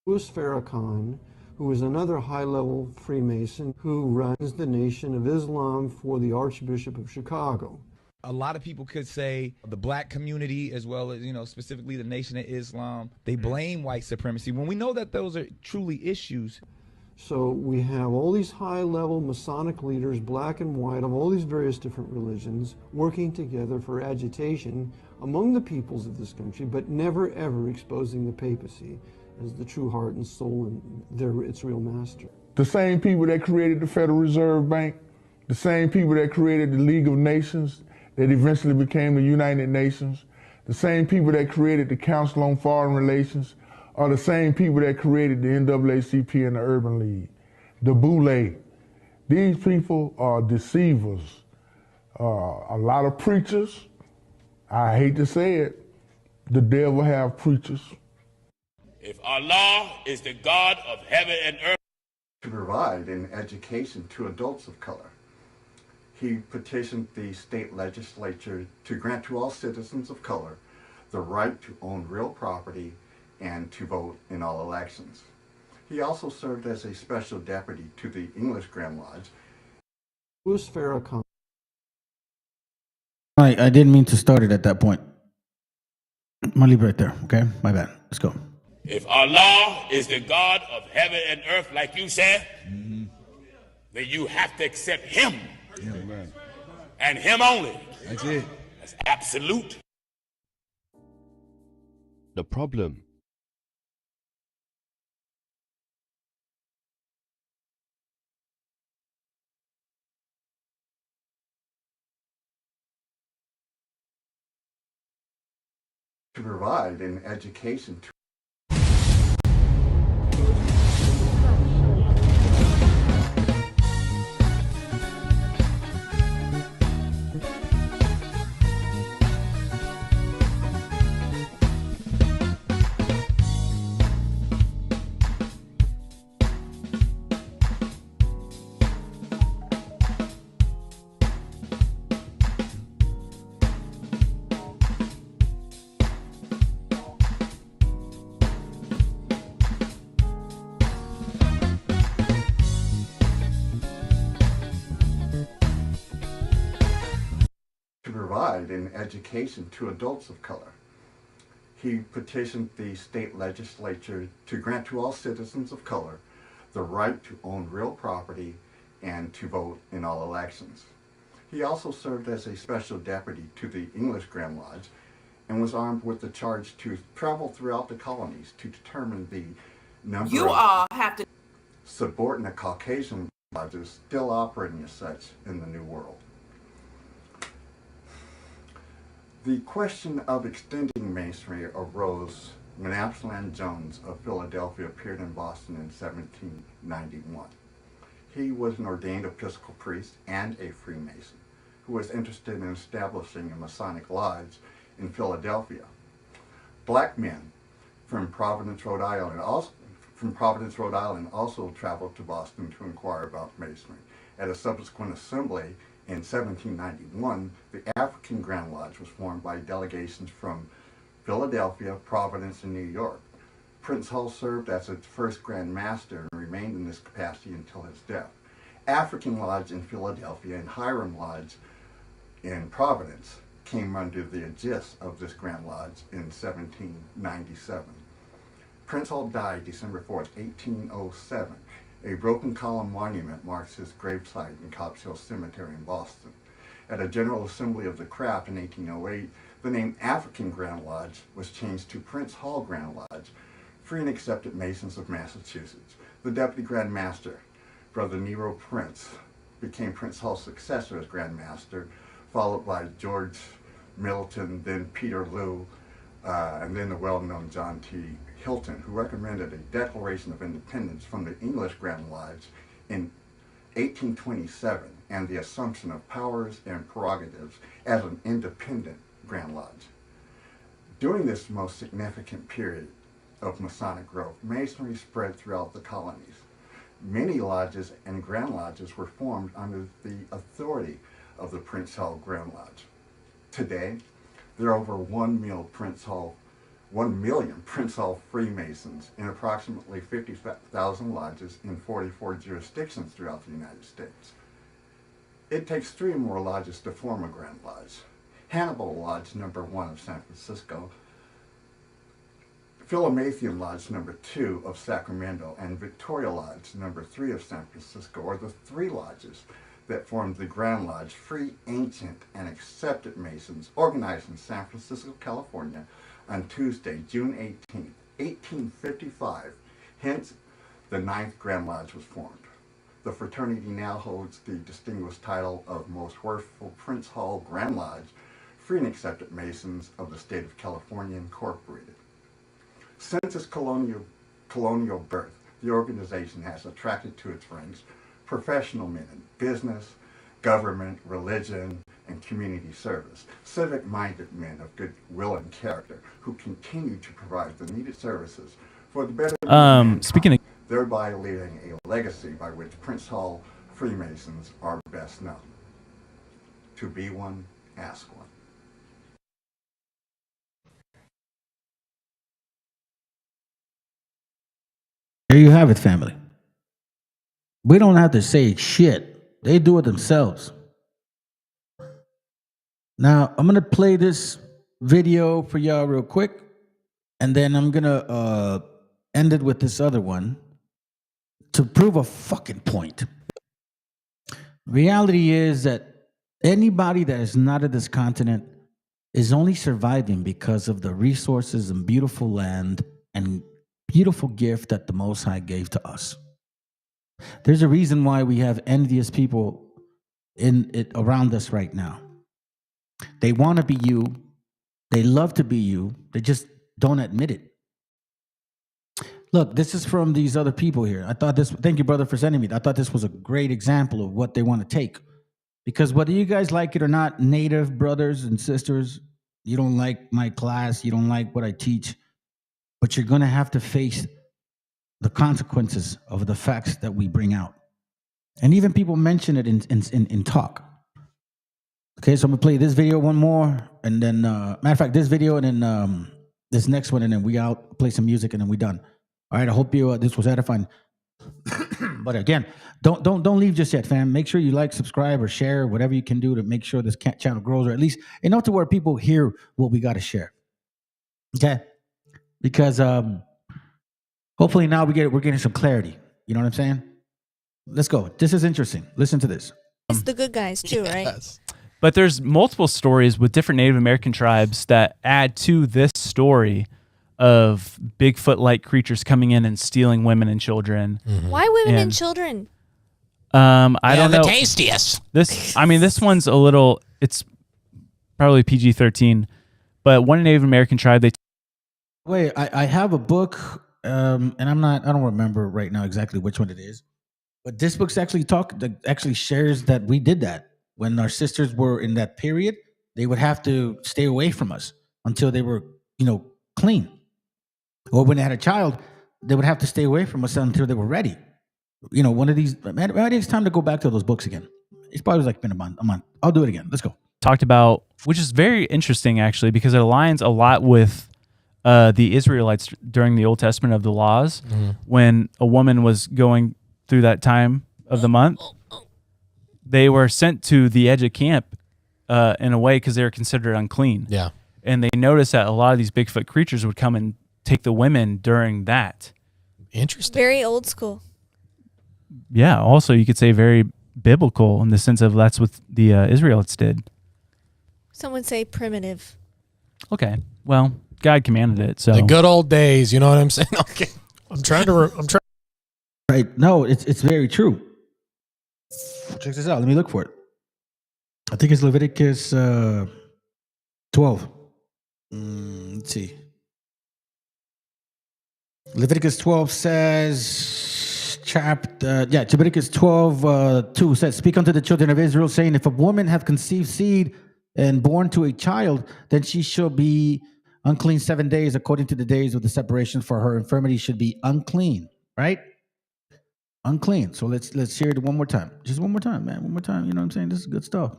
Louis Farrakhan, who is another high-level Freemason who runs the Nation of Islam for the Archbishop of Chicago. A lot of people could say the black community, as well as, specifically the Nation of Islam, they blame white supremacy when we know that those are truly issues. So we have all these high-level Masonic leaders, black and white, of all these various different religions, working together for agitation among the peoples of this country, but never ever exposing the papacy as the true heart and soul and its real master. The same people that created the Federal Reserve Bank, the same people that created the League of Nations, that eventually became the United Nations, the same people that created the Council on Foreign Relations, are the same people that created the NAACP and the Urban League, the Boule. These people are deceivers. A lot of preachers, I hate to say it, the devil have preachers. If Allah is the God of heaven and earth, to provide an education to adults of color. He petitioned the state legislature to grant to all citizens of color the right to own real property and to vote in all elections. He also served as a special deputy to the English Grand Lodge. Louis Farrakhan. I didn't mean to start it at that point. I'm gonna leave it right there, okay? My bad. Let's go. if Allah is the God of heaven and earth, like you said, then you have to accept Him. Amen. And Him only. That's it. That's absolute. The problem to provide an education to to provide an education to adults of color. He petitioned the state legislature to grant to all citizens of color the right to own real property and to vote in all elections. He also served as a special deputy to the English Grand Lodge and was armed with the charge to travel throughout the colonies to determine the number of subordinate Caucasian lodges still operating as such in the New World. The question of extending Masonry arose when Absalom Jones of Philadelphia appeared in Boston in 1791. He was an ordained Episcopal priest and a Freemason who was interested in establishing a Masonic lodge in Philadelphia. Black men from Providence, Rhode Island also traveled to Boston to inquire about Masonry. At a subsequent assembly in 1791, the African Grand Lodge was formed by delegations from Philadelphia, Providence, and New York. Prince Hall served as its first Grand Master and remained in this capacity until his death. African Lodge in Philadelphia and Hiram Lodge in Providence came under the aegis of this Grand Lodge in 1797. Prince Hall died December 4th, 1807. A broken column monument marks his gravesite in Copp's Hill Cemetery in Boston. At a General Assembly of the Craft in 1808, the name African Grand Lodge was changed to Prince Hall Grand Lodge, free and accepted Masons of Massachusetts. The Deputy Grand Master, Brother Nero Prince, became Prince Hall's successor as Grand Master, followed by George Middleton, then Peter Lew, and then the well-known John T. Hilton, who recommended a Declaration of Independence from the English Grand Lodge in 1827 and the assumption of powers and prerogatives as an independent Grand Lodge. During this most significant period of Masonic growth, Masonry spread throughout the colonies. Many lodges and Grand Lodges were formed under the authority of the Prince Hall Grand Lodge. Today, there are over 1 million Prince Hall Freemasons in approximately 50,000 lodges in 44 jurisdictions throughout the United States. It takes 3 more lodges to form a Grand Lodge. Hannibal Lodge number 1 of San Francisco, Philomathian Lodge number 2 of Sacramento, and Victoria Lodge number 3 of San Francisco are the 3 lodges that formed the Grand Lodge, free, ancient, and accepted Masons, organized in San Francisco, California, on Tuesday, June 18, 1855. Hence, the 9th Grand Lodge was formed. The fraternity now holds the distinguished title of Most Worshipful Prince Hall Grand Lodge, free and accepted Masons of the state of California, Incorporated. Since its colonial birth, the organization has attracted to its ranks professional men in business, government, religion, and community service, civic-minded men of good will and character who continue to provide the needed services for the better speaking of, thereby leaving a legacy by which Prince Hall Freemasons are best known. To be one, ask one. There you have it, family. We don't have to say shit. They do it themselves. Now, I'm going to play this video for y'all real quick, and then I'm going to end it with this other one to prove a fucking point. Reality is that anybody that is not of this continent is only surviving because of the resources and beautiful land and beautiful gift that the Most High gave to us. There's a reason why we have envious people in it around us right now. They want to be you. They love to be you. They just don't admit it. Look, this is from these other people here. I thought this, thank you, brother, for sending me. I thought this was a great example of what they want to take. Because whether you guys like it or not, Native brothers and sisters, you don't like my class, you don't like what I teach, but you're going to have to face the consequences of the facts that we bring out. And even people mention it in talk. Okay, so I'm gonna play this video one more, and then, matter of fact, this video, and then this next one, and then we out, play some music, and then we done. All right, I hope you this was edifying. But again, don't leave just yet, fam. Make sure you like, subscribe, or share whatever you can do to make sure this channel grows, or at least enough to where people hear what we got to share. Okay, because hopefully now we're getting some clarity. You know what I'm saying? Let's go. This is interesting. Listen to this. It's the good guys too, right? But there's multiple stories with different Native American tribes that add to this story of Bigfoot-like creatures coming in and stealing women and children. Why women and children? I don't know. The tastiest. This one's a little. It's probably PG-13, but one Native American tribe. Wait, I have a book, and I don't remember right now exactly which one it is, but this book's actually shares that we did that when our sisters were in that period. They would have to stay away from us until they were, clean, or when they had a child, they would have to stay away from us until they were ready. One of these. Man, it's time to go back to those books again. It's probably been a month. I'll do it again. Let's go. Talked about, which is very interesting actually, because it aligns a lot with the Israelites during the Old Testament of the laws, when a woman was going through that time of the month, they were sent to the edge of camp in a way because they were considered unclean. Yeah. And they noticed that a lot of these Bigfoot creatures would come and take the women during that. Interesting. Very old school. Yeah. Also, you could say very biblical in the sense of that's what the Israelites did. Some would say primitive. Okay. Well, God commanded it. So the good old days, you know what I'm saying? Okay. I'm trying. Right. No, it's very true. Check this out. Let me look for it. I think it's Leviticus 12. Let's see. Leviticus 12 says, Leviticus 12, 2 says, speak unto the children of Israel, saying, if a woman have conceived seed and born to a child, then she shall be unclean 7 days, according to the days of the separation, for her infirmity should be unclean, right? Unclean. So let's hear it one more time. Just one more time, man. One more time. You know what I'm saying? This is good stuff.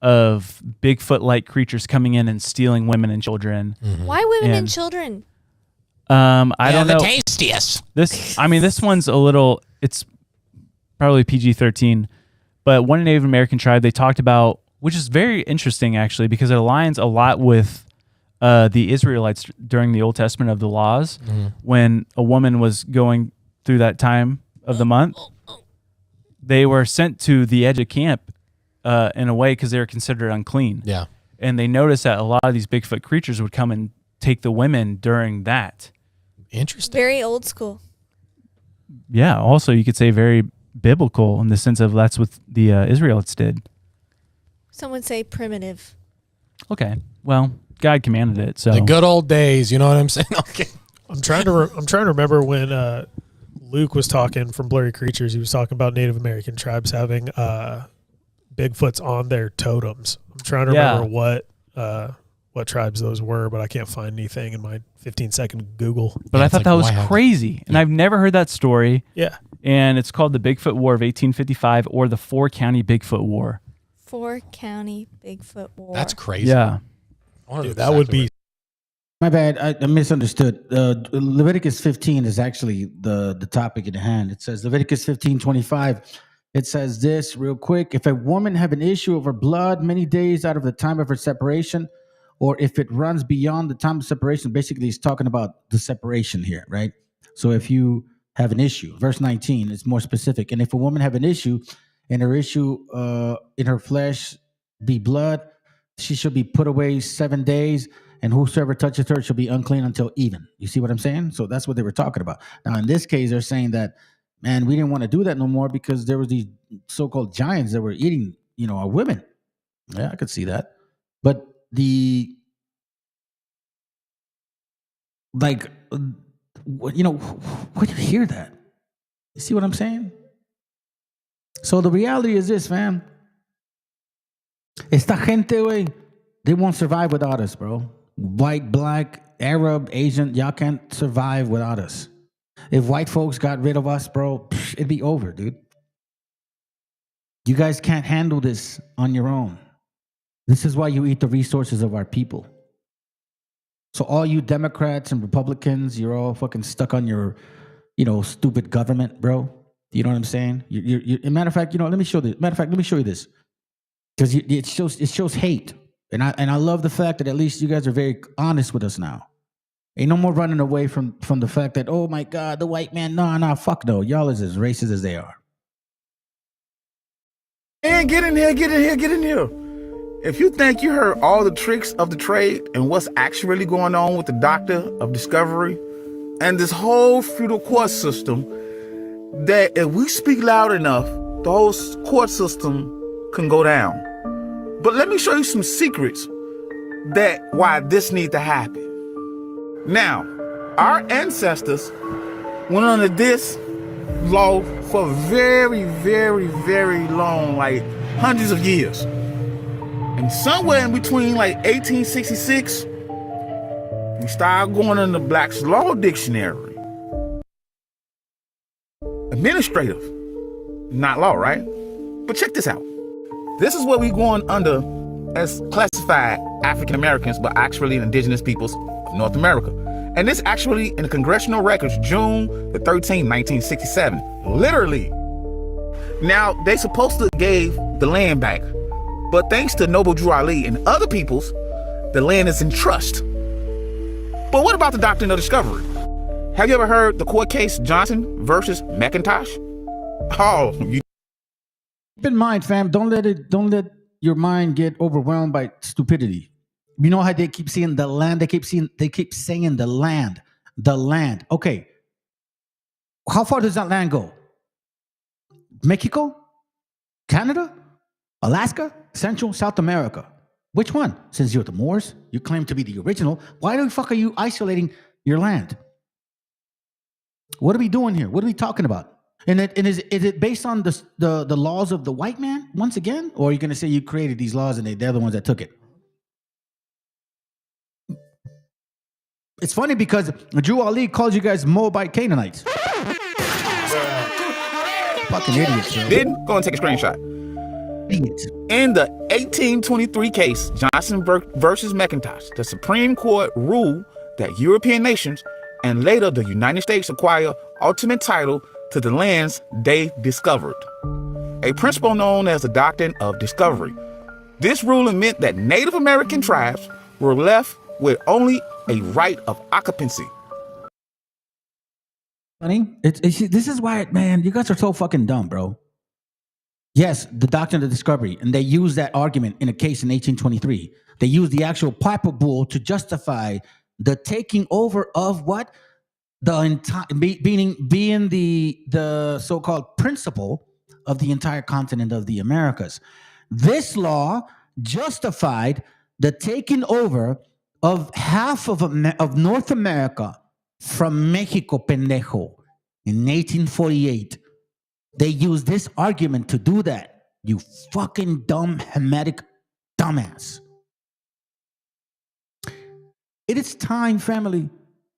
Of Bigfoot-like creatures coming in and stealing women and children. Why women and children? I don't know. The tastiest. This one's a little. It's probably PG-13, but one Native American tribe they talked about, which is very interesting actually, because it aligns a lot with the Israelites during the Old Testament of the laws, when a woman was going through that time of the month, they were sent to the edge of camp in a way because they were considered unclean. Yeah. And they noticed that a lot of these Bigfoot creatures would come and take the women during that. Interesting. Very old school. Yeah. Also, you could say very biblical in the sense of that's what the Israelites did. Some would say primitive. Okay. Well, God commanded it. So the good old days, you know what I'm saying? Okay. I'm trying to remember when Luke was talking from Blurry Creatures. He was talking about Native American tribes having Bigfoots on their totems. I'm trying to remember what tribes those were, but I can't find anything in my 15-second Google. But I thought that was crazy, and I've never heard that story. Yeah. And it's called the Bigfoot War of 1855 or the Four-County Bigfoot War. Four-County Bigfoot War. That's crazy. Yeah. Dude, that would be. My bad. I misunderstood. Leviticus 15 is actually the topic at hand. It says Leviticus 15:25. It says this real quick. If a woman have an issue of her blood many days out of the time of her separation, or if it runs beyond the time of separation, basically he's talking about the separation here, right? So if you have an issue, verse 19 is more specific. And if a woman have an issue and her issue in her flesh be blood, she shall be put away 7 days, and whosoever touches her shall be unclean until even. You see what I'm saying? So that's what they were talking about. Now, in this case, they're saying that, man, we didn't want to do that no more because there was these so-called giants that were eating, our women. Yeah, I could see that. But where do you hear that? You see what I'm saying? So the reality is this, fam. Esta gente, güey, they won't survive without us, bro. White, black, Arab, Asian, y'all can't survive without us. If white folks got rid of us, bro, it'd be over, dude. You guys can't handle this on your own. This is why you eat the resources of our people. So all you Democrats and Republicans, you're all fucking stuck on your, stupid government, bro. You know what I'm saying? Matter of fact, let me show this. Matter of fact, let me show you this, because it shows hate, and I love the fact that at least you guys are very honest with us now. Ain't no more running away from the fact that, oh my God, the white man, no, fuck no, y'all is as racist as they are. And get in here. If you think you heard all the tricks of the trade and what's actually going on with the doctor of discovery and this whole feudal court system, that if we speak loud enough, the whole court system can go down. But let me show you some secrets that why this needs to happen. Now, our ancestors went under this law for very, very, very long, like hundreds of years. And somewhere in between like 1866, we started going in the Black's Law Dictionary. Administrative, not law, right? But check this out. This is what we going under as classified African Americans, but actually indigenous peoples of North America. And this actually in the congressional records, June the 13th, 1967. Literally. Now, they supposed to gave the land back, but thanks to Noble Drew Ali and other peoples, the land is in trust. But what about the doctrine of discovery? Have you ever heard the court case Johnson versus McIntosh? Oh, you. Keep in mind, fam, don't let your mind get overwhelmed by stupidity. You know how they keep saying the land? They keep saying the land. The land. Okay. How far does that land go? Mexico? Canada? Alaska? Central? South America? Which one? Since you're the Moors, you claim to be the original, why the fuck are you isolating your land? What are we doing here? What are we talking about? And is it based on the laws of the white man once again? Or are you going to say you created these laws and they're the ones that took it? It's funny because Drew Ali calls you guys Moabite Canaanites. Fucking idiots, bro. Then go and take a screenshot. Idiots. In the 1823 case, Johnson versus McIntosh, the Supreme Court ruled that European nations and later the United States acquire ultimate title to the lands they discovered, a principle known as the doctrine of discovery. This ruling meant that Native American tribes were left with only a right of occupancy. Funny, this is why, man, you guys are so fucking dumb, bro. Yes, the doctrine of discovery, and they used that argument in a case in 1823. They used the actual papal bull to justify the taking over of what? The entire being the so-called principle of the entire continent of the Americas. This law justified the taking over of half of North America from Mexico, pendejo, in 1848. They used this argument to do that. You fucking dumb Hamitic dumbass. It is time, family,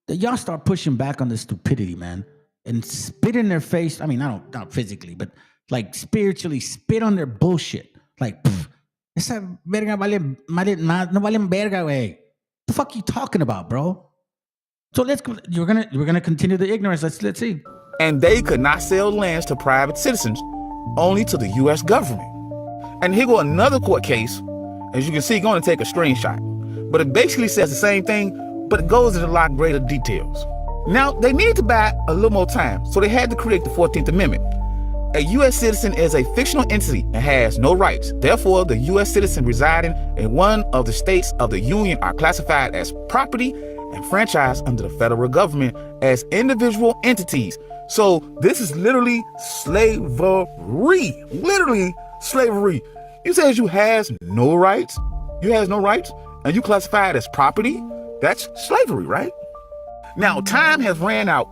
that y'all start pushing back on this stupidity, man, and spit in their face. I mean, not physically, but like spiritually, spit on their bullshit. Like, esa verga no valen verga, wey. The fuck you talking about, bro? So we're gonna continue the ignorance. Let's see. And they could not sell lands to private citizens, only to the U.S. government. And here go another court case. As you can see, going to take a screenshot. But it basically says the same thing, but it goes into a lot greater details. Now, they needed to buy a little more time, so they had to create the 14th Amendment. A U.S. citizen is a fictional entity and has no rights. Therefore, the U.S. citizen residing in one of the states of the Union are classified as property and franchised under the federal government as individual entities. So this is literally slavery. Literally slavery. You says you has no rights. You has no rights, and you classified as property. That's slavery, right? Now, time has ran out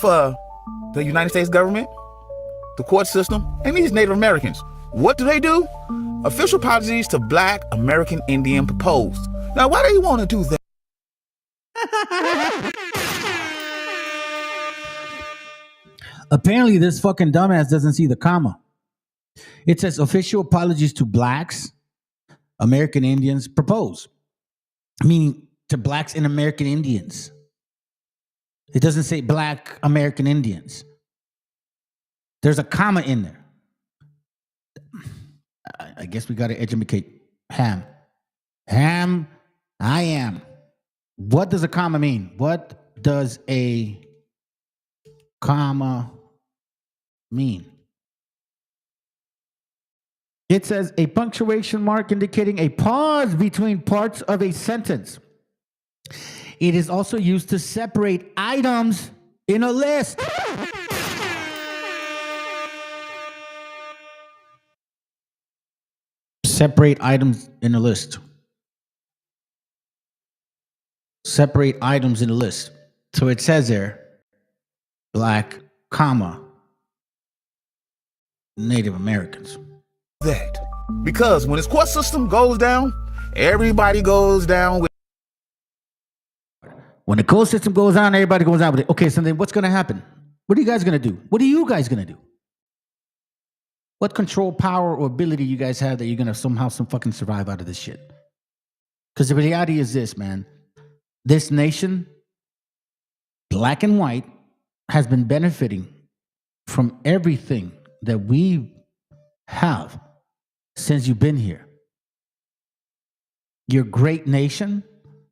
for the United States government, the court system, and these Native Americans. What do? Official apologies to Black American Indian proposed. Now, why do you want to do that? Apparently, this fucking dumbass doesn't see the comma. It says official apologies to Blacks, American Indians propose. Meaning, to blacks and American Indians. It doesn't say black American Indians. There's a comma in there. I guess we got to educate Ham. Ham, I am. What does a comma mean? What does a comma mean? It says a punctuation mark indicating a pause between parts of a sentence. It is also used to separate items in a list. Separate items in a list. Separate items in a list. So it says there, black, comma, Native Americans. That. Because when this court system goes down, everybody goes down with. When the court system goes down, everybody goes down with it. Okay, so then what's going to happen? What are you guys going to do? What are you guys going to do? What control, power, or ability you guys have that you're going to somehow fucking survive out of this shit? Because the reality is this, man. This nation, black and white, has been benefiting from everything that we have since you've been here. Your great nation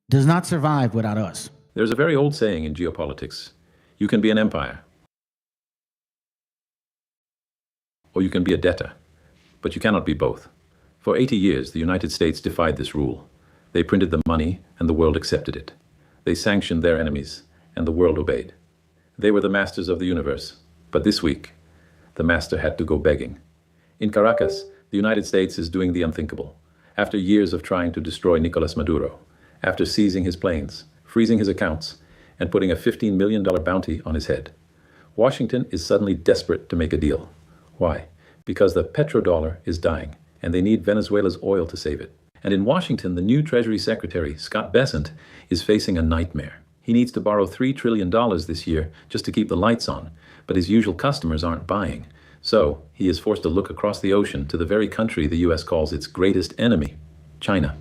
does not survive without us. There's a very old saying in geopolitics. You can be an empire, or you can be a debtor, but you cannot be both. For 80 years, the United States defied this rule. They printed the money, and the world accepted it. They sanctioned their enemies, and the world obeyed. They were the masters of the universe. But this week, the master had to go begging. In Caracas, the United States is doing the unthinkable. After years of trying to destroy Nicolas Maduro, after seizing his planes, freezing his accounts, and putting a $15 million bounty on his head, Washington is suddenly desperate to make a deal. Why? Because the petrodollar is dying, and they need Venezuela's oil to save it. And in Washington, the new Treasury Secretary, Scott Bessent, is facing a nightmare. He needs to borrow $3 trillion this year just to keep the lights on, but his usual customers aren't buying. So he is forced to look across the ocean to the very country the U.S. calls its greatest enemy, China.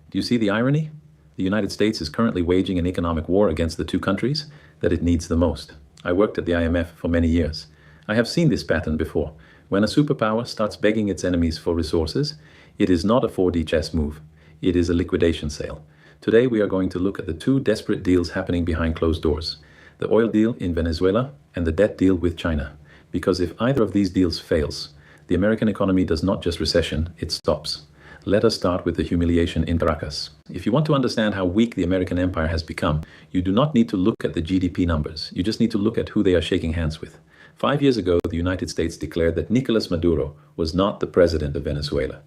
Do you see the irony? The United States is currently waging an economic war against the two countries that it needs the most. I worked at the IMF for many years. I have seen this pattern before. When a superpower starts begging its enemies for resources, it is not a 4D chess move. It is a liquidation sale. Today we are going to look at the two desperate deals happening behind closed doors. The oil deal in Venezuela and the debt deal with China. Because if either of these deals fails, the American economy does not just recession, it stops. Let us start with the humiliation in Caracas. If you want to understand how weak the American empire has become, you do not need to look at the GDP numbers. You just need to look at who they are shaking hands with. 5 years ago, the United States declared that Nicolas Maduro was not the president of Venezuela.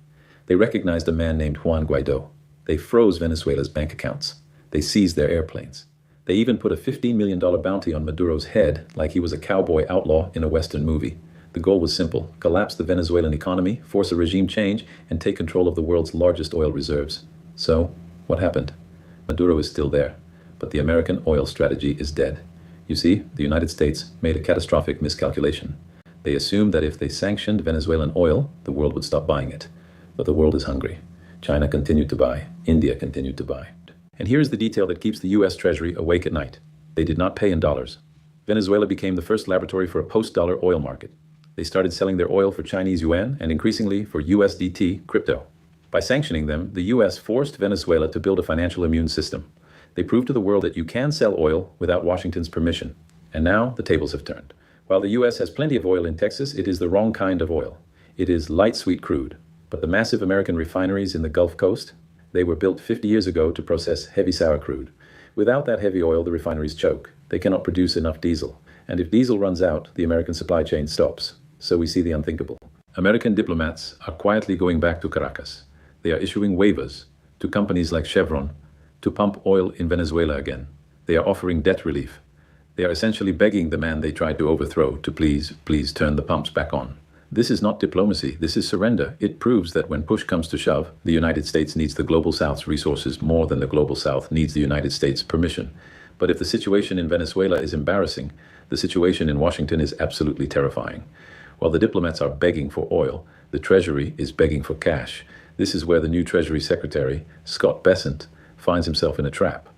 They recognized a man named Juan Guaido. They froze Venezuela's bank accounts. They seized their airplanes. They even put a $15 million bounty on Maduro's head like he was a cowboy outlaw in a Western movie. The goal was simple: collapse the Venezuelan economy, force a regime change, and take control of the world's largest oil reserves. So, what happened? Maduro is still there, but the American oil strategy is dead. You see, the United States made a catastrophic miscalculation. They assumed that if they sanctioned Venezuelan oil, the world would stop buying it. But the world is hungry. China continued to buy. India continued to buy. And here is the detail that keeps the U.S. Treasury awake at night. They did not pay in dollars. Venezuela became the first laboratory for a post-dollar oil market. They started selling their oil for Chinese yuan and increasingly for USDT crypto. By sanctioning them, the U.S. forced Venezuela to build a financial immune system. They proved to the world that you can sell oil without Washington's permission. And now the tables have turned. While the U.S. has plenty of oil in Texas, it is the wrong kind of oil. It is light sweet crude. But the massive American refineries in the Gulf Coast, they were built 50 years ago to process heavy sour crude. Without that heavy oil, the refineries choke. They cannot produce enough diesel. And if diesel runs out, the American supply chain stops. So we see the unthinkable. American diplomats are quietly going back to Caracas. They are issuing waivers to companies like Chevron to pump oil in Venezuela again. They are offering debt relief. They are essentially begging the man they tried to overthrow to please turn the pumps back on. This is not diplomacy, this is surrender. It proves that when push comes to shove, the United States needs the Global South's resources more than the Global South needs the United States' permission. But if the situation in Venezuela is embarrassing, the situation in Washington is absolutely terrifying. While the diplomats are begging for oil, the Treasury is begging for cash. This is where the new Treasury Secretary, Scott Bessent, finds himself in a trap.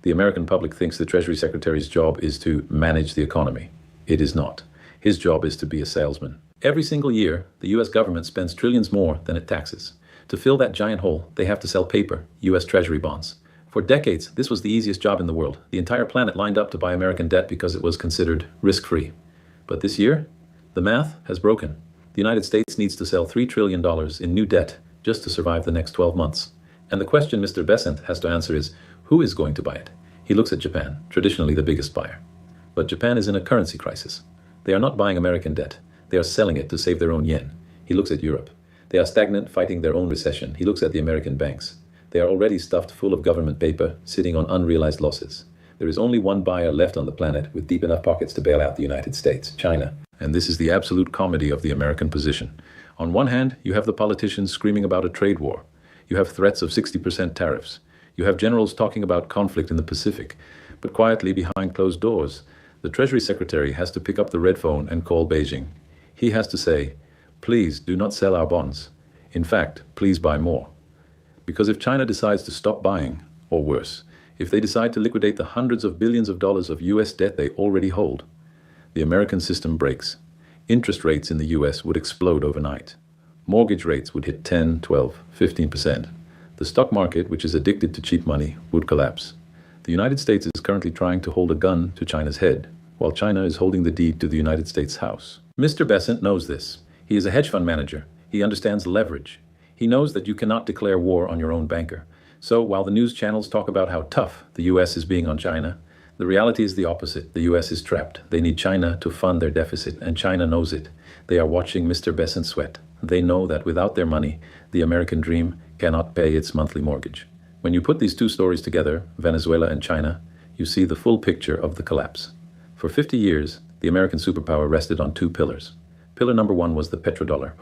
The American public thinks the Treasury Secretary's job is to manage the economy. It is not. His job is to be a salesman. Every single year, the U.S. government spends trillions more than it taxes. To fill that giant hole, they have to sell paper, U.S. Treasury bonds. For decades, this was the easiest job in the world. The entire planet lined up to buy American debt because it was considered risk-free. But this year, the math has broken. The United States needs to sell $3 trillion in new debt just to survive the next 12 months. And the question Mr. Besant has to answer is, who is going to buy it? He looks at Japan, traditionally the biggest buyer. But Japan is in a currency crisis. They are not buying American debt. They are selling it to save their own yen. He looks at Europe. They are stagnant, fighting their own recession. He looks at the American banks. They are already stuffed full of government paper, sitting on unrealized losses. There is only one buyer left on the planet with deep enough pockets to bail out the United States, China. And this is the absolute comedy of the American position. On one hand, you have the politicians screaming about a trade war. You have threats of 60% tariffs. You have generals talking about conflict in the Pacific. But quietly behind closed doors, the Treasury Secretary has to pick up the red phone and call Beijing. He has to say, please do not sell our bonds. In fact, please buy more. Because if China decides to stop buying, or worse, if they decide to liquidate the hundreds of billions of dollars of US debt they already hold, the American system breaks. Interest rates in the US would explode overnight. Mortgage rates would hit 10, 12, 15%. The stock market, which is addicted to cheap money, would collapse. The United States is currently trying to hold a gun to China's head, while China is holding the deed to the United States House. Mr. Besant knows this. He is a hedge fund manager. He understands leverage. He knows that you cannot declare war on your own banker. So while the news channels talk about how tough the US is being on China, the reality is the opposite. The US is trapped. They need China to fund their deficit, and China knows it. They are watching Mr. Besant sweat. They know that without their money, the American dream cannot pay its monthly mortgage. When you put these two stories together, Venezuela and China, you see the full picture of the collapse. For 50 years, the American superpower rested on two pillars. Pillar number one was the petrodollar.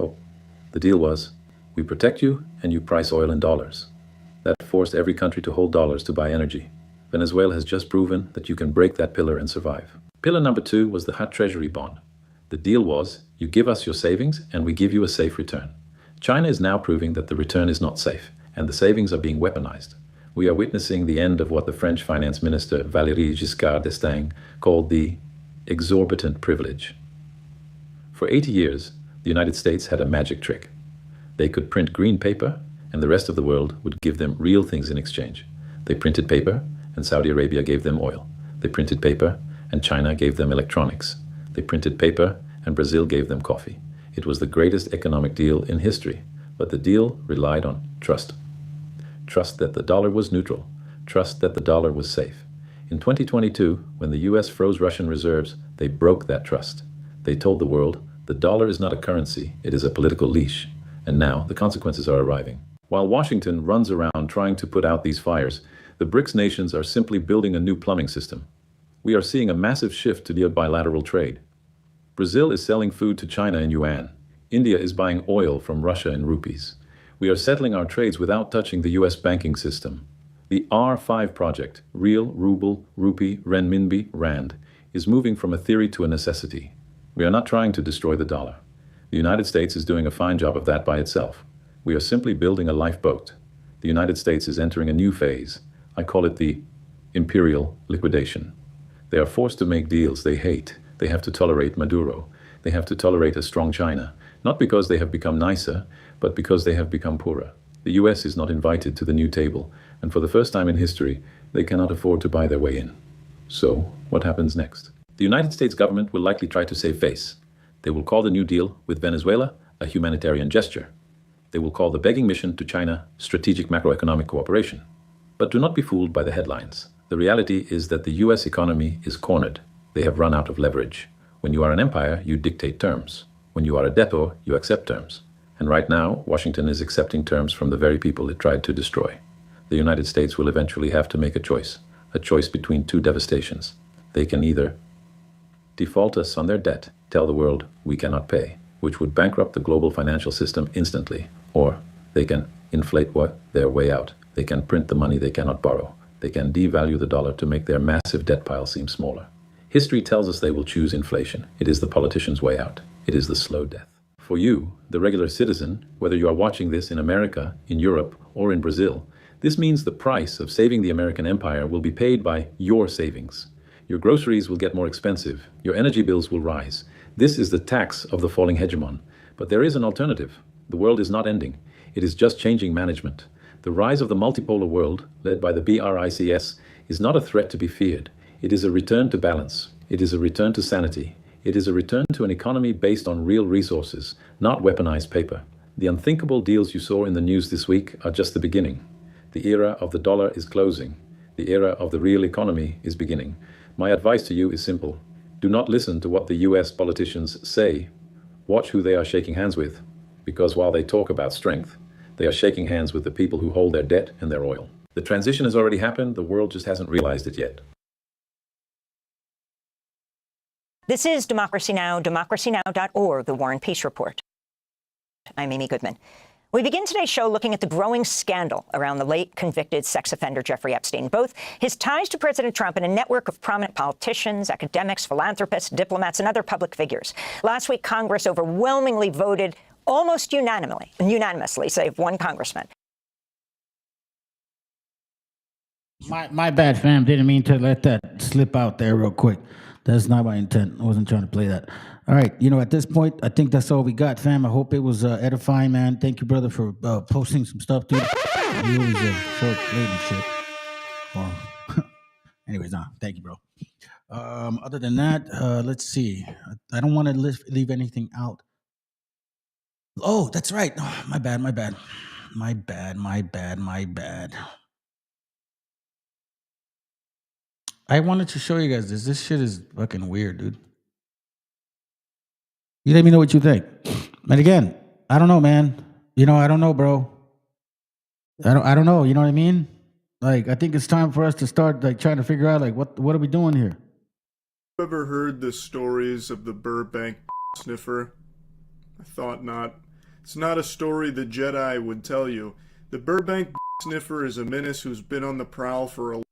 The deal was, we protect you and you price oil in dollars. That forced every country to hold dollars to buy energy. Venezuela has just proven that you can break that pillar and survive. Pillar number two was the hot treasury bond. The deal was, you give us your savings and we give you a safe return. China is now proving that the return is not safe, and the savings are being weaponized. We are witnessing the end of what the French finance minister Valéry Giscard d'Estaing called the exorbitant privilege. For 80 years, the United States had a magic trick. They could print green paper, and the rest of the world would give them real things in exchange. They printed paper, and Saudi Arabia gave them oil. They printed paper, and China gave them electronics. They printed paper, and Brazil gave them coffee. It was the greatest economic deal in history, but the deal relied on trust. Trust that the dollar was neutral. Trust that the dollar was safe. In 2022, when the US froze Russian reserves, they broke that trust. They told the world, the dollar is not a currency, it is a political leash. And now the consequences are arriving. While Washington runs around trying to put out these fires, the BRICS nations are simply building a new plumbing system. We are seeing a massive shift to bilateral trade. Brazil is selling food to China in yuan. India is buying oil from Russia in rupees. We are settling our trades without touching the US banking system. The R5 project, real, ruble, rupee, renminbi, rand, is moving from a theory to a necessity. We are not trying to destroy the dollar. The United States is doing a fine job of that by itself. We are simply building a lifeboat. The United States is entering a new phase. I call it the imperial liquidation. They are forced to make deals they hate. They have to tolerate Maduro. They have to tolerate a strong China, not because they have become nicer, but because they have become poorer. The US is not invited to the new table, and for the first time in history, they cannot afford to buy their way in. So, what happens next? The United States government will likely try to save face. They will call the New Deal with Venezuela a humanitarian gesture. They will call the begging mission to China strategic macroeconomic cooperation. But do not be fooled by the headlines. The reality is that the US economy is cornered. They have run out of leverage. When you are an empire, you dictate terms. When you are a debtor, you accept terms. And right now, Washington is accepting terms from the very people it tried to destroy. The United States will eventually have to make a choice between two devastations. They can either default us on their debt, tell the world we cannot pay, which would bankrupt the global financial system instantly, or they can inflate their way out. They can print the money they cannot borrow. They can devalue the dollar to make their massive debt pile seem smaller. History tells us they will choose inflation. It is the politician's way out. It is the slow death. For you, the regular citizen, whether you are watching this in America, in Europe, or in Brazil, This means the price of saving the American empire will be paid by your savings. Your groceries will get more expensive. Your energy bills will rise. This is the tax of the falling hegemon. But there is an alternative. The world is not ending. It is just changing management. The rise of the multipolar world, led by the BRICS, is not a threat to be feared. It is a return to balance. It is a return to sanity. It is a return to an economy based on real resources, not weaponized paper. The unthinkable deals you saw in the news this week are just the beginning. The era of the dollar is closing. The era of the real economy is beginning. My advice to you is simple. Do not listen to what the US politicians say. Watch who they are shaking hands with, because while they talk about strength, they are shaking hands with the people who hold their debt and their oil. The transition has already happened. The world just hasn't realized it yet. This is Democracy Now!, democracynow.org, The War and Peace Report. I'm Amy Goodman. We begin today's show looking at the growing scandal around the late convicted sex offender Jeffrey Epstein, both his ties to President Trump and a network of prominent politicians, academics, philanthropists, diplomats, and other public figures. Last week, Congress overwhelmingly voted almost unanimously, save one congressman. My bad, fam. Didn't mean to let that slip out there real quick. That's not my intent. I wasn't trying to play that. All right. At this point, I think that's all we got, fam. I hope it was edifying, man. Thank you, brother, for posting some stuff, dude. You always so late and shit. Well, anyways, thank you, bro. Other than that, let's see. I don't want to leave anything out. Oh, that's right. Oh, my bad. I wanted to show you guys this. This shit is fucking weird, dude. You let me know what you think. And again, I don't know, man. I don't know, bro. I don't know. You know what I mean? Like, I think it's time for us to start trying to figure out what are we doing here? Ever heard the stories of the Burbank sniffer? I thought not. It's not a story the Jedi would tell you. The Burbank sniffer is a menace who's been on the prowl for a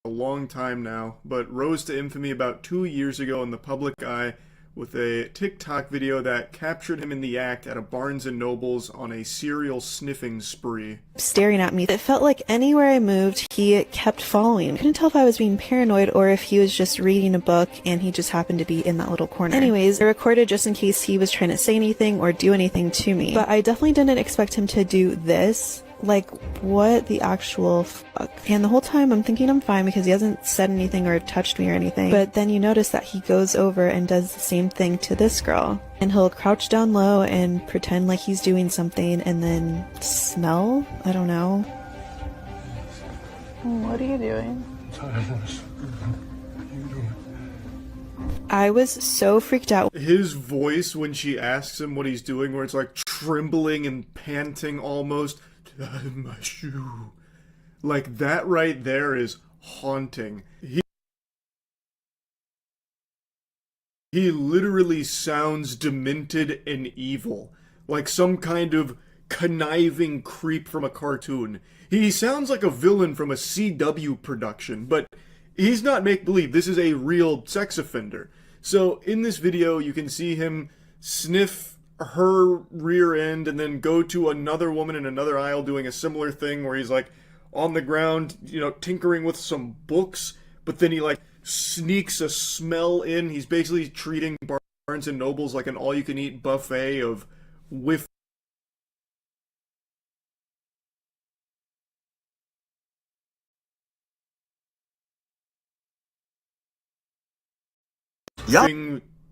long time now, but rose to infamy about 2 years ago in the public eye with a TikTok video that captured him in the act at a Barnes & Noble's on a serial sniffing spree. Staring at me. It felt like anywhere I moved, he kept following. I couldn't tell if I was being paranoid or if he was just reading a book and he just happened to be in that little corner. Anyways, I recorded just in case he was trying to say anything or do anything to me. But I definitely didn't expect him to do this. Like, what the actual fuck? And the whole time I'm thinking I'm fine because he hasn't said anything or touched me or anything. But then you notice that he goes over and does the same thing to this girl. And he'll crouch down low and pretend like he's doing something and then smell? I don't know. What are you doing? I was so freaked out. His voice when she asks him what he's doing, where it's like trembling and panting almost. My shoe. Like, that right there is haunting. He literally sounds demented and evil. Like some kind of conniving creep from a cartoon. He sounds like a villain from a CW production, but he's not make-believe. This is a real sex offender. So in this video, you can see him sniff her rear end and then go to another woman in another aisle doing a similar thing where he's like on the ground, tinkering with some books, but then he sneaks a smell in. He's basically treating Barnes & Noble's like an all-you-can-eat buffet of whiff.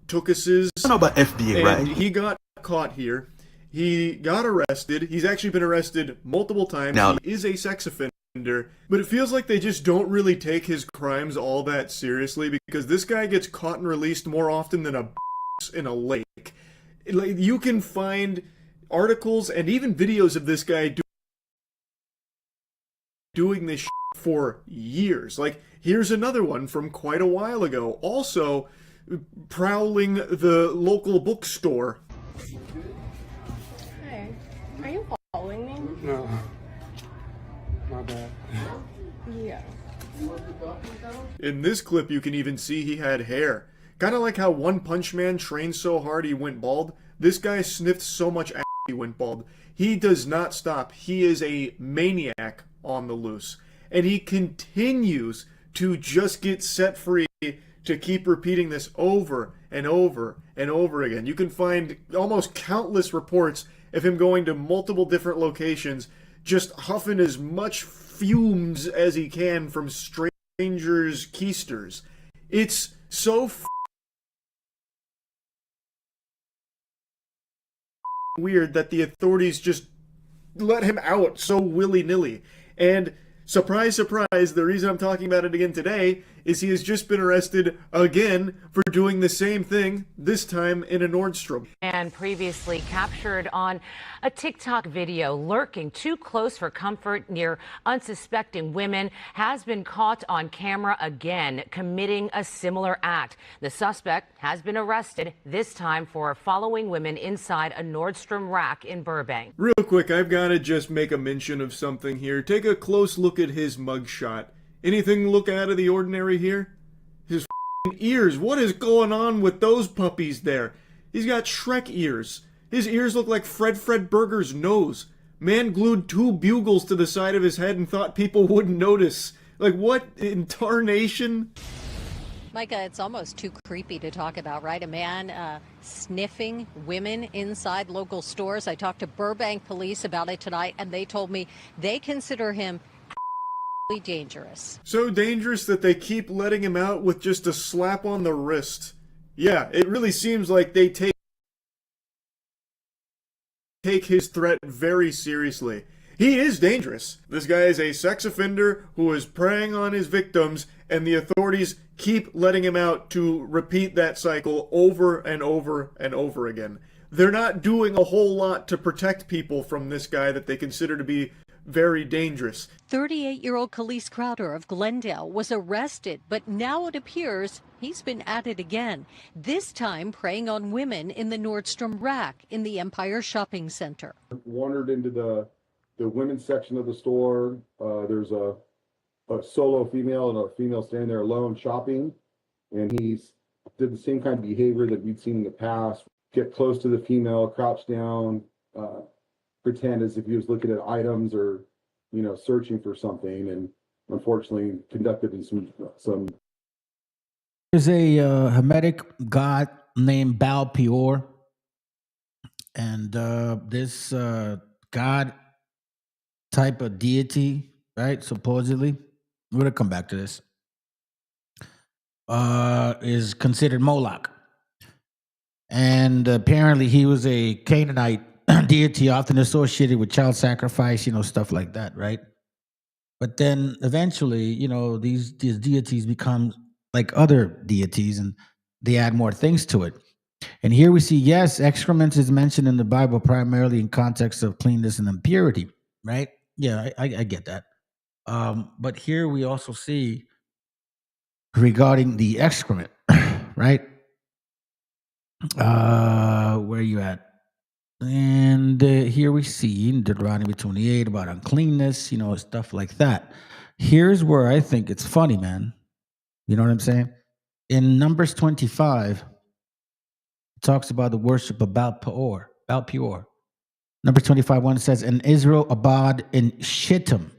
Tookuses. I don't know about FDA, and right? He got caught here. He got arrested. He's actually been arrested multiple times. Now, he is a sex offender. But it feels like they just don't really take his crimes all that seriously because this guy gets caught and released more often than a in a lake. You can find articles and even videos of this guy doing this for years. Here's another one from quite a while ago. Also, prowling the local bookstore. Hey, are you following me? No. My bad. Yeah. In this clip, you can even see he had hair. Kind of like how One Punch Man trained so hard he went bald. This guy sniffed so much ass he went bald. He does not stop. He is a maniac on the loose. And he continues to just get set free to keep repeating this over and over and over again. You can find almost countless reports of him going to multiple different locations, just huffing as much fumes as he can from strangers' keisters. It's so weird that the authorities just let him out so willy-nilly. And surprise, surprise, the reason I'm talking about it again today is he has just been arrested again for doing the same thing, this time in a Nordstrom. And previously captured on a TikTok video, lurking too close for comfort near unsuspecting women, has been caught on camera again, committing a similar act. The suspect has been arrested, this time for following women inside a Nordstrom rack in Burbank. Real quick, I've got to just make a mention of something here. Take a close look at his mugshot. Anything look out of the ordinary here? His ears. What is going on with those puppies there? He's got Shrek ears. His ears look like Fred Burger's nose. Man glued 2 bugles to the side of his head and thought people wouldn't notice. Like, what in tarnation? Micah, it's almost too creepy to talk about, right? A man sniffing women inside local stores. I talked to Burbank police about it tonight, and they told me they consider him dangerous. So dangerous that they keep letting him out with just a slap on the wrist. Yeah, it really seems like they take his threat very seriously. He is dangerous. This guy is a sex offender who is preying on his victims, and the authorities keep letting him out to repeat that cycle over and over and over again. They're not doing a whole lot to protect people from this guy that they consider to be very dangerous. 38-year-old Khalees Crowder of Glendale was arrested, but now it appears he's been at it again, this time preying on women in the Nordstrom rack in the Empire Shopping Center. Wandered into the women's section of the store. There's a solo female and a female standing there alone shopping, and he's did the same kind of behavior that we'd seen in the past. Get close to the female, crouch down, pretend as if he was looking at items or, searching for something, and unfortunately conducted in some. There's a Hamitic god named Baal Peor, and this god type of deity, right? Supposedly, we're gonna come back to this. Is considered Moloch, and apparently he was a Canaanite deity often associated with child sacrifice, stuff like that, right? But then eventually, these deities become like other deities and they add more things to it. And here we see, yes, excrement is mentioned in the Bible primarily in context of cleanness and impurity, right? Yeah, I get that. But here we also see regarding the excrement, right? Where are you at? And here we see in Deuteronomy 28 about uncleanness, stuff like that. Here's where I think it's funny, man. You know what I'm saying? In Numbers 25, it talks about the worship of Baal Peor. Numbers 25:1 says, and Israel abode in Shittim.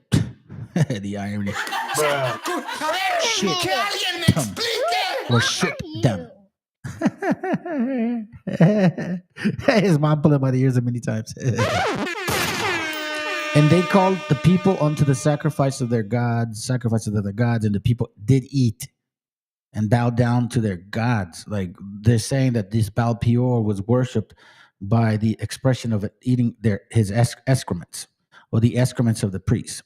The irony. Shittim. Or Shittim. His mom pulled him by the ears many times. And they called the people unto the sacrifice of their gods, and the people did eat and bow down to their gods. Like they're saying that this Baal Peor was worshipped by the expression of eating his excrements, or the excrements of the priests.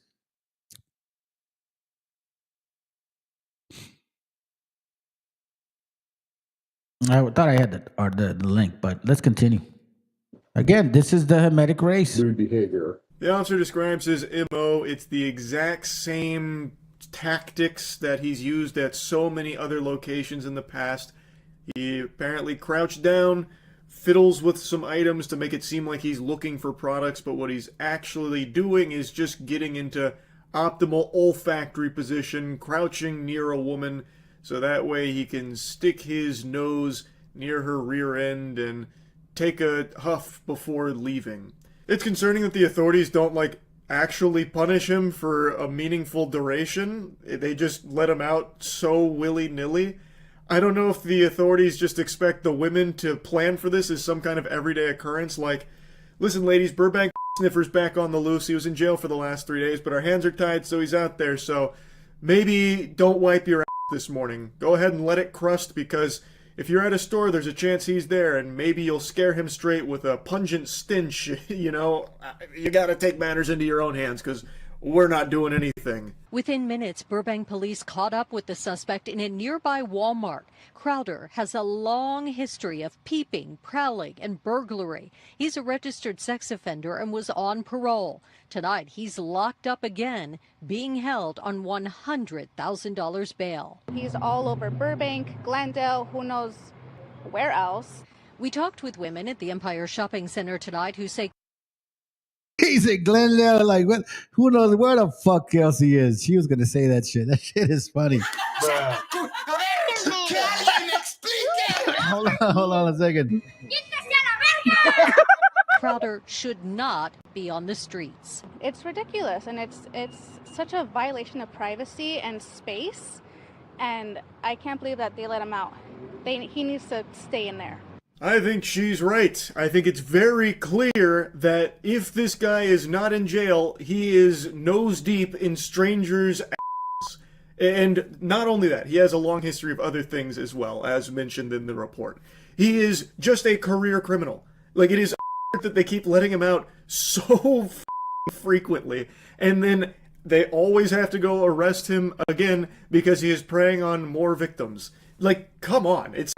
I thought I had the link, but let's continue. Again, this is the Hamitic race. Behavior. The officer describes his MO. It's the exact same tactics that he's used at so many other locations in the past. He apparently crouched down, fiddles with some items to make it seem like he's looking for products, but what he's actually doing is just getting into optimal olfactory position, crouching near a woman, so that way he can stick his nose near her rear end and take a huff before leaving. It's concerning that the authorities don't, actually punish him for a meaningful duration. They just let him out so willy-nilly. I don't know if the authorities just expect the women to plan for this as some kind of everyday occurrence, like, listen ladies, Burbank sniffer's back on the loose. He was in jail for the last 3 days, but our hands are tied, so he's out there, so maybe don't wipe your ass this morning. Go ahead and let it crust, because if you're at a store, there's a chance he's there, and maybe you'll scare him straight with a pungent stench. You gotta take matters into your own hands, because we're not doing anything. Within minutes, Burbank police caught up with the suspect in a nearby Walmart. Crowder has a long history of peeping, prowling, and burglary. He's a registered sex offender and was on parole. Tonight, he's locked up again, being held on $100,000 bail. He's all over Burbank, Glendale, who knows where else. We talked with women at the Empire Shopping Center tonight who say He's in Glendale, like, what? Who knows where the fuck else he is? She was gonna say that shit. That shit is funny. Hold on a second. Crowder should not be on the streets. It's ridiculous, and it's such a violation of privacy and space, and I can't believe that they let him out. He needs to stay in there. I think she's right. I think it's very clear that if this guy is not in jail, he is nose deep in strangers' ass. And not only that, he has a long history of other things as well, as mentioned in the report. He is just a career criminal. It is that they keep letting him out so frequently, and then they always have to go arrest him again because he is preying on more victims. Come on, it's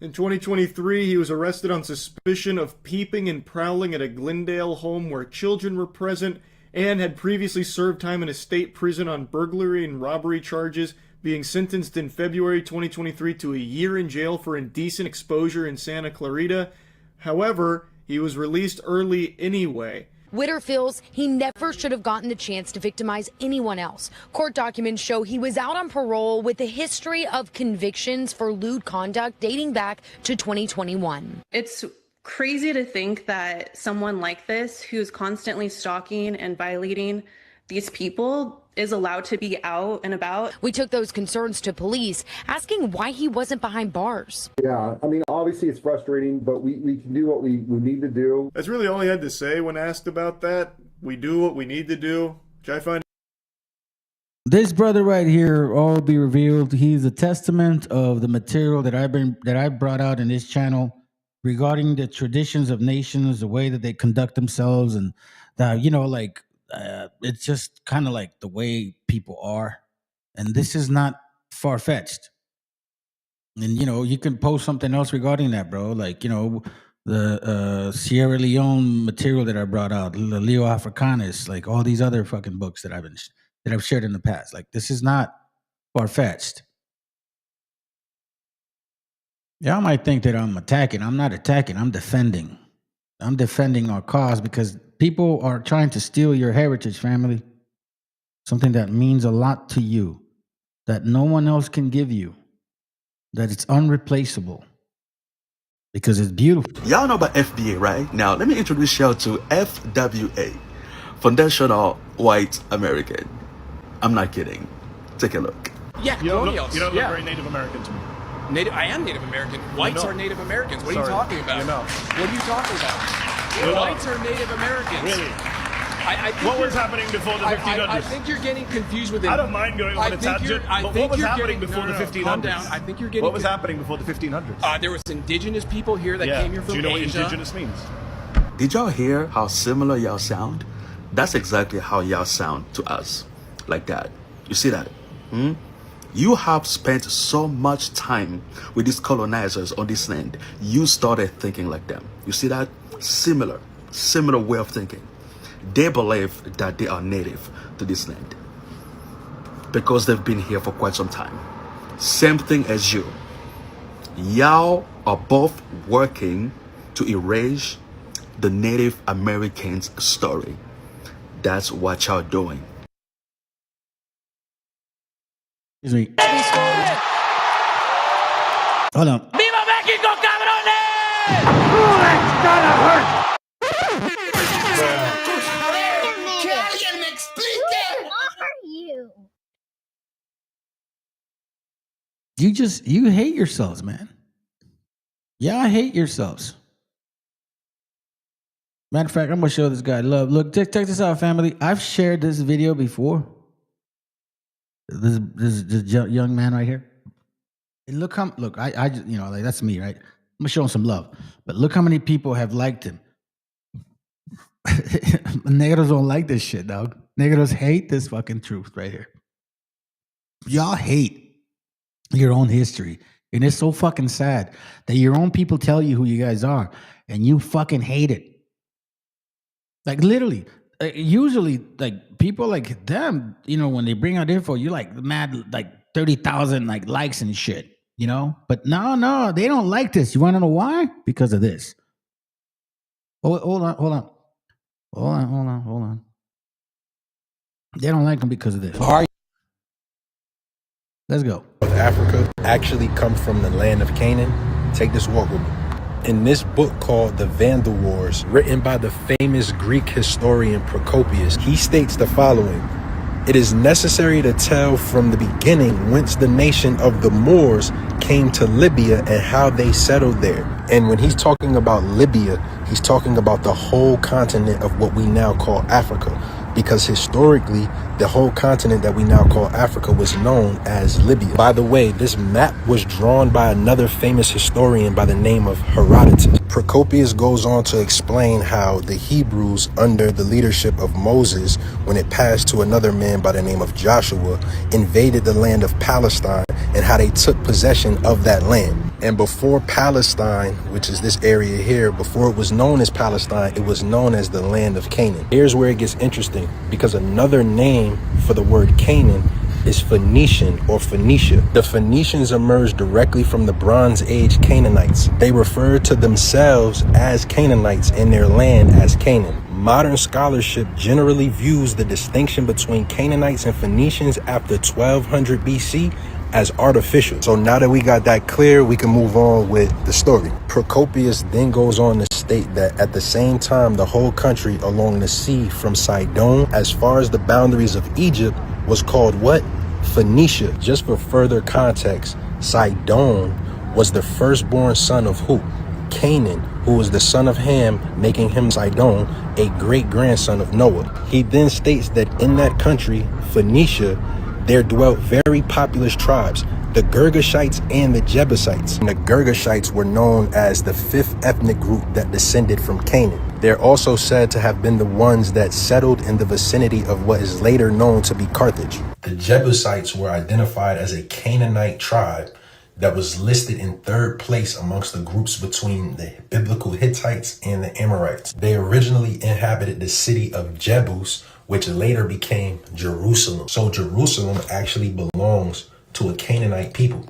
in 2023, he was arrested on suspicion of peeping and prowling at a Glendale home where children were present, and had previously served time in a state prison on burglary and robbery charges, being sentenced in February 2023 to a year in jail for indecent exposure in Santa Clarita. However, he was released early anyway. Witter feels he never should have gotten the chance to victimize anyone else. Court documents show he was out on parole with a history of convictions for lewd conduct dating back to 2021. It's crazy to think that someone like this, who's constantly stalking and violating these people, is allowed to be out and about. We took those concerns to police, asking why he wasn't behind bars. Yeah, obviously it's frustrating, but we can do what we need to do. That's really all he had to say when asked about that. We do what we need to do, which I find. This brother right here, all be revealed. He's a testament of the material that I brought out in this channel regarding the traditions of nations, the way that they conduct themselves, and it's just kind of like the way people are. And this is not far-fetched. And, you can post something else regarding that, bro. The Sierra Leone material that I brought out, the Leo Africanus, all these other fucking books that I've shared in the past. This is not far-fetched. Y'all might think that I'm attacking. I'm not attacking. I'm defending. I'm defending our cause because people are trying to steal your heritage, family. Something that means a lot to you, that no one else can give you, that it's unreplaceable because it's beautiful. Y'all know about FBA, right? Now, let me introduce y'all to FWA, Foundational White American. I'm not kidding. Take a look. Yeah, you don't colonials. look very Native American to me. I am Native American. Whites are Native Americans. What are you Sorry. talking about? You're not. What are you talking about? Whites are Native Americans. Really? I think What was happening before the 1500s? I think you're getting confused with it. I don't mind going on a tangent, but what was happening before the 1500s? Calm down. I think you're getting. What was happening before the 1500s? There was indigenous people here that came here from Do you know Asia. what indigenous means? Did y'all hear how similar y'all sound? That's exactly how y'all sound to us. Like that. You see that? You have spent so much time with these colonizers on this land. You started thinking like them. You see that? Similar way of thinking. They believe that they are native to this land because they've been here for quite some time. Same thing as you. Y'all are both working to erase the Native Americans' story. That's what y'all doing. Excuse me. Hold on. ¡Viva México, cabrones! You hate yourselves, man. Y'all hate yourselves. Matter of fact, I'm gonna show this guy love. Look, check this out, family. I've shared this video before. This young man right here. And look, I just, you know, like that's me, right? I'm gonna show him some love. But look how many people have liked him. Negros don't like this shit, dog. Negros hate this fucking truth right here. Y'all hate your own history. And it's so fucking sad that your own people tell you who you guys are and you fucking hate it. Like literally, usually like people like them, you know, when they bring out info, you like mad, like 30,000 like likes and shit, you know? But no, they don't like this. You want to know why? Because of this. Oh, hold on. They don't like them because of this. Let's go. Africa actually come from the land of Canaan. Take this walk with me. In this book called The Vandal Wars, written by the famous Greek historian Procopius, he states the following: "It is necessary to tell from the beginning whence the nation of the Moors came to Libya and how they settled there." And when he's talking about Libya, he's talking about the whole continent of what we now call Africa. Because historically, the whole continent that we now call Africa was known as Libya. By the way, this map was drawn by another famous historian by the name of Herodotus. Procopius goes on to explain how the Hebrews, under the leadership of Moses, when it passed to another man by the name of Joshua, invaded the land of Palestine and how they took possession of that land. And before Palestine, which is this area here, before it was known as Palestine, it was known as the land of Canaan. Here's where it gets interesting, because another name for the word Canaan is Phoenician or Phoenicia. The Phoenicians emerged directly from the Bronze Age Canaanites. They referred to themselves as Canaanites and their land as Canaan. Modern scholarship generally views the distinction between Canaanites and Phoenicians after 1200 BC as artificial. So now that we got that clear, we can move on with the story. Procopius then goes on to state that at the same time, the whole country along the sea from Sidon as far as the boundaries of Egypt was called what? Phoenicia. Just for further context, Sidon was the firstborn son of who? Canaan, who was the son of Ham, making him Sidon, a great-grandson of Noah. He then states that in that country, Phoenicia, there dwelt very populous tribes, the Girgashites and the Jebusites. And the Girgashites were known as the fifth ethnic group that descended from Canaan. They're also said to have been the ones that settled in the vicinity of what is later known to be Carthage. The Jebusites were identified as a Canaanite tribe that was listed in third place amongst the groups between the biblical Hittites and the Amorites. They originally inhabited the city of Jebus, which later became Jerusalem. So Jerusalem actually belongs to a Canaanite people.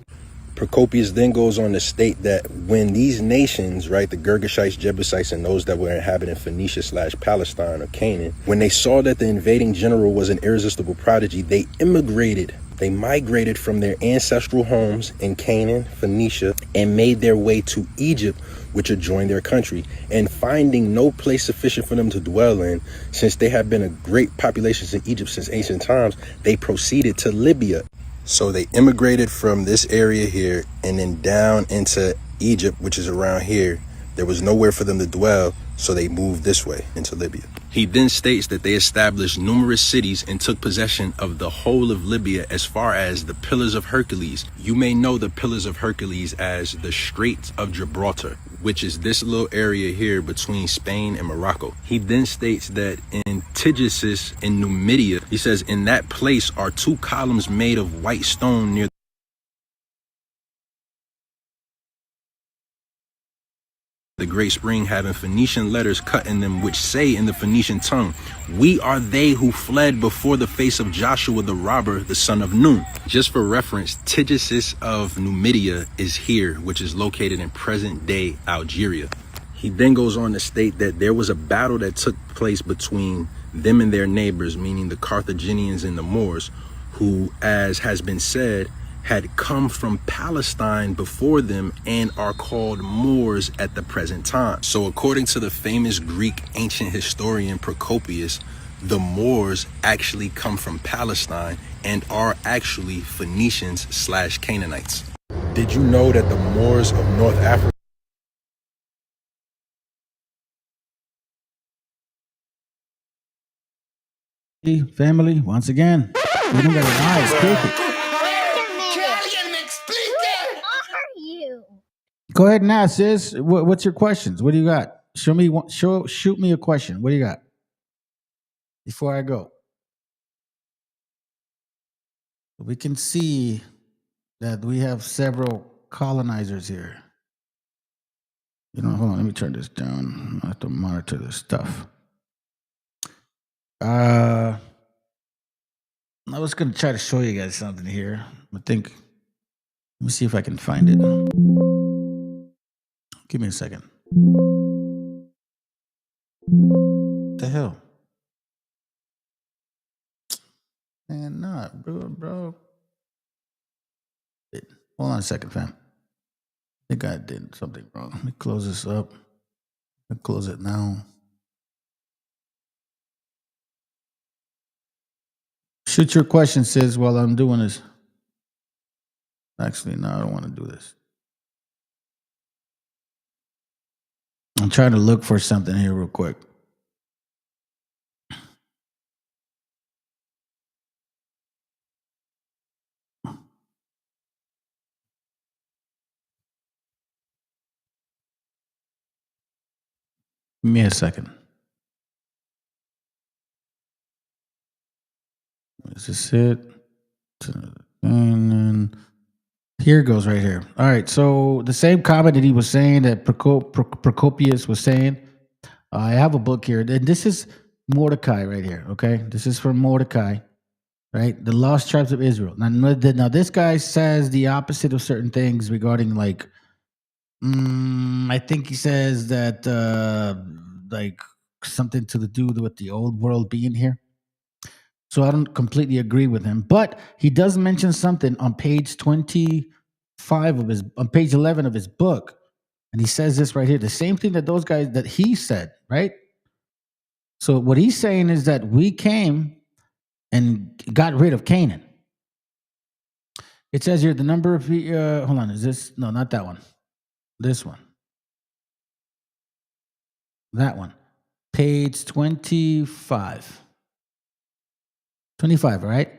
Procopius then goes on to state that when these nations, right, the Girgashites, Jebusites, and those that were inhabiting Phoenicia/Palestine or Canaan, when they saw that the invading general was an irresistible prodigy, they immigrated. They migrated from their ancestral homes in Canaan, Phoenicia, and made their way to Egypt, which adjoined their country. And finding no place sufficient for them to dwell in, since they have been a great population in Egypt since ancient times, they proceeded to Libya. So they immigrated from this area here and then down into Egypt, which is around here. There was nowhere for them to dwell, so they moved this way into Libya. He then states that they established numerous cities and took possession of the whole of Libya as far as the Pillars of Hercules. You may know the Pillars of Hercules as the Straits of Gibraltar, which is this little area here between Spain and Morocco. He then states that in Indigenous in Numidia, he says, in that place are two columns made of white stone near the great spring, having Phoenician letters cut in them, which say in the Phoenician tongue, "We are they who fled before the face of Joshua the robber, the son of Nun." Just for reference, Indigenous of Numidia is here, which is located in present-day Algeria. He then goes on to state that there was a battle that took place between them and their neighbors, meaning the Carthaginians and the Moors, who, as has been said, had come from Palestine before them and are called Moors at the present time. So according to the famous Greek ancient historian Procopius, the Moors actually come from Palestine and are actually Phoenicians/Canaanites. Did you know that the Moors of North Africa family, once again, we don't got an eye, it's Go ahead and ask, sis. What's your questions? What do you got? Shoot me a question. What do you got? Before I go. We can see that we have several colonizers here. Hold on, let me turn this down. I have to monitor this stuff. I was going to try to show you guys something here. Let me see if I can find it. Give me a second. What the hell? Man, not, bro. Hold on a second, fam. I think I did something wrong. Let me close this up. I'll close it now. Shoot your question, sis, while I'm doing this. Actually, no, I don't want to do this. I'm trying to look for something here real quick. Give me a second. Is this it? And then here it goes right here. All right. So the same comment that he was saying that Procopius was saying, I have a book here. And this is Mordecai right here. Okay. This is from Mordecai, right? The Lost Tribes of Israel. Now this guy says the opposite of certain things regarding like, I think he says that like something to do with the old world being here. So I don't completely agree with him, but he does mention something on page 25 on page 11 of his book. And he says this right here, the same thing that he said, right? So what he's saying is that we came and got rid of Canaan. It says here the number of, hold on, is this, no, not that one. This one. That one. Page 25. 25, right?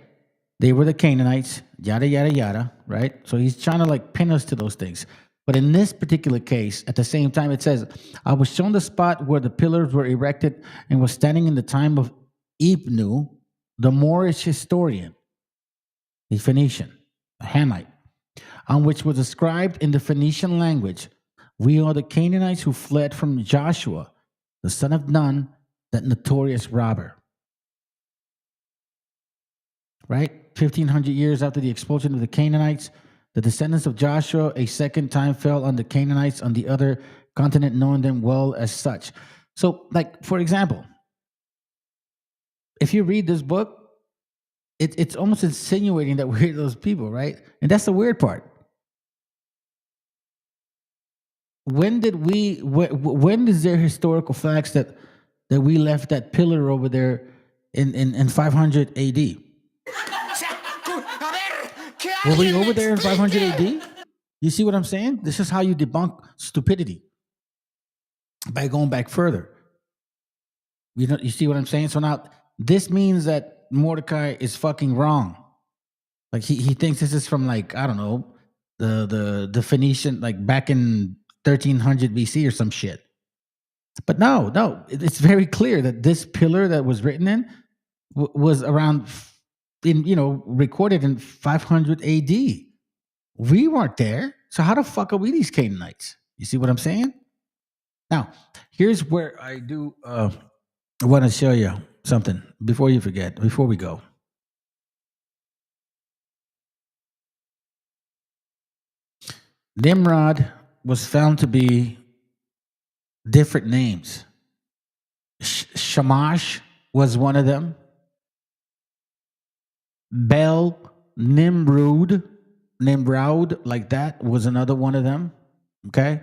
They were the Canaanites, yada, yada, yada, right? So he's trying to like pin us to those things. But in this particular case, at the same time, it says, I was shown the spot where the pillars were erected and was standing in the time of Ibnu, the Moorish historian, a Phoenician, a Hamite, on which was inscribed in the Phoenician language, we are the Canaanites who fled from Joshua, the son of Nun, that notorious robber. Right? 1,500 years after the expulsion of the Canaanites, the descendants of Joshua a second time fell on the Canaanites on the other continent, knowing them well as such. So, like, for example, if you read this book, it's almost insinuating that we're those people, right? And that's the weird part. When is there historical facts that we left that pillar over there in 500 AD? Were we over there in 500 AD? You see what I'm saying? This is how you debunk stupidity. By going back further. You see what I'm saying? So now this means that Mordecai is fucking wrong. Like he thinks this is from like, I don't know, the Phoenician, like back in 1300 BC or some shit. But no, it's very clear that this pillar that was written in was around recorded in 500 AD. We weren't there. So how the fuck are we these Canaanites? You see what I'm saying? Now, here's where I do want to show you something before you forget, before we go. Nimrod was found to be different names. Shamash was one of them. Bel, Nimrod, NIMROD, like that, was another one of them. Okay.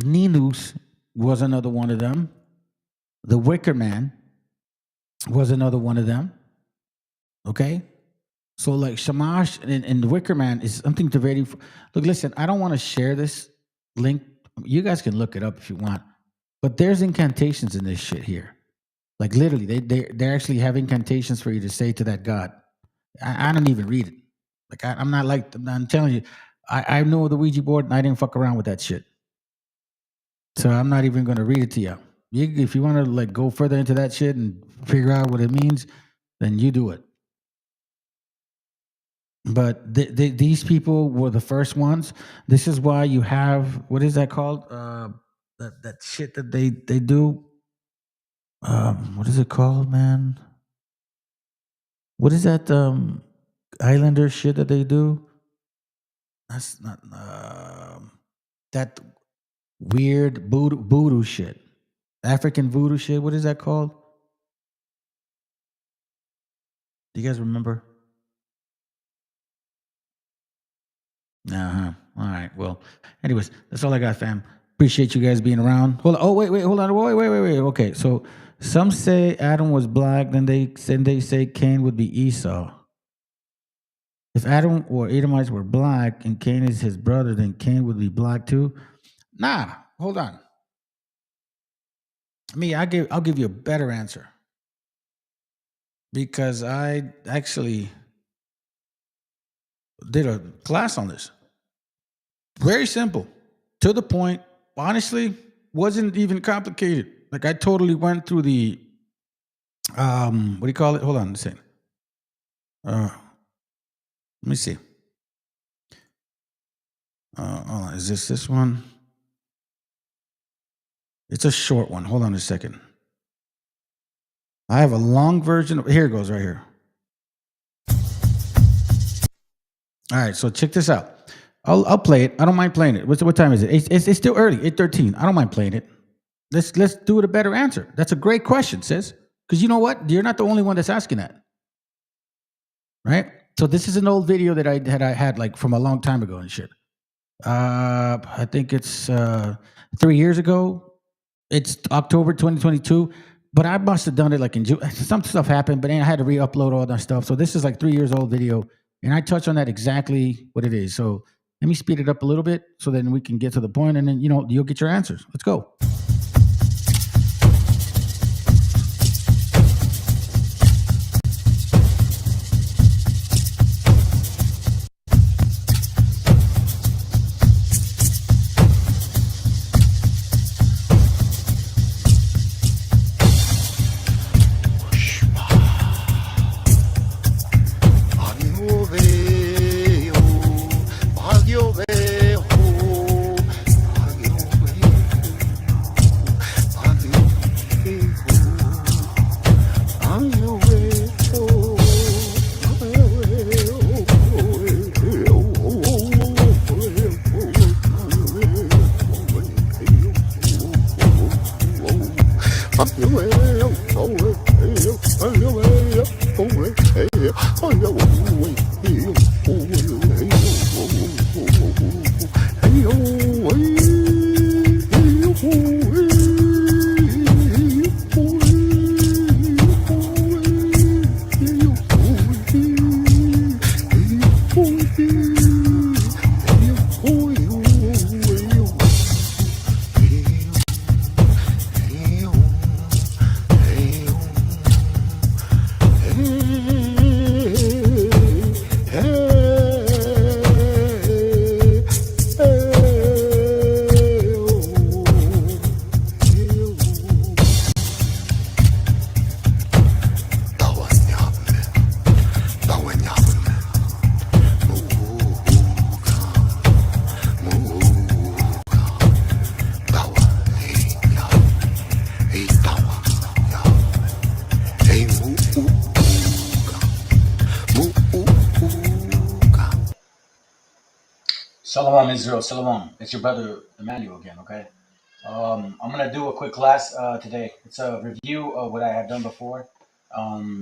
Ninus was another one of them. The Wicker Man was another one of them. Okay. So like Shamash and the Wicker Man is something to very look. Listen, I don't want to share this link. You guys can look it up if you want, but there's incantations in this shit here. Like literally, they actually have incantations for you to say to that god. I don't even read it. Like I'm not like I'm telling you. I know the Ouija board and I didn't fuck around with that shit. So I'm not even going to read it to you. If you want to like go further into that shit and figure out what it means, then you do it. But these people were the first ones. This is why you have, what is that called? That shit that they do. What is it called, man? What is that Islander shit that they do? That's not that weird voodoo shit. African voodoo shit. What is that called? Do you guys remember? Uh-huh. All right. Well, anyways, that's all I got, fam. Appreciate you guys being around. Hold on. Oh, wait, hold on. Wait. Okay. So some say Adam was black, then they say Cain would be Esau. If Adam or Edomites were black and Cain is his brother, then Cain would be black too. Nah, hold on. I'll give you a better answer. Because I actually did a class on this. Very simple. To the point. Honestly, wasn't even complicated. Like I totally went through the what do you call it? Hold on a second. Let me see. Hold on. Is this one? It's a short one. Hold on a second. I have a long version. Here it goes right here. All right, so check this out. I'll play it. I don't mind playing it. What time is it? It's still early. 8:13. I don't mind playing it. Let's do it a better answer. That's a great question, sis. Because you know what? You're not the only one that's asking that. Right? So this is an old video that I had like from a long time ago and shit. I think it's 3 years ago. It's October 2022. But I must have done it like in June. Some stuff happened, but then I had to re-upload all that stuff. So this is like 3 years old video. And I touch on that exactly what it is. So let me speed it up a little bit so then we can get to the point and then, you'll get your answers. Let's go. Shalom Israel, Shalom. It's your brother Emmanuel again, okay? I'm going to do a quick class today. It's a review of what I have done before.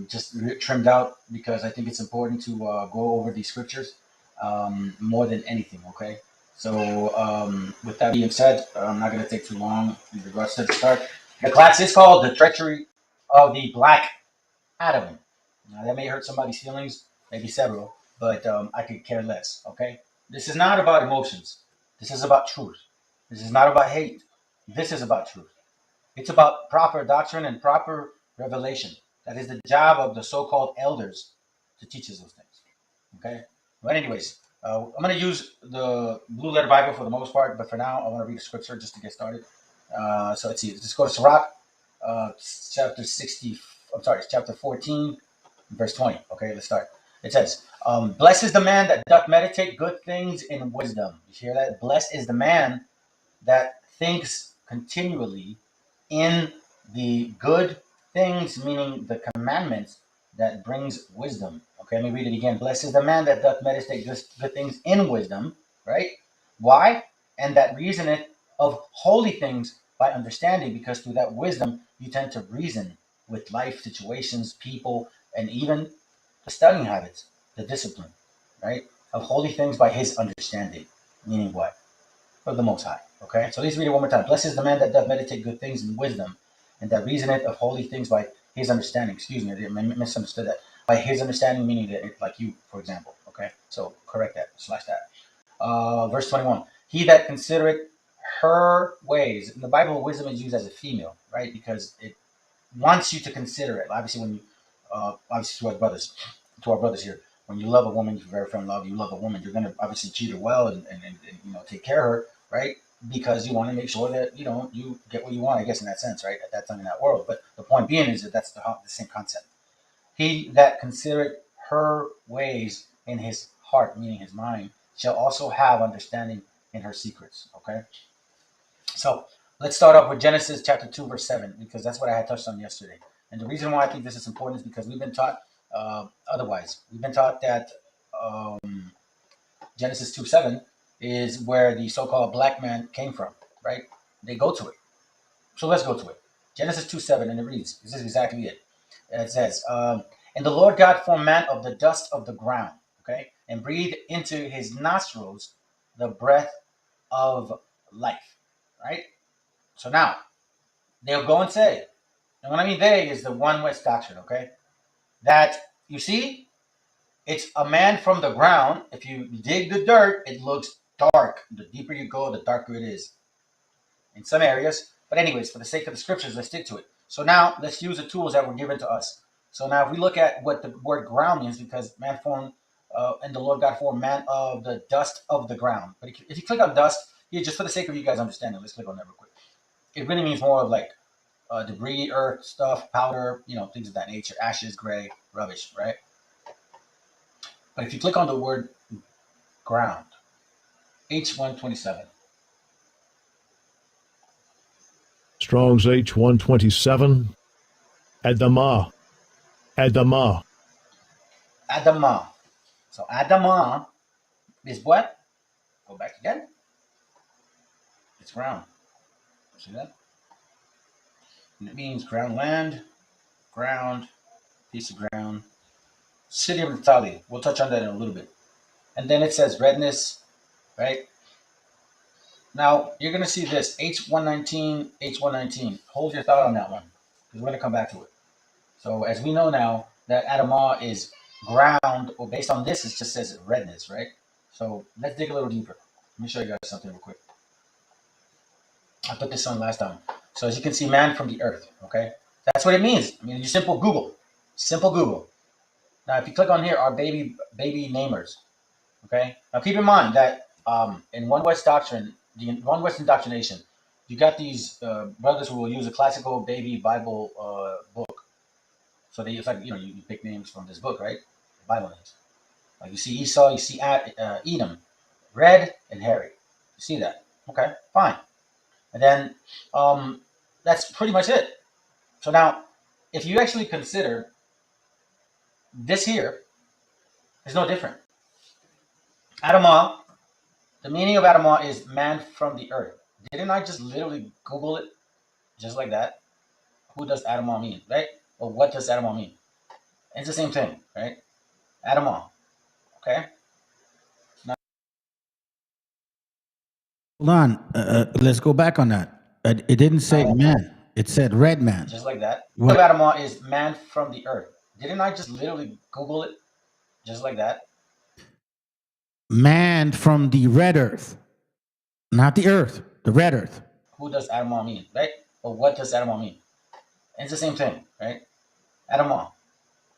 just trimmed out because I think it's important to go over these scriptures more than anything. Okay. So with that being said, I'm not going to take too long in regards to the start. The class is called "The Treachery of the Black Adam." Now, that may hurt somebody's feelings, maybe several, but I could care less. Okay. This is not about emotions. This is about truth. This is not about hate. This is about truth. It's about proper doctrine and proper revelation. That is the job of the so-called elders to teach us those things. Okay. But anyways, I'm going to use the Blue Letter Bible for the most part, but for now, I want to read the scripture just to get started. So let's see. Let's go to Sirach, chapter 60. I'm sorry, it's chapter 14, verse 20. Okay, let's start. It says, "Blessed is the man that doth meditate good things in wisdom." You hear that? Blessed is the man that thinks continually in the good things, meaning the commandments that brings wisdom. Okay, let me read it again. Blessed is the man that doth meditate good things in wisdom, right? Why? And that reasoneth of holy things by understanding, because through that wisdom you tend to reason with life situations, people, and even the studying habits, the discipline, right? Of holy things by his understanding. Meaning what? Of the Most High. Okay, so let's read it one more time. Blessed is the man that doth meditate good things in wisdom, and that reasoneth of holy things by his understanding. Excuse me, I misunderstood that. By his understanding, meaning that it's like you, for example. Okay, so correct that, slash that. Verse 21. He that considereth her ways. In the Bible, wisdom is used as a female, right? Because it wants you to consider it. Obviously, when you, obviously to our brothers here, when you love a woman, you verify love, you love a woman, you're going to obviously treat her well and take care of her, right? Because you want to make sure that you get what you want, I guess, in that sense, right? At that time in that world. But the point being is that that's the same concept. He that considereth her ways in his heart, meaning his mind, shall also have understanding in her secrets. Okay. So let's start off with Genesis chapter 2, verse 7, because that's what I had touched on yesterday. And the reason why I think this is important is because we've been taught otherwise. We've been taught that Genesis 2:7 is where the so-called black man came from, right? They go to it. So let's go to it. Genesis 2:7, and it reads, this is exactly it. It says, "And the Lord God formed man of the dust of the ground," okay, "and breathed into his nostrils the breath of life," right? So now, they'll go and say, and when I mean they is the one West doctrine, okay, that you see, it's a man from the ground. If you dig the dirt, it looks dark. The deeper you go, the darker it is in some areas. But anyways, for the sake of the scriptures, let's stick to it. So now let's use the tools that were given to us. So now if we look at what the word ground means, because man formed, and the Lord God formed man of the dust of the ground. But if you click on dust, here, just for the sake of you guys understanding, let's click on that real quick. It really means more of like debris, earth, stuff, powder, things of that nature, ashes, gray, rubbish, right? But if you click on the word ground, H127. Strong's H127. Adamah. Adamah. Adamah. So Adamah is what? Go back again. It's ground. See that? And it means ground land, ground, piece of ground, city of Natali. We'll touch on that in a little bit. And then it says redness, right? Now you're going to see this H119, H119. Hold your thought on that one because we're going to come back to it. So as we know now that Adamah is ground, or based on this, it just says redness, right? So let's dig a little deeper. Let me show you guys something real quick. I put this on last time. So as you can see, man from the earth, okay? That's what it means. I mean, you simple Google. Simple Google. Now, if you click on here, our baby namers, okay? Now, keep in mind that in One West doctrine, the One West indoctrination, you got these brothers who will use a classical baby Bible book. So it's like, you pick names from this book, right? Bible names. Like you see Esau, you see Edom, red and hairy. You see that? Okay, fine. And then that's pretty much it. So now, if you actually consider this here, is no different. Adamah, the meaning of Adamah is man from the earth. Didn't I just literally Google it just like that? Who does Adamah mean, right? Well, what does Adamah mean? It's the same thing, right? Adamah. Okay. Now, hold on. Let's go back on that. It didn't say man. It said red man. Just like that. What? Adamah is man from the earth. Didn't I just literally Google it? Just like that. Man from the red earth. Not the earth. The red earth. Who does Adamah mean, right? Or what does Adamah mean? It's the same thing, right? Adamah.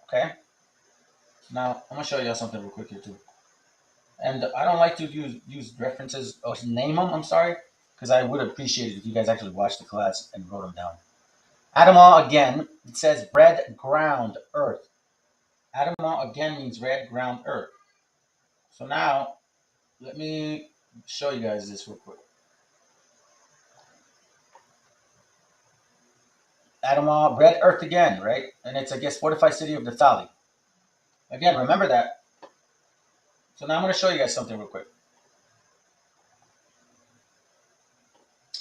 Okay. Now I'm gonna show you something real quick here too. And I don't like to use references or name them. I'm sorry, because I would appreciate it if you guys actually watched the class and wrote them down. Adamah again. It says red ground earth. Adamah again means red ground earth. So now let me show you guys this real quick. Adamah, red earth again, right? And it's, I guess, fortified city of Naphtali. Again, remember that. So now I'm going to show you guys something real quick.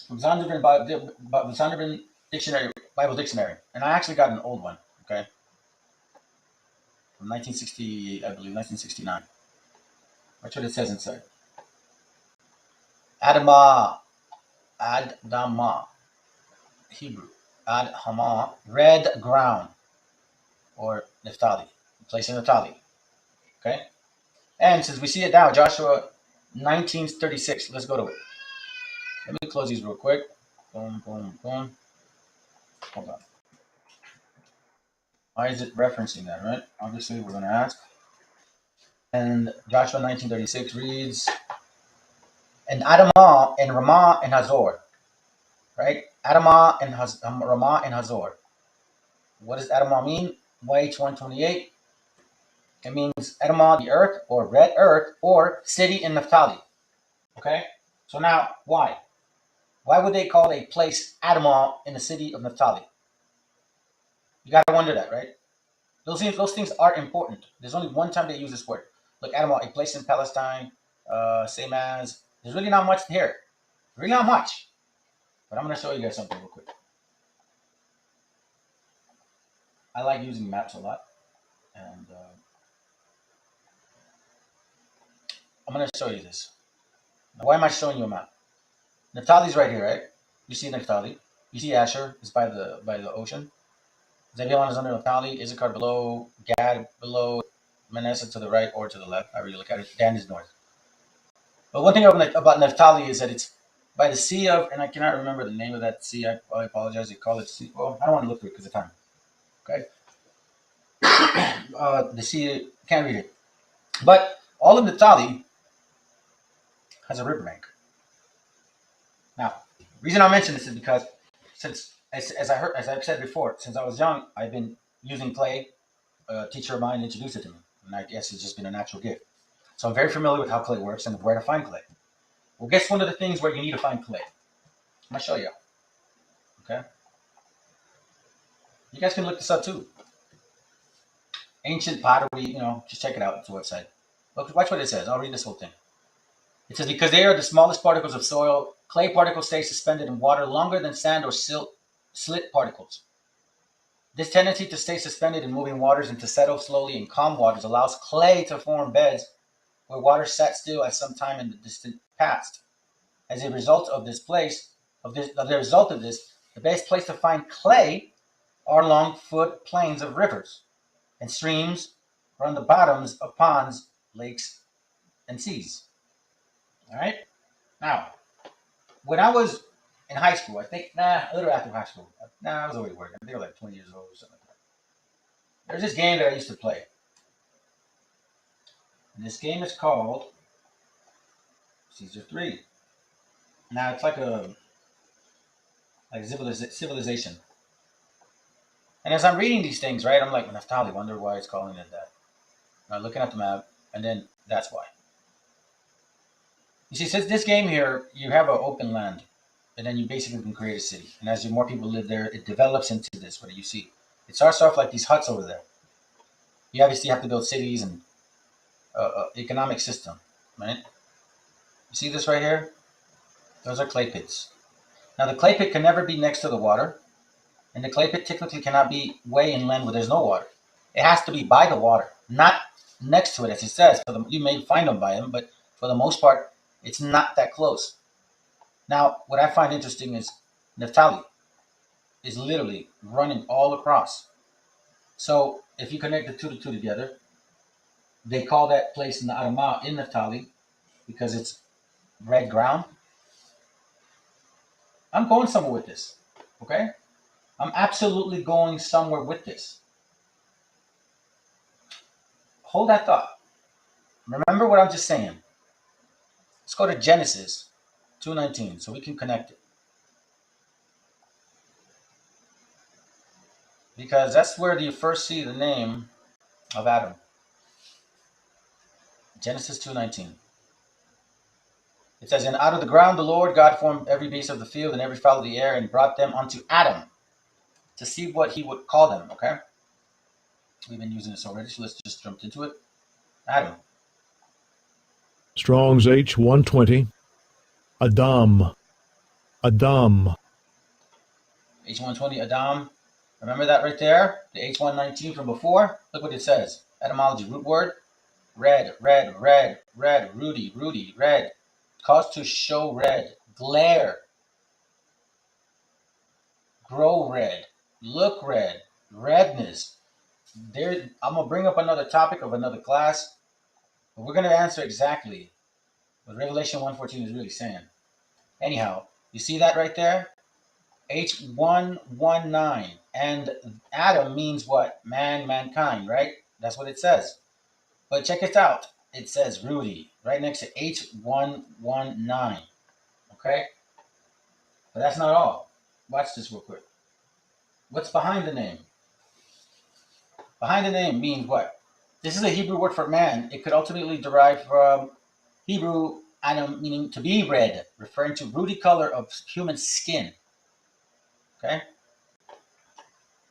From Zondervan Dictionary, Bible Dictionary. And I actually got an old one, okay? From 1960, I believe, 1969. Watch what it says inside. Adamah, Hebrew. Adamah, red ground, or Naphtali, place in Naphtali. Okay? And since we see it now, Joshua 19:36, let's go to it. Let me close these real quick. Boom, boom, boom. Hold on. Why is it referencing that, right? Obviously, we're going to ask. And Joshua 19:36 reads, and Adamah and Ramah and Hazor, right? Adamah and Ramah and Hazor. What does Adamah mean? YH 128. It means Adamah, the earth, or red earth, or city in Naphtali. Okay? So now, why? Why would they call a place Adamah in the city of Naphtali? You got to wonder that, right? Those things are important. There's only one time they use this word. Look, Adamah, a place in Palestine, same as. There's really not much here. Really not much. But I'm going to show you guys something real quick. I like using maps a lot. And I'm going to show you this. Now, why am I showing you a map? Naphtali's right here, right? You see Naphtali. You see Asher is by the ocean. Zebulun is under Naphtali. Issachar below. Gad below. Manasseh to the right or to the left. However you look at it. Dan is north. But one thing about Naphtali is that it's by the sea of, and I cannot remember the name of that sea. I apologize. They call it sea. Well, I don't want to look through it because of time. Okay. The sea, can't read it. But all of Naphtali has a riverbank. Now, the reason I mention this is because since, as I've said before, since I was young, I've been using clay. A teacher of mine introduced it to me, and I guess it's just been a natural gift. So I'm very familiar with how clay works and where to find clay. Well, guess one of the things where you need to find clay. I'm gonna show you. Okay. You guys can look this up too. Ancient pottery, just check it out. It's a website. Look, watch what it says. I'll read this whole thing. It says, because they are the smallest particles of soil, clay particles stay suspended in water longer than sand or slit particles. This tendency to stay suspended in moving waters and to settle slowly in calm waters allows clay to form beds where water sat still at some time in the distant past. As a result of this, the best place to find clay are long foot plains of rivers and streams or on the bottoms of ponds, lakes, and seas. All right? Now, when I was in high school, I think, a little after high school. I was already working. I think I was like 20 years old or something like that. There's this game that I used to play. And this game is called Caesar 3. Now, it's like a civilization. And as I'm reading these things, right, I'm like, Naphtali, wonder why it's calling it that. And I'm looking at the map, and then that's why. You see, since this game here, you have an open land, and then you basically can create a city. And as more people live there, it develops into this. What do you see? It starts off like these huts over there. You obviously have to build cities and economic system, right? You see this right here? Those are clay pits. Now, the clay pit can never be next to the water, And the clay pit technically cannot be way inland where there's no water. It has to be by the water, not next to it, as it says. You may find them by them, but for the most part, it's not that close. Now, what I find interesting is Naphtali is literally running all across. So if you connect the two to two together, they call that place in the Adamah in Naphtali because it's red ground. I'm going somewhere with this, okay? I'm absolutely going somewhere with this. Hold that thought. Remember what I'm just saying. Let's go to Genesis 2:19 so we can connect it. Because that's where you first see the name of Adam. Genesis 2:19. It says, and out of the ground the Lord God formed every beast of the field and every fowl of the air and brought them unto Adam to see what he would call them, okay? We've been using this already, so let's just jump into it. Adam. Strong's H120. Adam. Adam. H120, Adam. Remember that right there? The H119 from before? Look what it says. Etymology, root word. Red, red, red, red. Rudy, Rudy, red. Cause to show red. Glare. Grow red. Look red. Redness. There, I'm going to bring up another topic of another class. But we're going to answer exactly what Revelation 1:14 is really saying. Anyhow, you see that right there? H119. And Adam means what? Man, mankind, right? That's what it says. But check it out. It says Rudy right next to H119. Okay? But that's not all. Watch this real quick. What's behind the name? Behind the name means what? This is a Hebrew word for man. It could ultimately derive from Hebrew Adam, meaning to be red, referring to ruddy color of human skin. Okay?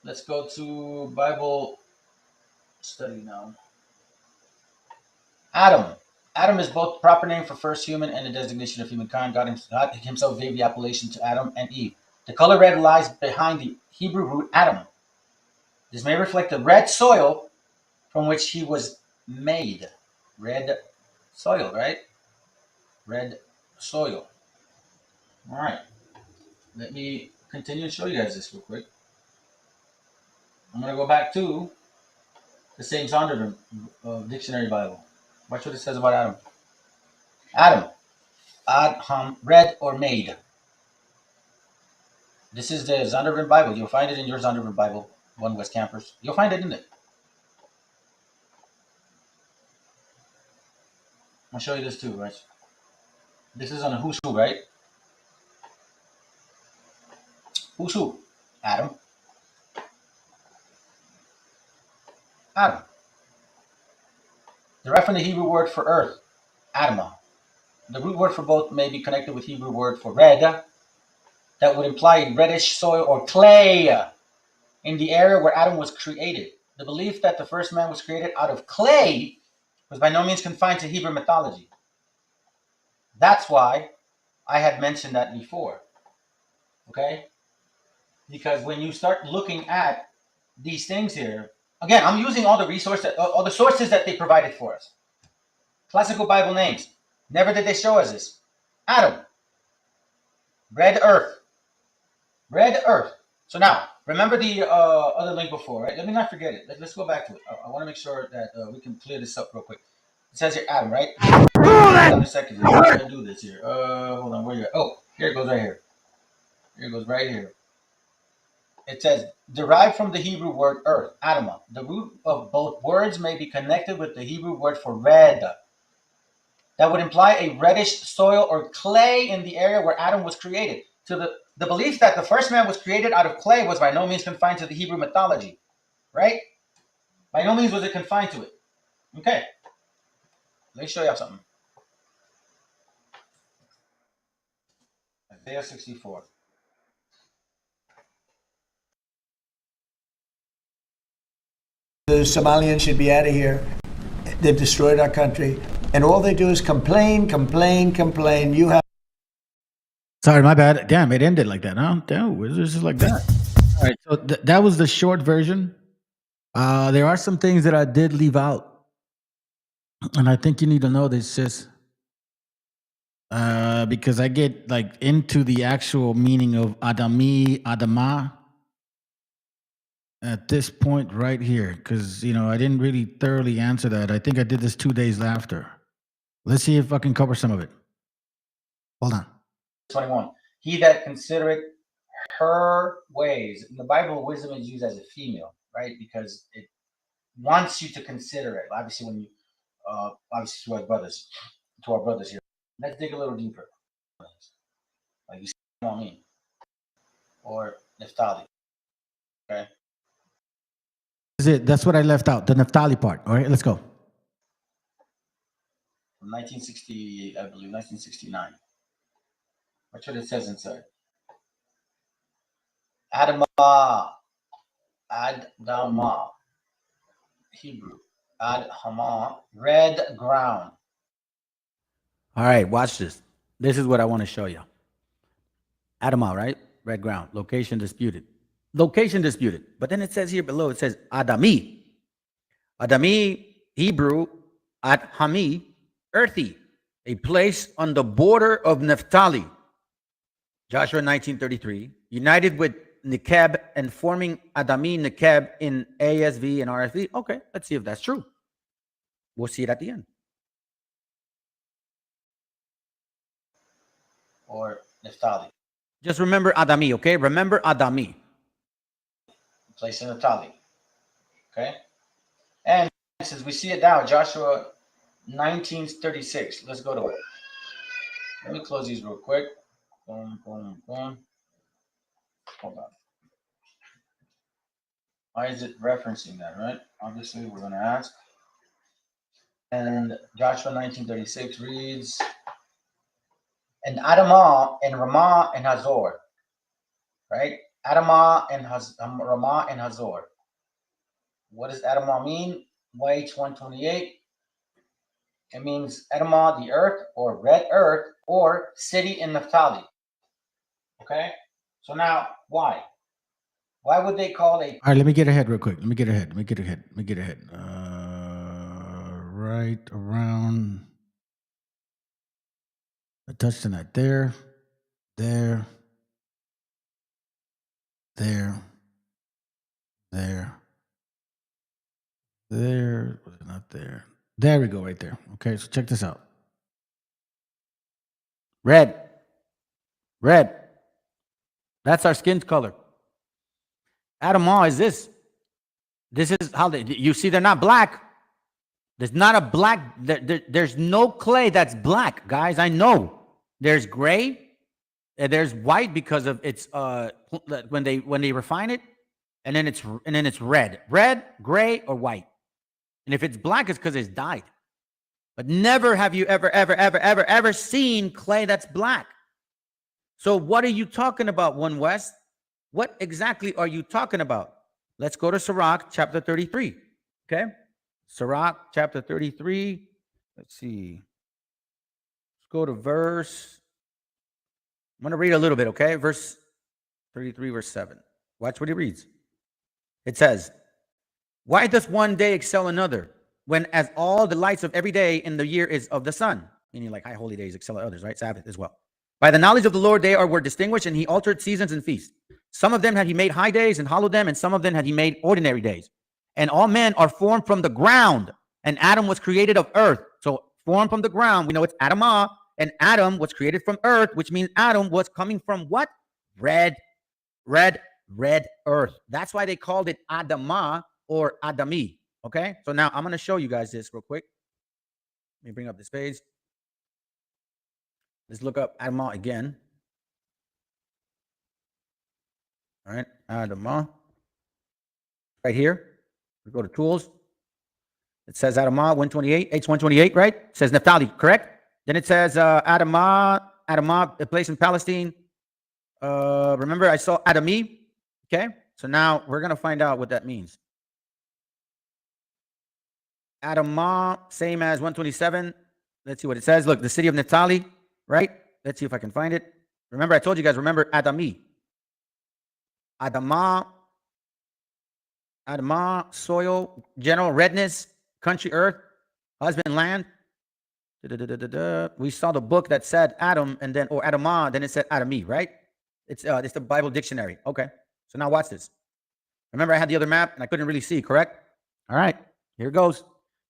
Let's go to Bible study now. Adam. Adam is both the proper name for first human and the designation of humankind. God himself gave the appellation to Adam and Eve. The color red lies behind the Hebrew root Adam. This may reflect the red soil from which he was made. Red soil, right? Red soil. All right. Let me continue to show you guys this real quick. I'm going to go back to the same Zondervan Dictionary Bible. Watch what it says about Adam. Adam. Adam, red or made. This is the Zondervan Bible. You'll find it in your Zondervan Bible, One West Campers. You'll find it in it. I'll show you this too, right? This is on a who's who, right? Who's who? Adam. Adam. Derived from the Hebrew word for earth, Adamah. The root word for both may be connected with Hebrew word for red, that would imply reddish soil or clay in the area where Adam was created. The belief that the first man was created out of clay was by no means confined to Hebrew mythology. That's why I had mentioned that before. Okay? Because when you start looking at these things here, again, I'm using all the sources that they provided for us. Classical Bible names. Never did they show us this. Adam. Red earth. Red earth. So now, remember the other link before, right? Let me not forget it. Let's go back to it. I want to make sure that we can clear this up real quick. It says here Adam, right? Hold on a second. I'm going to do this here. Hold on. Where you at? Oh, here it goes right here. Here it goes right here. It says, derived from the Hebrew word earth, Adamah. The root of both words may be connected with the Hebrew word for red. That would imply a reddish soil or clay in the area where Adam was created. To the belief that the first man was created out of clay was by no means confined to the Hebrew mythology. Right? By no means was it confined to it. Okay. Let me show you something. Isaiah 64. The Somalians should be out of here. They've destroyed our country. And all they do is complain, complain, complain. You have... Sorry, my bad. Damn, it ended like that, huh? Damn, it was just like that. All right, so that was the short version. There are some things that I did leave out, and I think you need to know this, sis, because I get like into the actual meaning of Adami, Adama at this point right here, because I didn't really thoroughly answer that. I think I did this 2 days after. Let's see if I can cover some of it. Hold on. 21. He that considereth her ways. In the Bible, wisdom is used as a female, right? Because it wants you to consider it. Obviously, when you, obviously to our brothers here. Let's dig a little deeper. Like you see what I mean, or Naphtali. Okay. That's what I left out, the Naphtali part. All right, let's go. From 1960, I believe, 1969. Watch what it says inside. Adama, Hebrew, Adhama, red ground. All right, watch this. This is what I want to show you. Adama, right? Red ground. Location disputed. Location disputed. But then it says here below, it says Adami. Adami, Hebrew, Adhami, earthy, a place on the border of Naphtali. Joshua 19:33, united with Nekeb and forming Adami Nekeb in ASV and RSV. Okay, let's see if that's true. We'll see it at the end. Or Naphtali. Just remember Adami, okay? Remember Adami. Place in Naphtali. Okay? And since we see it now, Joshua 19:36. Let's go to it. Let me close these real quick. Boom, boom, boom. Hold on. Why is it referencing that, right? Obviously, we're going to ask. And Joshua 19:36 reads, and Adamah and Ramah and Hazor, right? Adamah and Ramah and Hazor. What does Adamah mean? YH 128. It means Adamah, the earth, or red earth, or city in Naphtali. Okay? So now, why? Why would they call a... All right, let me get ahead real quick. Let me get ahead. Right around... I touched on that there. There. Was it not there? There we go, right there. Okay, so check this out. Red. That's our skin color. Adamah is this. This is how you see they're not black. There's not a black, there's no clay that's black, guys. I know. There's gray, there's white because of it's when they refine it, and then it's red, gray, or white. And if it's black, it's because it's dyed. But never have you ever seen clay that's black. So what are you talking about, One West? What exactly are you talking about? Let's go to Sirach chapter 33. Okay? Sirach chapter 33. Let's see. Let's go to verse. I'm going to read a little bit, okay? Verse 33, verse 7. Watch what he reads. It says, why does one day excel another, when as all the lights of every day in the year is of the sun? Meaning like high holy days excel others, right? Sabbath as well. By the knowledge of the Lord were distinguished, and he altered seasons and feasts. Some of them had he made high days and hallowed them, and some of them had he made ordinary days. And all men are formed from the ground, and Adam was created of earth. So formed from the ground, we know it's Adamah, and Adam was created from earth, which means Adam was coming from what? Red earth. That's why they called it Adamah or Adami. Okay, so now I'm going to show you guys this real quick. Let me bring up this page. Let's look up Adamah again. All right, Adamah. Right here, we go to tools. It says Adamah 128, H128, right? It says Naphtali, correct? Then it says Adamah, a place in Palestine. Remember, I saw Adami. Okay, so now we're going to find out what that means. Adamah, same as 127. Let's see what it says. Look, the city of Naphtali, right? Let's see if I can find it. Remember, I told you guys, remember Adami. Adama, soil, general redness, country, earth, husband, land. We saw the book that said Adam and then, or Adama, then it said Adami, right? It's the Bible dictionary. Okay. So now watch this. Remember I had the other map and I couldn't really see, correct? All right, here it goes.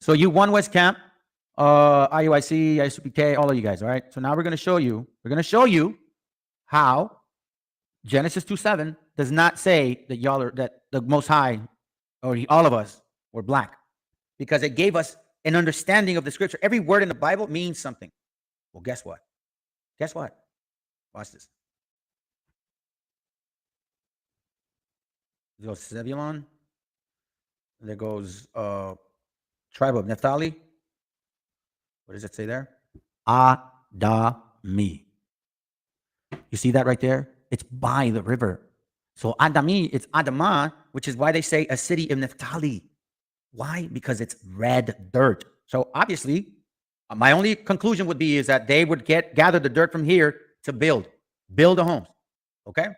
So you one West Camp, IUIC, ISUPK, all of you guys, all right? So now we're going to show you how Genesis 2:7 does not say that y'all are, that the Most High or all of us were black, because it gave us an understanding of the scripture. Every word in the Bible means something. Well, guess what? Guess what? Watch this. There goes Zebulon. There goes tribe of Naphtali. What does it say there? Adami. You see that right there? It's by the river. So Adami, it's Adama, which is why they say a city of Naphtali. Why? Because it's red dirt. So obviously, my only conclusion would be is that they would gather the dirt from here to build the homes. Okay?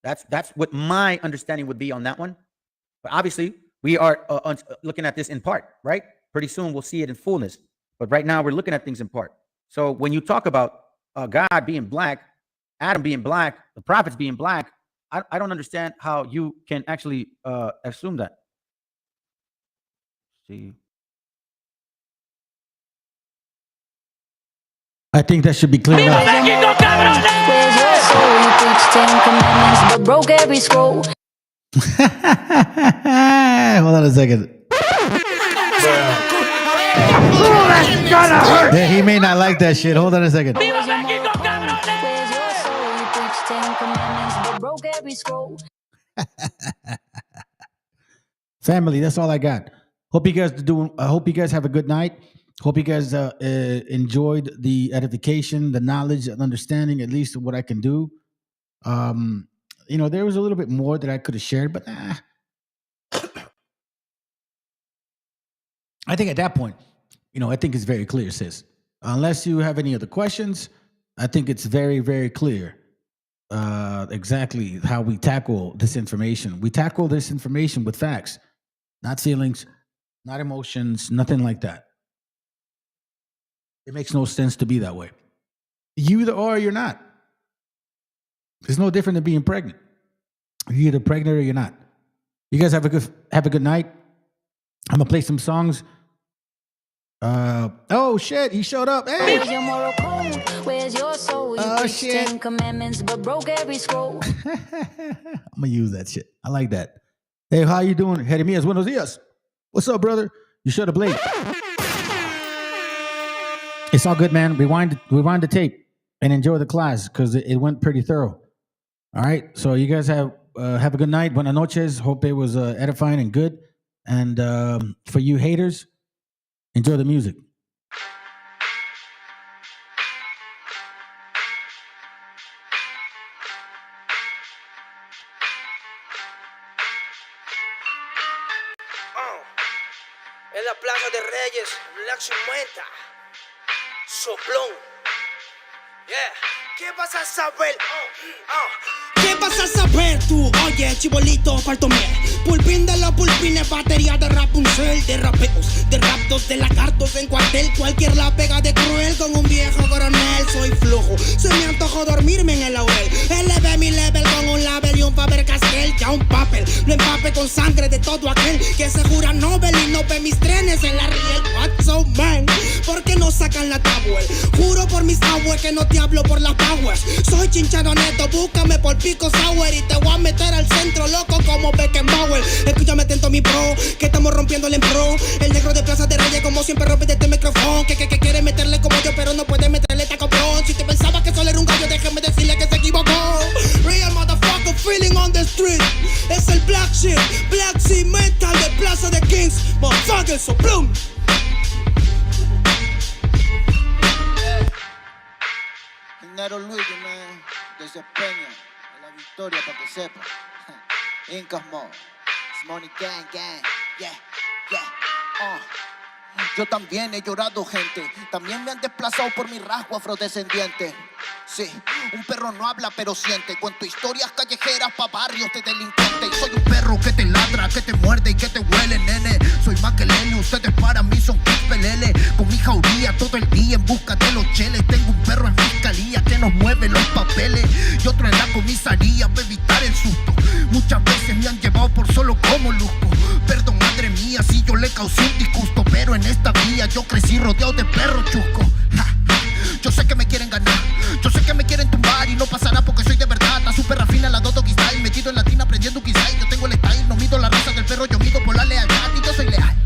That's what my understanding would be on that one. But obviously, we are looking at this in part, right? Pretty soon we'll see it in fullness. But right now we're looking at things in part. So when you talk about God being black, Adam being black, the prophets being black, I don't understand how you can actually assume that. See, I think that should be clear enough. Where's your soul? You preach 10 commandments, but broke every scroll. Hold on a second. Yeah, he may not like that shit. Hold on a second. Where's your soul? You preach 10 commandments, but broke every scroll. Family, that's all I got. Hope you guys I hope you guys have a good night. Hope you guys enjoyed the edification, the knowledge, and understanding, at least of what I can do. There was a little bit more that I could have shared, but I think at that point, I think it's very clear, sis. Unless you have any other questions, I think it's very, very clear exactly how we tackle this information. We tackle this information with facts, not feelings, not emotions, nothing like that. It makes no sense to be that way. You either are or you're not. It's no different than being pregnant. You're either pregnant or you're not. You guys have a good night. I'm gonna play some songs. Oh shit, he showed up. Hey. Where's your moral code? Where's your soul? You preach shit. 10 commandments, but broke every scroll. I'm gonna use that shit. I like that. Hey, how you doing? Jeremias, buenos dias. What's up, brother? You showed up late. It's all good, man. Rewind the tape and enjoy the class because it went pretty thorough. All right. So you guys have a good night. Buenas noches. Hope it was edifying and good. And for you haters, enjoy the music. En la Plaza de Reyes, Black 50. Soplón. Yeah. ¿Qué vas a saber? ¿Qué vas a saber tú? Oye, chibolito, faltomé. Pulpín de los pulpines, batería de Rapunzel, de rapeos, de raptos, de lagartos en cuartel. Cualquier la pega de cruel con un viejo coronel. Soy flojo, se me antojó dormirme en el laurel. Elevé mi level con un label y un Faber-Castell. Ya un papel, lo empape con sangre de todo aquel que se jura Nobel y no ve mis trenes en la riel. What's so man? ¿Por qué no sacan la tablet? Juro por mis aguas que no te hablo por las powers. Soy chinchado neto, búscame por pico sour y te voy a meter al centro loco como Beckenbauer. Escúchame atento mi bro, que estamos rompiéndole en pro. El negro de Plaza de Reyes como siempre rompe de este micrófono. Que quiere meterle como yo pero no puede meterle taco bro. Si te pensaba que solo era un gallo, déjame decirle que se equivocó. Real motherfucker feeling on the street. Es el Black Sheep Mental de Plaza de Kings. Motherfucker, soplum. Dinero Luigi, man, desempeño a la victoria para que sepa. Incas Mo, it's money gang, yeah, yeah. Yo también he llorado, gente. También me han desplazado por mi rasgo afrodescendiente. Sí, un perro no habla pero siente. Cuento historias callejeras pa' barrios de delincuentes. Soy un perro que te ladra, que te muerde y que te huele, nene. Soy más que Lene, ustedes para mí son pelele. Con mi jauría todo el día en busca de los cheles. Tengo un perro en fiscalía que nos mueve los papeles y otro en la comisaría para evitar el susto. Muchas veces me han llevado por solo como luzco. Perdón, madre mía, si yo le causé un disgusto, pero en esta vía yo crecí rodeado de perros chuscos. Yo sé que me quieren ganar, yo sé que me quieren tumbar y no pasará porque soy de verdad. Está súper rafina la Dodo Style, metido en latina aprendiendo quizá. Yo tengo el style, no mido la raza del perro, yo mido por la lealtad y yo soy leal.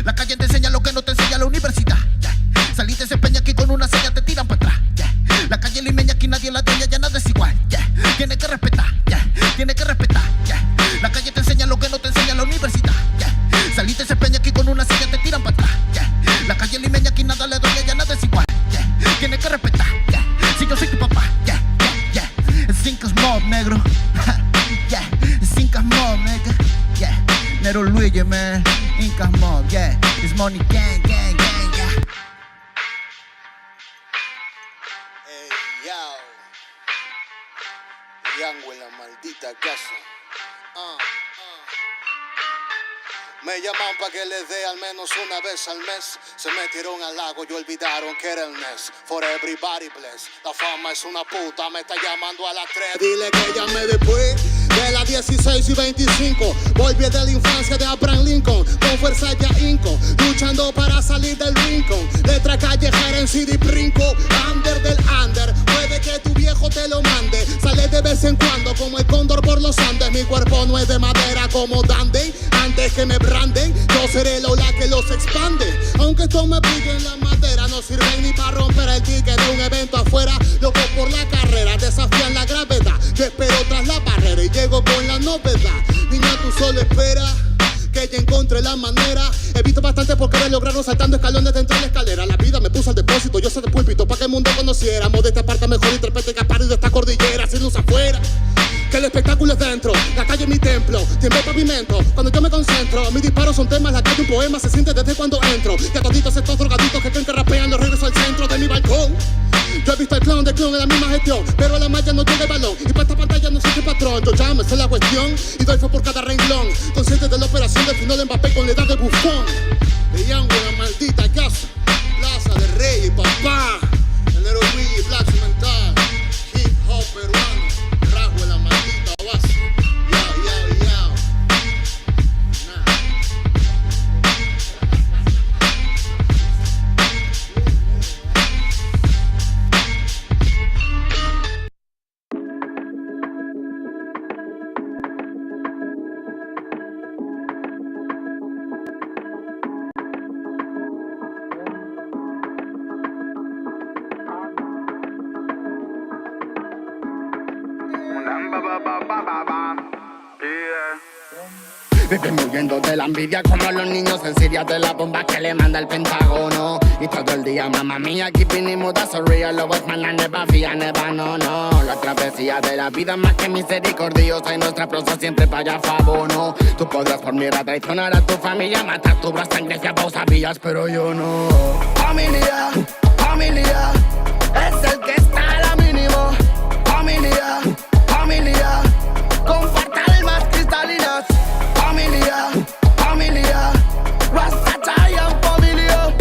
La calle te enseña lo que no te enseña la universidad. Saliste ese peña aquí con una seña te tiran para atrás. La calle limeña aquí nadie la dueña, ya nada es igual. Tiene que respetar, tiene que respetar. La calle te enseña lo que no te enseña la universidad. Saliste ese peña aquí con una seña te tiran para atrás. La calle limeña aquí nada le dueña, ya nada es igual. Tiene que respetar, si yo soy tu papá. Cinco's mob, negro. Cinco's mob, nigga. Nero Luigi, man. Inca's mob, It's money gang, gang, gang, Hey, yo. Yango en la maldita casa. Me llaman pa' que les dé al menos una vez al mes. Se metieron al lago y olvidaron que era el mes. For everybody bless. La fama es una puta, me está llamando a las 3. Dile que llame después de las 16 y 25. Volví de la infancia de Abraham Lincoln. Con fuerza ya inco, luchando para salir del rincón. Letra callejera en CD brinco. Under del under, puede que tu viejo te lo mande. Sale de vez en cuando como el cóndor por los Andes. Mi cuerpo no es de madera como Dandy. Antes que me branden, yo seré la ola que los expande. Aunque esto me pique en la madera, no sirven ni para romper el ticket de un evento afuera. Loco por la carrera, desafían la gravedad. Yo espero tras la barrera y llego con la novedad. Niña, tú solo espera que ya encontré la manera. He visto bastante por querer lograrlo saltando escalones dentro de la escalera. La vida me puso al depósito, yo soy de púlpito pa' que el mundo conociéramos de esta parte mejor intérprete que ha parido de esta cordillera. Sin luz afuera, que el espectáculo es dentro. La calle es mi templo, tiembla el pavimento. Cuando yo me concentro, mis disparos son temas. La calle un poema, se siente desde cuando entro. Y a toditos estos drogaditos que creen que rapean, los regreso al centro de mi balcón. Yo he visto el clown de clown en la misma gestión, pero a la malla no llega el balón. Y para esta pantalla no soy el patrón. Yo ya me sé la cuestión y doy fe por cada renglón. Consciente de la operación del final de Mbappé con la edad de bufón. De Yango en la maldita casa, Plaza de Rey y papá. El Nero Luigi, Black Mental, hip hop peruano. Rasgo en la maldita base. Viven huyendo de la envidia como los niños en Siria de la bomba que le manda el Pentágono. Y todo el día, mamá mía, keeping it mood, that's a real love of man, I never fear, never, no. La travesía de la vida más que misericordiosa y nuestra prosa siempre para favor, no. Tú podrás por mi traicionar a tu familia, matar tu brazo sangre si vos sabías, pero yo no. Familia, familia, es el que está a la mínimo. Familia, familia, comparte almas cristalinas. Familia, familia, Rastafarian familia.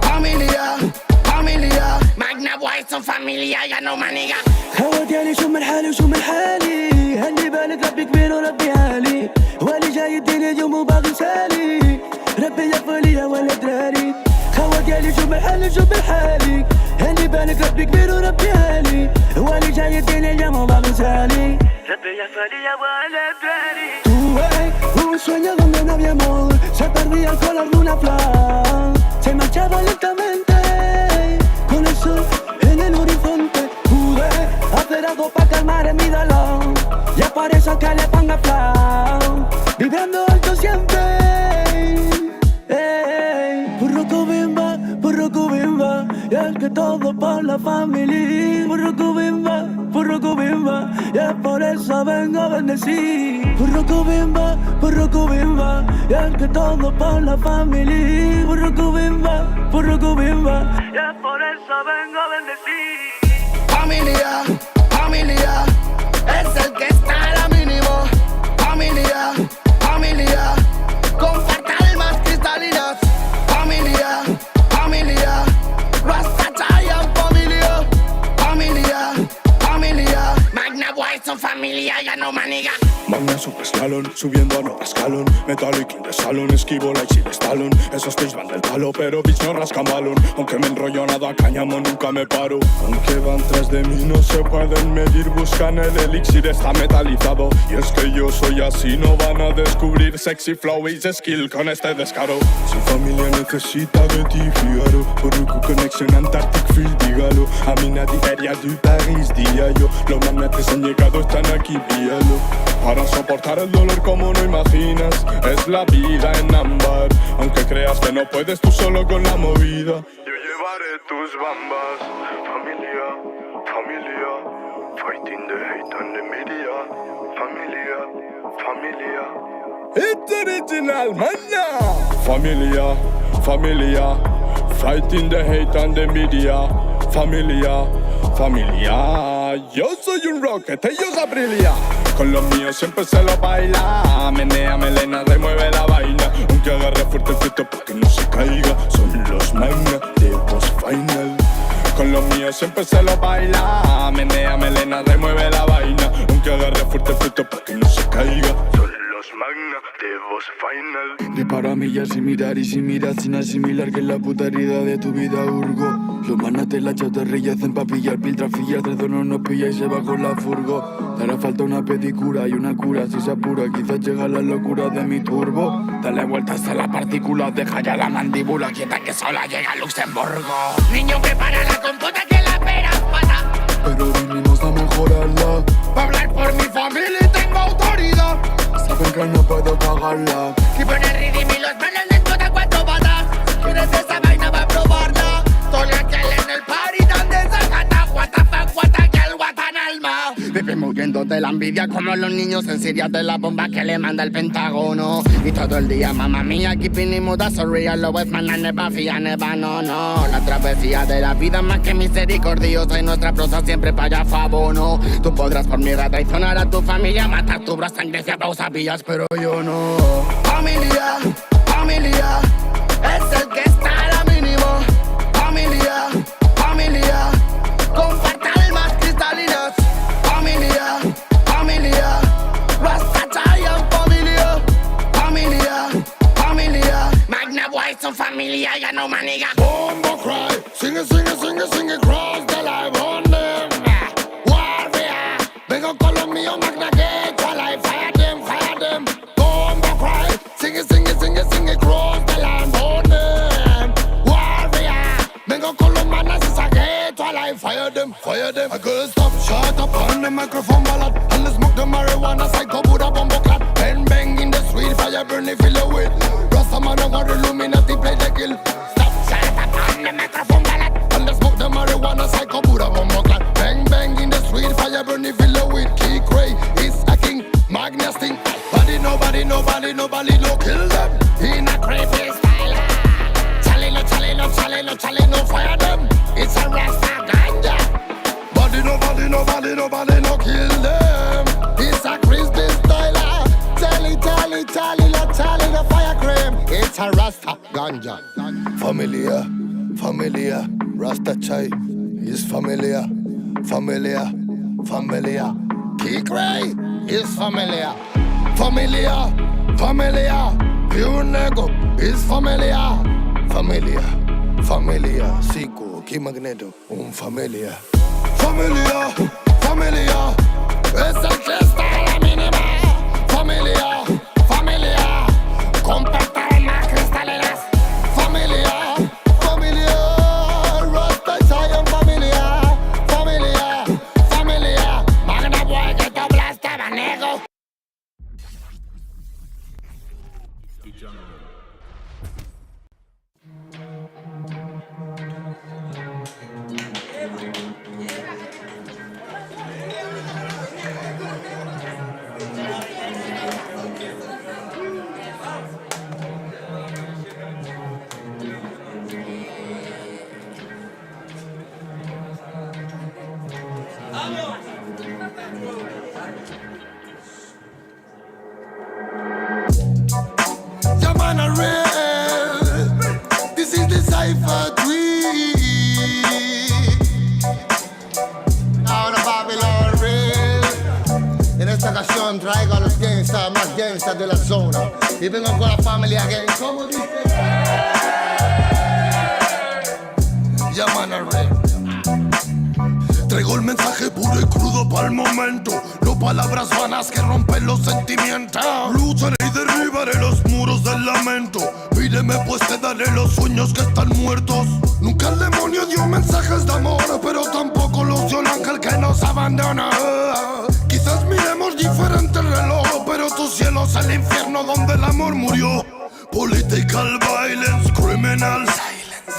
Familia, familia, Magna White son familia, ya no maniga. خوات يالي شو من حالي وشو من حالي هلي بالك ربي كبير وربي عالي والي جاي الدنيا يوم وباغي سالي ربي يغفر لي ولا دراري خوات يالي شو من حالي وشو من حالي هلي بالك ربي كبير وربي عالي والي جاي الدنيا يوم وباغي سالي ربي يغفر لي ولا دراري. Tuve un sueño donde no había amor, se perdía el color de una flor, se marchaba lentamente con el sol en el horizonte. Pude hacer algo para calmar en mi dolor, y es por eso que le pongo flow, vibrando alto siempre. Burro cubimba, y es que todo por la familia. Burro cubimba, ya por eso vengo a bendecir. Burruco bimba, ya que todo por la familia. Burruco bimba, ya por eso vengo a bendecir. Familia, familia, es el que está a la mínimo. Familia, familia, comparte almas cristalinas. Familia, familia, Rasta Giant familia. Familia, familia, Magna White son familia, ya no maniga. Magna super slalom, subiendo a nueva escalón. Metallic in the salon, esquivo like si de Stallone. Esos tics van del palo, pero bitch no rascan balón. Aunque me enrollo nada, cáñamo, nunca me paro. Aunque van tras de mí, no se pueden medir. Buscan el elixir, está metalizado. Y es que yo soy así, no van a descubrir sexy flow y skill con este descaro. Si familia necesita de ti, fíjalo. Burruco Connection, Antarctic Field, dígalo. A mí nadie area de París, día yo. Los magnetes han llegado, están aquí, píalo. Para soportar el dolor como no imaginas, es la vida en ámbar. Aunque creas que no puedes tú solo con la movida, yo llevaré tus bambas. Familia, familia, fighting the hate and the media. Familia, familia, it's original, man. Familia, familia, fighting the hate and the media. Familia, familia, yo soy un rocket, ellos a brillar. Con los míos siempre se lo baila. Menea, melena, remueve la vaina. Aunque agarre fuerte el fruto para que no se caiga. Son los magna de boss final. Con los míos siempre se lo baila. Menea, melena, remueve la vaina. Aunque agarre fuerte el fruto para que no se caiga. Son los magna de boss final. Disparo a millas sin mirar y sin mirar, sin asimilar que es la puta herida de tu vida hurgo. Los manas te la chatarrilla hacen pa' pillar piltrafillas, tres donos nos pilla y se va con la furgo. Te hará falta una pedicura y una cura si se apura, quizás llega la locura de mi turbo. Dale vueltas a las partículas, deja ya la mandíbula quieta que sola llega a Luxemburgo. Niño que para la compota que la pera pata. Pero vinimos a mejorarla. Pa' hablar por mi familia y tengo autoridad. Saben que no puedo cagarla. Y poner ritmo y los manos les botan cuatro patas. ¿Quieres esa vaina va a probarla? Estoy aquí en el party donde se gana. What the fuck, what the girl, what an alma. Vive muriendo de la envidia como los niños en Siria de la bomba que le manda el Pentágono. Y todo el día, mamá mía, keeping it mood, so real. Lo es man, never fear, never, no. La travesía de la vida más que misericordiosa y nuestra prosa siempre para favor, no. Tú podrás por mierda traicionar a tu familia, matar tu brazo en Grecia, vos sabías, pero yo no. Familia, familia, es el que está a la mínimo. Familia, familia, comparte almas cristalinas. Familia, familia, Rasta Giant familia. Familia, familia, Magna White son familia, ya no maniga. Bombo cry, sing it, sing it, sing it, sing it, cross the line on them. Warrior, vengo con los míos, Magna Gate, while I fire them. Bombo cry, sing it, sing it, sing it, sing it, cross the line on them. Warrior, vengo con los manas y saqué, while I fire them. I could stop, shut up on the microphone ballad, and the smoke the marijuana, psycho Buddha bombo clap. Bang bang in the street, fire burn it, fill it with. Rastaman over the Illuminati, play the kill. Stop, shut up on the microphone ballad, and the smoke the marijuana, psycho Buddha bombo clap. Bang bang in the street, fire burn it, fill it with. Key Cray is a king, Magnus thing. Nobody, no kill them. In a crazy style. Chale, no fire them. It's a Rasta ganja. Nobody, no kill them. It's a crispy style. Tally, no fire cream. It's a Rasta ganja. Familia, Rasta chai is familia. Key Cray is familia. Pure nego is familia. Siku, Key Magneto, familia. Familia, es el que está a la mínima. Familia, comparte almas cristalinas. Familia, Rasta Giant familia. Magna Boy que te aplastaba, nego. Cabrón, traigo a los gangsters más gangsters de la zona. Y vengo con la familia gang. ¿Cómo dice? Llaman al rey. Traigo el mensaje puro y crudo para el momento. No palabras vanas que rompen los sentimientos. Lucharé y derribaré los muros del lamento. Pídeme pues te daré los sueños que están muertos. Nunca el demonio dio mensajes de amor, pero tampoco los dio el ángel que nos abandona. Quizás miremos diferente el reloj, pero tu cielo es el infierno donde el amor murió. Political violence, criminal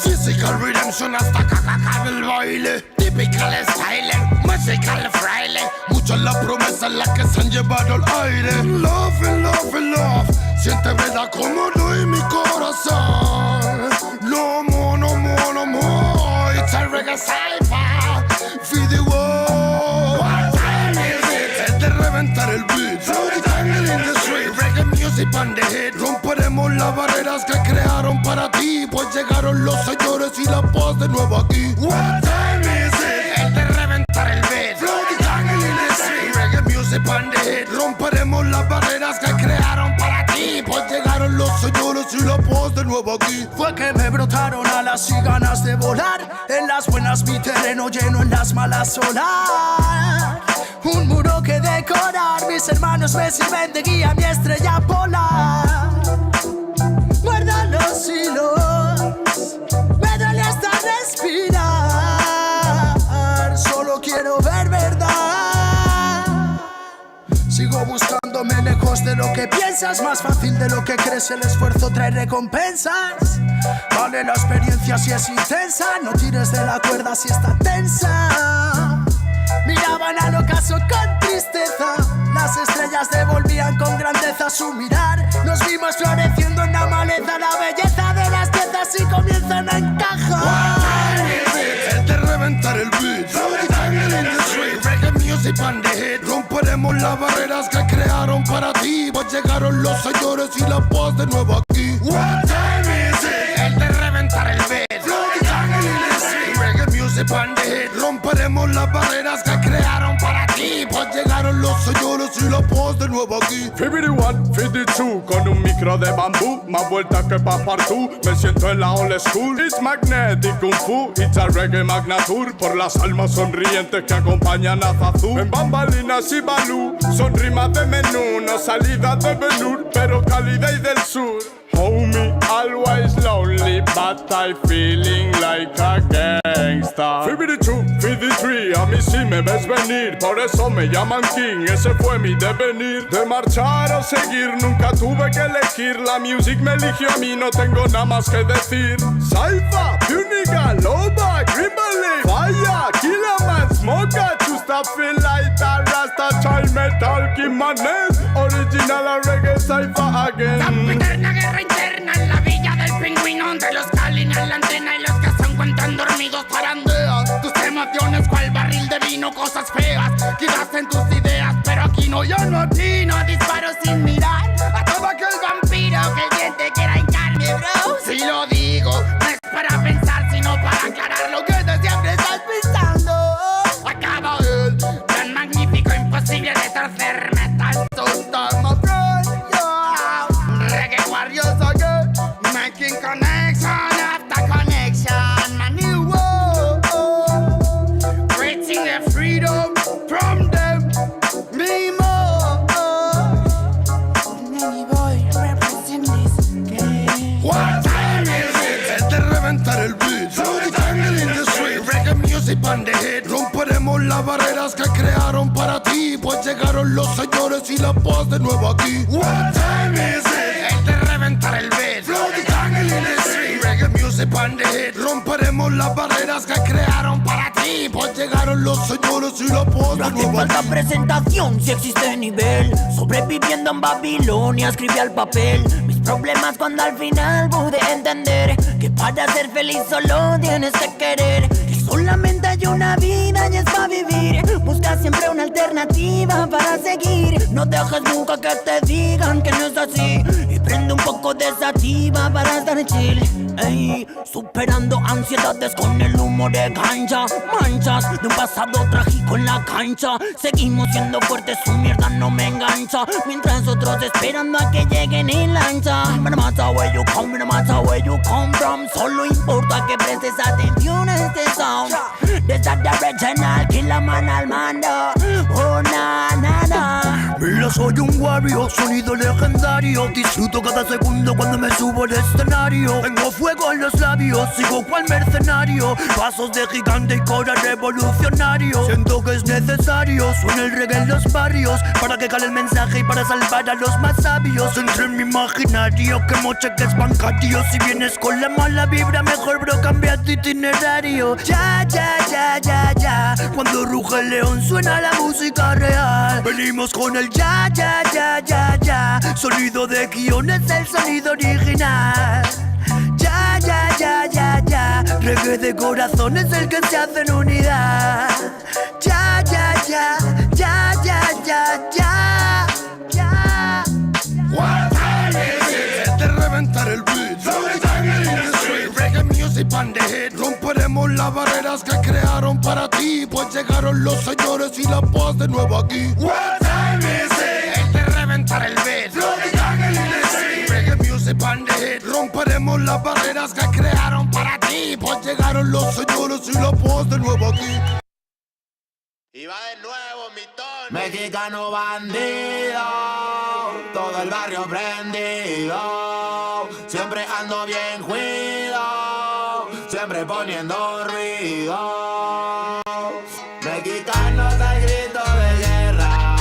physical redemption hasta cacacar el baile. Typical style, musical fraile. Muchas las promesas las que se han llevado al aire. Love and love and love. Siente verdad como doy mi corazón. No more, no more, no more. It's a reggae cypher. Feed the world. What time is it? Es de reventar el beat. Throw the tangle in the street. Reggae music on the hit. Romperemos las barreras que crearon para ti, pues llegaron los señores y la paz de nuevo aquí. What time is it? Es de reventar el beat. Throw the tangle in the street. Reggae music on the hit. Romperemos las barreras que crearon para ti, pues llegaron los señores y la paz de nuevo aquí. Fue que me brotaron alas y ganas de volar. En las buenas mi terreno lleno, en las malas solar. Un muro que decorar, mis hermanos me sirven de guía, mi estrella polar. Muerda los hilos, me duele hasta respirar. Solo quiero ver verdad. Sigo buscándome lejos de lo que piensas. Más fácil de lo que crees, el esfuerzo trae recompensas. Vale la experiencia si es intensa. No tires de la cuerda si está tensa. Miraban al ocaso con tristeza. Las estrellas devolvían con grandeza su mirar. Nos vimos floreciendo en la maleza. La belleza de las piezas y comienzan a encajar. Es de reventar el beat. Throw the tangle in the street. Reggae music on the hit. Romperemos las barreras que crearon para ti, pues llegaron los señores y la paz de nuevo aquí. What time is it? Es de reventar el beat. Throw the tangle in the street. Reggae music on the hit. Romperemos las barreras que crearon para ti, pues llegaron los señores y la paz de nuevo aquí. 51, 52, con un micro de bambú, más vueltas que Passepartout. Me siento en la old school. It's magnetic kung fu, it's a reggae magnatur. Por las almas sonrientes que acompañan a Zazú. En bambalinas y balú, son rimas de menú, no salidas de velour, pero calidez del sur. Homie, always lonely, but I feeling like a gangsta. 52, 53, a mí sí me ves venir, por eso me llaman King, ese fue mi devenir. De marchar o seguir, nunca tuve que elegir, la music me eligió a mí, no tengo nada más que decir. Saifa, Puniga, Loba, Grimble, Fire, Killerman, Smoker, Chusta, Feel Light, Rasta, Child Metal, Kimanes, Original a Reggae Saifa again. Interna en la villa del pingüino, de los Kalin en la antena y los que se encuentran dormidos zarandean tus emociones cual barril de vino, cosas feas quizás en tus ideas, pero aquí no, yo no atino, disparo sin mirar a todo aquel vampiro que el diente quiera hincarme, bro. Si lo digo, no es para pensar, sino para aclarar lo que de siempre estás pensando. Acaba el tan magnífico, imposible de torcer metal, so start my friend, yeah. Reggae warriors again, making connection after connection, my new world, reaching the freedom from them, me more. Nanny boy, represent this game. What time is it? Es de reventar el beat. Throw the tangle in the street. Reggae music on the hit. Romperemos las barreras que crearon para ti, pues llegaron los señores y la paz de nuevo aquí. What time is it? Es de reventar el beat. Throw the tangle in the street. Reggae music on the hit. Romperemos las barreras que crearon para ti, pues llegaron los señores y la paz de nuevo aquí. Falta presentación si existe nivel. Sobreviviendo en Babilonia escribí al papel mis problemas cuando al final pude entender que para ser feliz solo tienes que querer. Que solamente hay una vida y es para vivir. Busca siempre una alternativa para seguir. No dejes nunca que te digan que no es así. Y prende Tomando un poco de sativa para estar chill, ey. Superando ansiedades con el humo de ganja. Manchas de un pasado trágico en la cancha. Seguimos siendo fuertes, su mierda no me engancha. Mientras otros esperando a que lleguen en lancha. No matter where you come, no matter where you come from. Solo importa que prestes atención a este sound. Desde the original, Killer Man al mando. Oh, na, na, na. Mira, soy un warrior, sonido legendario. Disfruto cada segundo cuando me subo al escenario. Tengo fuego en los labios, sigo cual mercenario. Pasos de gigante y cora revolucionario. Siento que es necesario, suena el reggae en los barrios. Para que cale el mensaje y para salvar a los más sabios. Entre mi imaginario, que mocheques bancarios. Si vienes con la mala vibra, mejor bro, cambia tu itinerario. Ya, ya, ya, ya, ya. Cuando ruge el león suena la música real. Venimos con el ya, ya, ya, ya, ya. Sonido de guión es el sonido original. Ya, ya, ya, ya, ya. Reggae de corazón es el que se hace en unidad. Ya, ya, ya, ya, ya, ya, ya, ya. What time is it? Es de reventar el beat. Reggae music pan de hit. Romperemos las barreras que crearon para ti. Pues llegaron los señores y la paz de nuevo aquí. What time is it? Es de reventar el beat. Reggae music pan de hit. Romperemos las barreras que crearon para ti. Pues llegaron los señores y la paz de nuevo aquí. Y va de nuevo mi tono. Mexicano bandido, todo el barrio prendido. Siempre ando bien cuido, siempre poniendo ruido. Mexicanos al grito de guerra,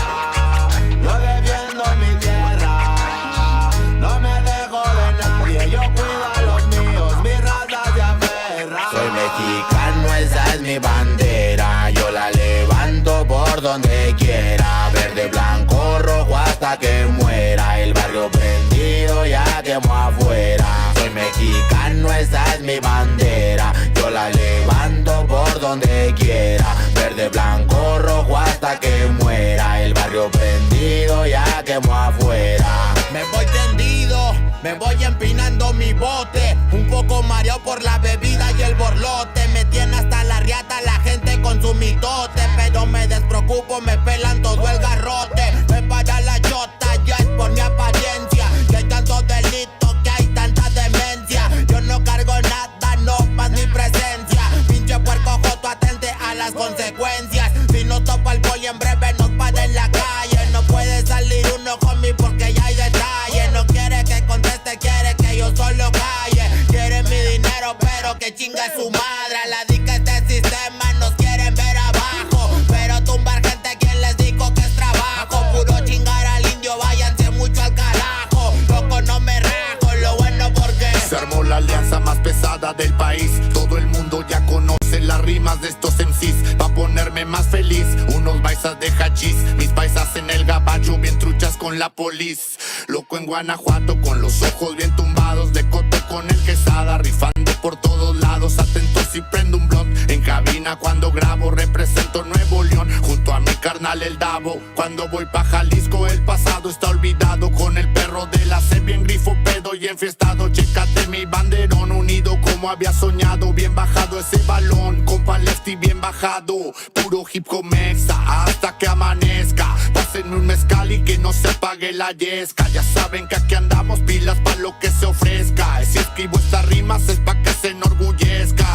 yo defiendo mi tierra. No me dejo de nadie, yo cuido a los míos, mi raza se aferra. Soy mexicano, esa es mi bandera, yo la levanto por donde quiera. Verde, blanco, rojo hasta que muera. El barrio prendido ya quemó afuera. Soy mexicano, esa es mi bandera, yo la levanto por donde quiera. Verde, blanco, rojo hasta que muera. El barrio prendido ya quemó afuera. Me voy tendido, me voy empinando mi bote. Un poco mareado por la bebida y el borlote. Me tiene hasta la riata la gente con su mitote. Pero me despreocupo, me pelan todo el garrote. Me para la chota, ya es por mi apariencia. Que hay tantos delitos, que hay tanta demencia. Yo no cargo nada, no más mi presencia. Pinche puerco joto, atente a las consecuencias. Si no topa el boy en breve nos para en la calle. No puede salir uno conmigo porque ya hay detalle. No quiere que conteste, quiere que yo solo calle. Quiere mi dinero pero que chinga su madre. A la dica este sistema nos quieren ver abajo. Pero tumbar gente, quien les dijo que es trabajo. Puro chingar al indio, váyanse mucho al carajo. Loco no me rajo, lo bueno porque se armó la alianza más pesada del país. Todo el mundo ya conoce las rimas de estos MCs. Pa' ponerme más feliz, unos paisas de hachís. Mis paisas en el gabacho, bien truchas con la polis. Loco en Guanajuato, con los ojos bien tumbados. De coto con el quesada, rifando por todos lados. Atento si prendo un blunt en cabina cuando grabo. Represento Nuevo León, junto a mi carnal el Davo. Cuando voy pa' Jalisco, el pasado está olvidado. Con el perro de la C, bien grifo, pedo y enfiestado. Chécate mi banderón, unido como había soñado. Bien bajado ese balón, compa lefty bien bajado. Puro hip hop mexa, hasta que amanezca. Pásenme un mezcal y que no se apague la yesca. Ya saben que aquí andamos pilas pa' lo que se ofrezca. Si escribo estas rimas es pa' que se enorgullezca.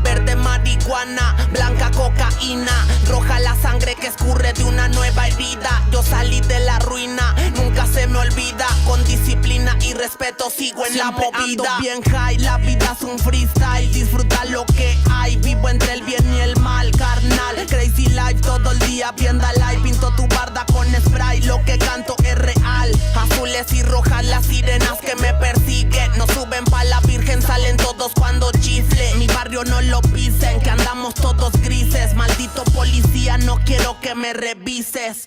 Verde marihuana, blanca cocaína, roja la sangre que escurre de una nueva herida. Yo salí de la ruina, nunca se me olvida. Con disciplina y respeto sigo en siempre la movida. Ando bien high, la vida es un freestyle. Disfruta lo que hay, vivo entre el bien y el mal, carnal. Crazy life todo el día viendo live. Pinto tu barda con spray, lo que canto es real. Azules y rojas las sirenas que me persiguen. No suben pa' la virgen, salen todos cuando chifle. Mi barrio no lo pisen, que andamos todos grises. Maldito policía, no quiero que me revises.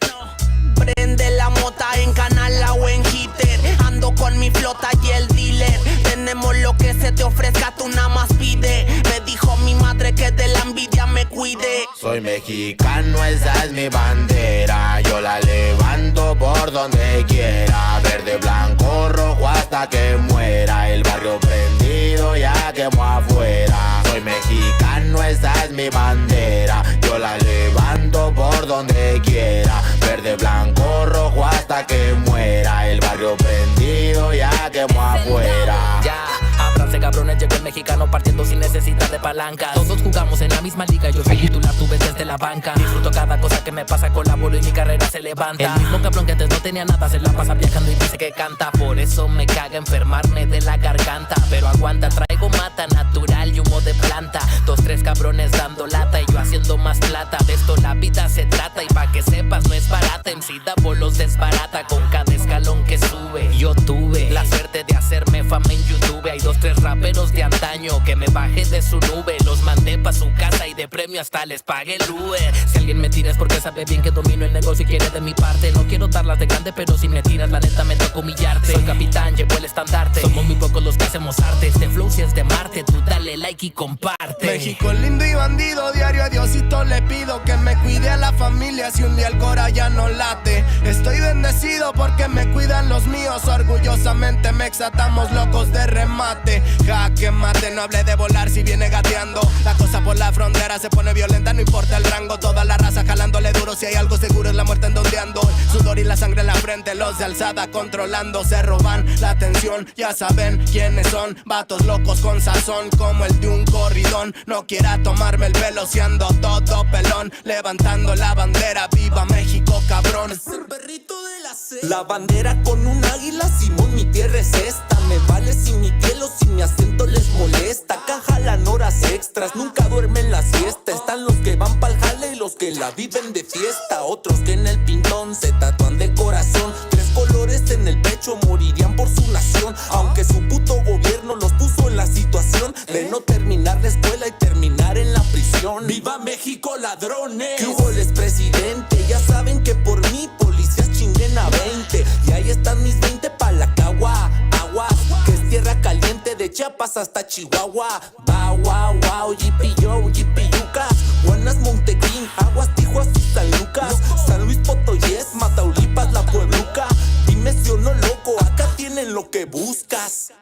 Prende la mota en canala o en hitter. Ando con mi flota y el dealer. Tenemos lo que se te ofrezca, tú nada más pide. Me dijo mi madre que de la envidia me cuide. soy mexicano, esa es mi bandera. Yo la levanto por donde quiera. Verde, blanco, rojo hasta que muera. El barrio prendido ya quemó afuera. Soy mexicano, esa es mi bandera. Yo la levanto por donde quiera. Verde, blanco, rojo hasta que muera. El barrio prendido ya quemó afuera. Ya, ábranse cabrones, llegó el mexicano partiendo sin necesidad de palanca. Todos jugamos en la misma liga, yo soy titular, tú ves desde la banca. Disfruto cada cosa que me pasa, colaboro y mi carrera se levanta. El mismo cabrón que antes no tenía nada se la pasa viajando y dice que canta. Por eso me caga enfermarme de la garganta. Pero aguanta, traigo mata natural y humo de planta. 2, 3 cabrones dando lata y yo haciendo más plata. De esto la vida se trata y pa' que sepas no es barata. MC Davo los desbarata con cada escalón que sube. Yo tuve la suerte de hacerme fama en YouTube. Hay 2, 3 raperos de antaño que me bajé de su nube. Los mandé pa' su casa y de premio hasta les pagué el Uber. Si alguien me tira es porque sabe bien que domino el negocio y quiere de mi parte. No quiero darlas de grande, pero si me tiras la neta me toca humillarte. Soy capitán, llevo el estandarte. Somos muy pocos los que hacemos arte. Este flow si es de Marte, tú dale like y comparte. México lindo y bandido, diario a Diosito le pido que me cuide a la familia si un día el cora ya no late. Estoy bendecido porque me cuidan los míos. Orgullosamente me exatamos locos de remate. Jaque mate, no hable de volar si viene gateando. La cosa por la frontera se pone violenta, no importa el rango. Toda la raza jalándole duro, si hay algo seguro es la muerte en donde ando. Sudor y la sangre en la frente, los de alzada controlando. Se roban la atención, ya saben quiénes son. Vatos locos con sazón como el de un corridón. No quiera tomarme el pelo si ando todo pelón. Levantando la bandera, viva México cabrón. Es el perrito de la selva. La bandera con un águila, Simón, mi tierra es esta. Me vale si mi piel o si mi acento les molesta. Acá jalan horas extras, nunca duermen la siesta. Están los que van pa'l jale y los que la viven de fiesta. Otros que en el pintón se tatúan de corazón. 3 colores en el pecho, morirían por su nación. Aunque su puto gobierno los puso en la situación de no terminar la escuela y terminar en la prisión. ¡Viva México, ladrones! ¿Qué hubo, les presidente? Ya saben que por mí policías chinguen a 20. Y ahí están mis 20 pa' la cagua. Aguas, que es tierra caliente de Chiapas hasta Chihuahua. Wow, wow, wow, yipi-yo, yipi-yucas. Buenas, Montequín, Aguas, Tijuas y San Lucas. San Luis Potoyes, Mataulipas, La Puebluca. Dime si o no, loco, acá tienen lo que buscas.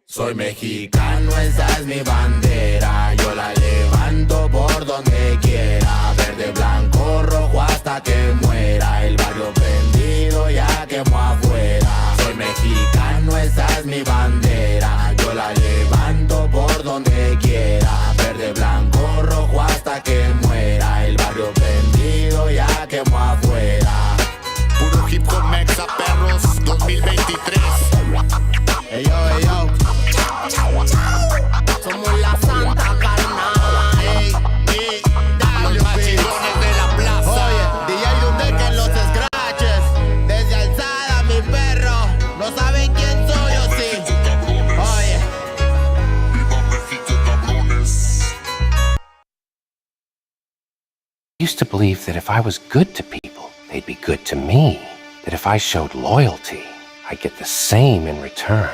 Soy mexicano, esa es mi bandera. Yo la levanto por donde quiera. Verde, blanco, rojo hasta que muera. El barrio prendido ya quemó afuera. Soy mexicano, esa es mi bandera. Yo la levanto por donde quiera. Verde, blanco, rojo hasta que muera. El barrio prendido ya quemó afuera. Puro hip hop mexa, perros, 2023. Ey yo, ey yo. Somos la santa carnal. Los machilones de la plaza. Oye, DJ Dunde que en los scratches. Desde alzada, mi perro. No saben quién soy o sí. Oye. I used to believe that if I was good to people, they'd be good to me. That if I showed loyalty, I'd get the same in return.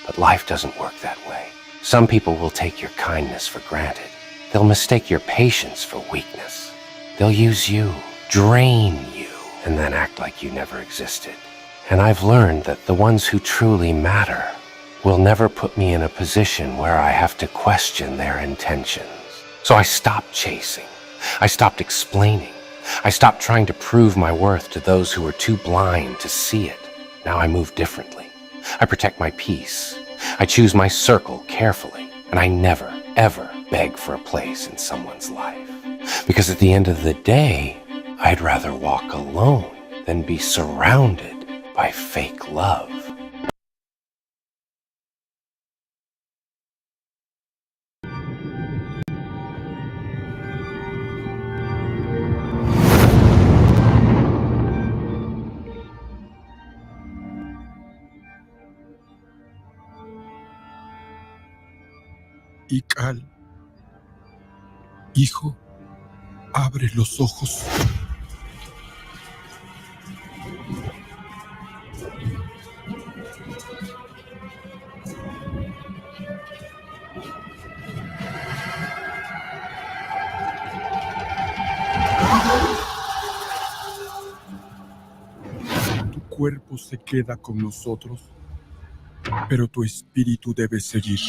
But life doesn't work that way. Some people will take your kindness for granted. They'll mistake your patience for weakness. They'll use you, drain you, and then act like you never existed. And I've learned that the ones who truly matter will never put me in a position where I have to question their intentions. So I stopped chasing. I stopped explaining. I stopped trying to prove my worth to those who were too blind to see it. Now I move differently. I protect my peace. I choose my circle carefully. And I never, ever beg for a place in someone's life. Because at the end of the day, I'd rather walk alone than be surrounded by fake love. Ical, hijo, abre los ojos. Tu cuerpo se queda con nosotros pero tu espíritu debe seguir.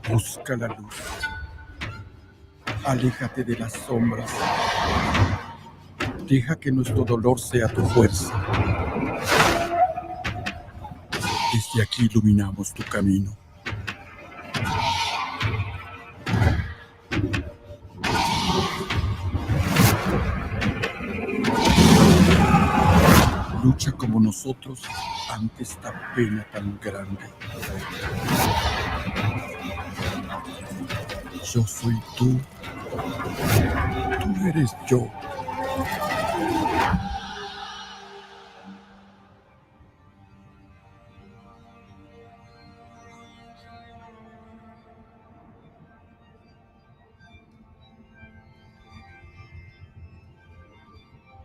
Busca la luz. Aléjate de las sombras. Deja que nuestro dolor sea tu fuerza. Desde aquí iluminamos tu camino. Lucha como nosotros ante esta pena tan grande. Yo soy tú. Tú eres yo.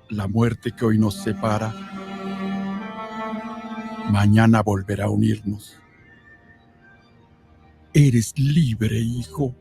La muerte que hoy nos separa, mañana volverá a unirnos. Eres libre, hijo.